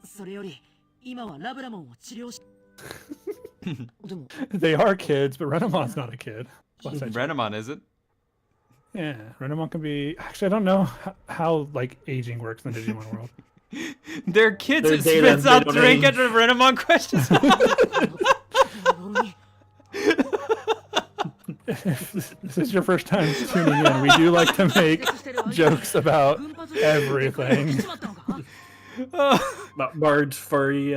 それより今はラブラモンを治療しでも They are kids, but Renamon's not a kid. What's that? Renamon, is it? Yeah, Renamon can be. Actually, I don't know how like aging works in the Digimon world. They're kids. They're It data, spits they out don't drink age. at Renamon questions. If this is your first time tuning in, we do like to make jokes about everything. About Bard's furry.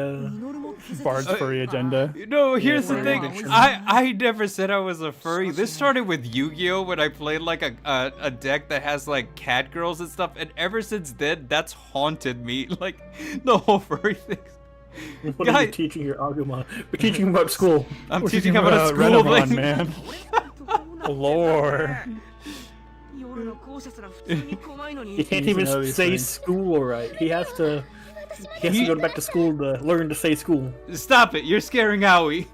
Bard's furry agenda. No, here's the Yeah, thing. addiction. I never said I was a furry. This started with Yu-Gi-Oh! When I played like a deck that has like cat girls and stuff, and ever since then, that's haunted me. Like the whole furry thing. What are Guy- you teaching your Agumon? We're teaching him about school. I'm We're teaching him about a school. Renamon, Like, man. Lore. 夜の校舎すら普通に怖いの He に can't Needs to know even these say things. school right. He has to go back to school to learn to say school. Stop it! You're scaring Aoi.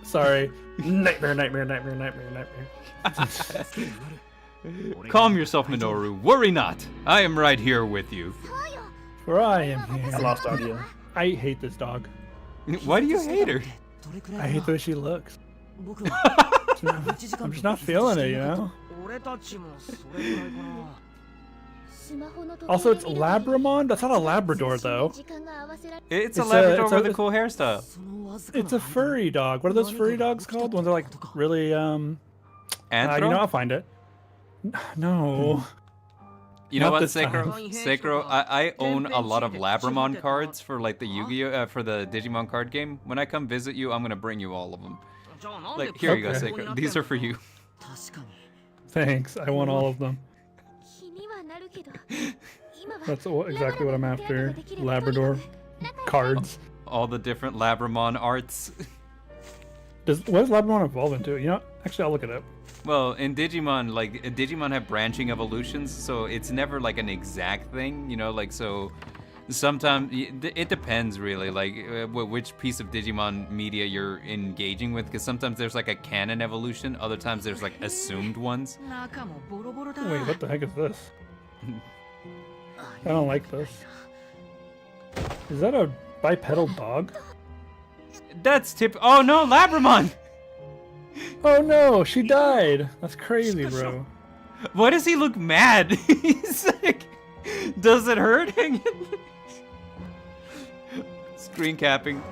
Sorry. Nightmare, nightmare, nightmare, nightmare, nightmare. Calm yourself, Minoru. Worry not. I am right here with you. Where I am I here. lost audio. I hate this dog. Why do you hate her? どれくらい I hate the way she looks. 僕は I'm just not feeling it, you know? 俺たちもそれくらいかな Also, it's Labramon? That's not a Labrador, though. It's a It's a- Labrador it's a- with a cool hairstyle. そのわずかな It's a furry dog. What are those furry dogs called? Ones that are like really, you Anthro? know, I'll find it. No. You know Not what, this time. Sakura? I own a lot of Labramon cards for like the Yu-Gi-Oh! For the Digimon card game. When I come visit you, I'm gonna bring you all of them. じゃあなんで Like, here you go, Okay. Sakura. These are for you. 確かに Thanks. I want all of them. That's exactly what I'm after. Labrador cards. All the different Labramon arts. What does Labramon evolve into? You know, actually, I'll look it up. Well, in Digimon, like Digimon have branching evolutions, so it's never like an exact thing, you know. Like so, sometimes it depends really, like which piece of Digimon media you're engaging with, because sometimes there's like a canon evolution, other times there's like assumed ones. 中もボロボロだ Wait, what the heck is this? I don't like this. Is that a bipedal dog? That's Oh no, Labramon! Oh no, she died. That's crazy, bro. Why does he look mad? He's like, does it hurt? Screen capping.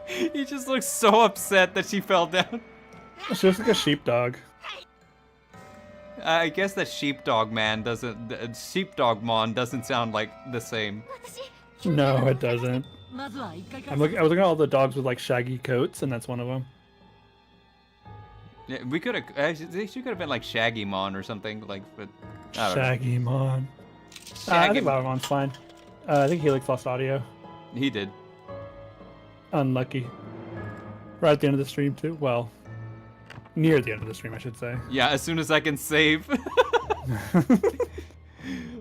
He just looks so upset that she fell down. She looks like a sheepdog. I guess that sheepdogmon doesn't sound like the same. No, it doesn't. まずは一回か I was looking at all the dogs with like shaggy coats, and that's one of them. Yeah, we could have. She could have been like Shaggymon or something. Like, but I don't know. Shaggymon. I Shaggy. think Labramon's fine. I think Helix lost audio. He did. Unlucky. Right at the end of the stream too. Well, near the end of the stream, I should say. Yeah, as soon as I can save.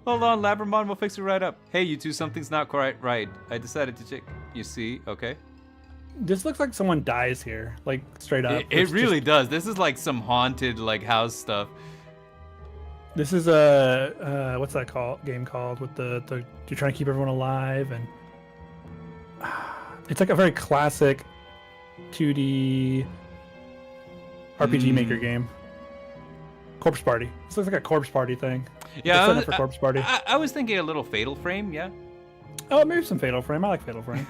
Hold on, Labramon, we'll fix it right up. Hey, you two, something's not quite right. I decided to check. You see? Okay. This looks like someone dies here, like straight up. It It's really just- does. This is like some haunted like house stuff. This is a what's that game called? With the you're trying to keep everyone alive, and it's like a very classic 2D RPG Maker game. Corpse Party. This looks like a Corpse Party thing. Yeah, It's set up for Corpse Party. I was thinking a little Fatal Frame. Yeah. Oh, maybe some Fatal Frame. I like Fatal Frame.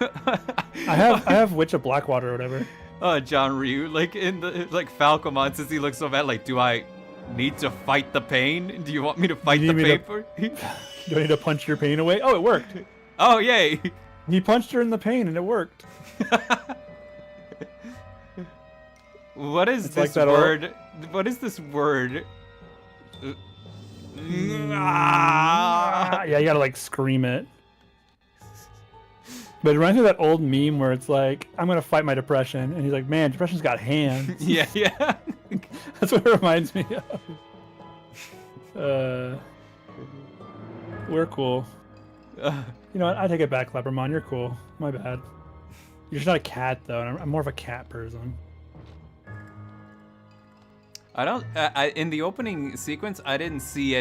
I have Witch of Blackwater or whatever. John Ryu, like in the Falcomon, since he looks so bad, like, do I need to fight the pain? Do you want me to fight the You need me to- pain? Do I need to punch your pain away? Oh, it worked. Oh, yay! He punched her in the pain and it worked. What is It's like this that old- word? What is this word? Yeah, you gotta like scream it. But it reminds me of that old meme where it's like, I'm gonna fight my depression. And he's like, man, depression's got hands. Yeah, yeah. That's what it reminds me of. We're cool. You know what? I take it back, Lepermon. You're cool. My bad. You're just not a cat, though. And I'm more of a cat person. I don't. In the opening sequence, I didn't see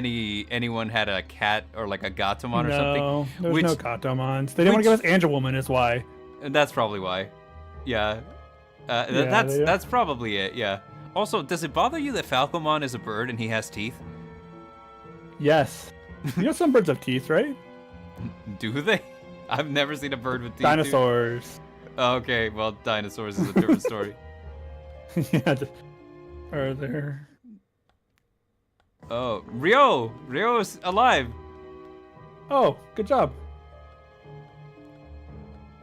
anyone had a cat or like a Gatomon or something. No, there's no Gatomons. They didn't want to give us Angelwoman, is why. That's probably why. Yeah. That's probably it. Yeah. Also, does it bother you that Falcomon is a bird and he has teeth? Yes. You know some birds have teeth, right? Do they? I've never seen a bird with teeth. Dinosaurs. Okay, well, dinosaurs is a different story. Yeah. Are there? Oh, Ryo! Ryo's alive! Oh, good job.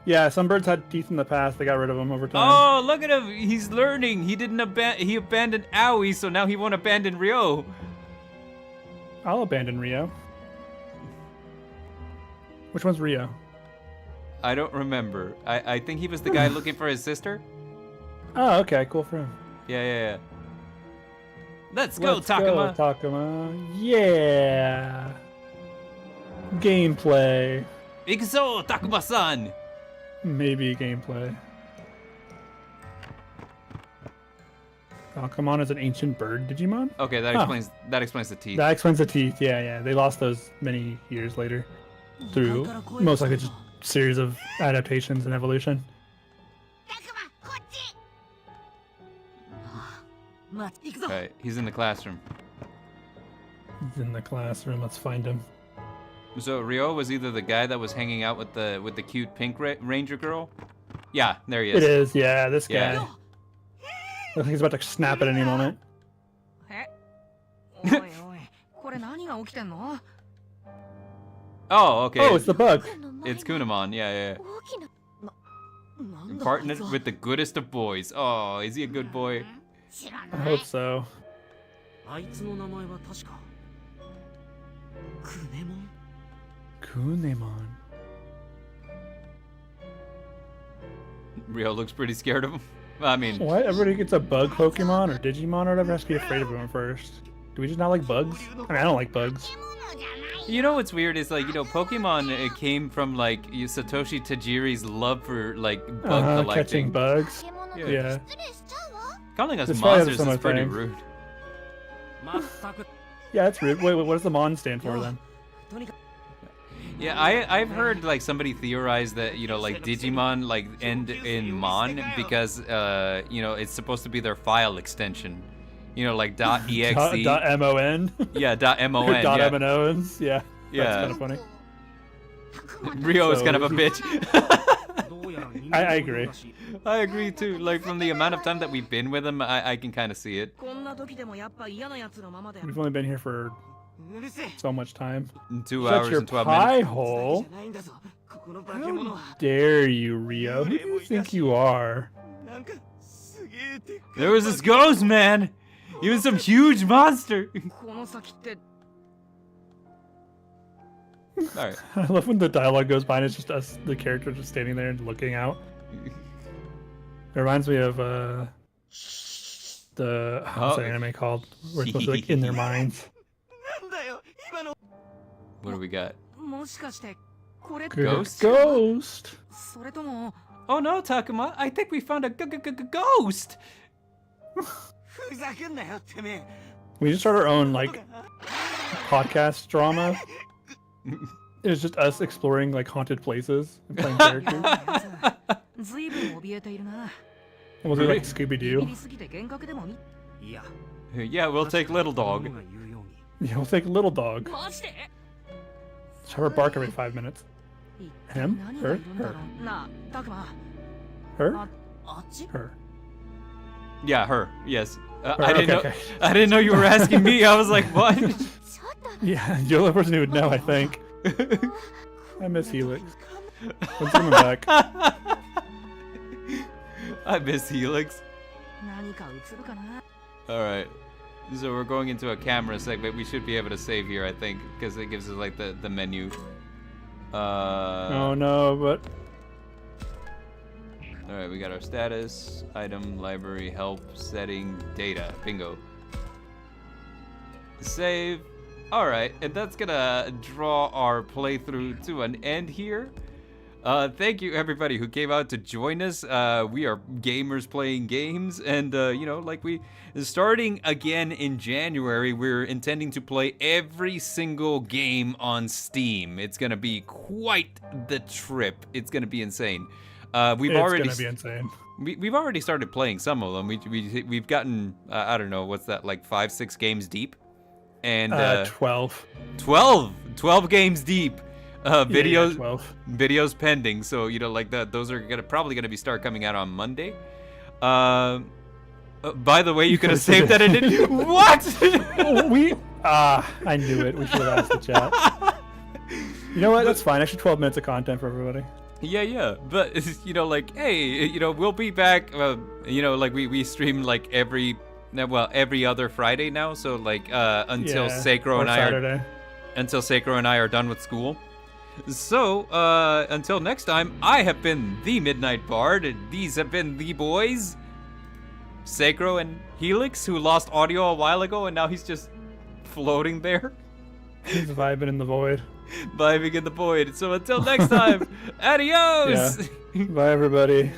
Yeah, some birds had teeth in the past. They got rid of them over time. Oh, look at him! He's learning. He didn't he abandoned Aoi, so now he won't abandon Ryo. I'll abandon Rio. Which one's Rio? I don't remember. I think he was the guy looking for his sister. Oh, okay, cool for him. Yeah. Let's go, Takuma. Go, Takuma. Yeah. Gameplay. Ikuzo, Takuma-san. Maybe gameplay. Falcomon is an ancient bird Digimon? Okay, that explains the teeth. That explains the teeth, yeah. They lost those many years later through most likely just series of adaptations and evolution. Alright, he's in the classroom. He's in the classroom, let's find him. So Ryo was either the guy that was hanging out with the cute pink ranger girl? Yeah, there he is. It is, yeah, this guy. Yeah. Looks like he's about to snap at any moment. Oh, okay. Oh, it's the bug. It's Kunamon, yeah. Partnered with the goodest of boys. Oh, is he a good boy? I hope so. Kunemon. Ryo looks pretty scared of him. I mean... What? Everybody gets a bug Pokemon or Digimon or whatever has to be afraid of him first. Do we just not like bugs? I mean, I don't like bugs. You know what's weird is, like, you know, Pokemon, it came from, like, Satoshi Tajiri's love for, like, bug collecting. Catching bugs. Yeah. Calling us This probably has monsters some is pretty thing. rude. Yeah, that's rude. Wait, what does the Mon stand for then? Yeah, I've heard, like, somebody theorize that, you know, like, Digimon, like, end in Mon because, you know, it's supposed to be their file extension. You know, like .exe. .mon? Yeah, .mon. Yeah. .mons, yeah. Yeah. That's kind of funny. Ryo is kind of a bitch. I agree. I agree too. Like, from the amount of time that we've been with him, I can kind of see it. We've only been here for so much time. 2 hours your and 12 pie minutes. hole. How dare you, Ryo? Who do you think you are? There was this ghost, man! He was some huge monster! Alright. I love when the dialogue goes by and it's just us, the character, just standing there and looking out. It reminds me of what's the anime called? We're supposed to be like in their minds. What do we got? Ghost? Ghost! Oh no, Takuma! I think we found a ghost! We just start our own, like, podcast drama. It's just us exploring, like, haunted places and playing characters. And we'll do, like, Scooby-Doo. Yeah, we'll take Little Dog. Yeah, we'll take Little Dog. Just have her bark every 5 minutes. Him? Her? Her? Her? Her. Yeah, her. Yes. Her, I didn't know. okay. I didn't know you were asking me. I was like, what? Yeah, you're the only person who would know, I think. I miss Helix. When's coming back? I miss Helix. Alright. So we're going into a camera segment. We should be able to save here, I think, because it gives us, like, the menu. Oh no, but... Alright, we got our status, item, library, help, setting, data. Bingo. Save. All right, and that's gonna draw our playthrough to an end here. Thank you everybody who came out to join us. We are gamers playing games, and like we starting again in January, we're intending to play every single game on Steam. It's gonna be quite the trip. It's gonna be insane. We've already gonna be insane. We've already started playing some of them. We've gotten I don't know, what's that, like 5-6 games deep, and 12 games deep. Videos 12. videos pending. So like that. Those are probably gonna be start coming out on Monday. By the way, you could have saved that and didn't. What? I knew it. We should have asked the chat. You know what? That's fine. Actually, 12 minutes of content for everybody. Yeah. But like, hey, we'll be back. Like we stream like every other Friday now. So like until Sacro and I are done with school. So until next time, I have been the Midnight Bard, and these have been the boys, Sacro and Helix, who lost audio a while ago, and now he's just floating there. He's vibing in the void. Vibing in the void. So until next time, adios! Yeah. Bye, everybody.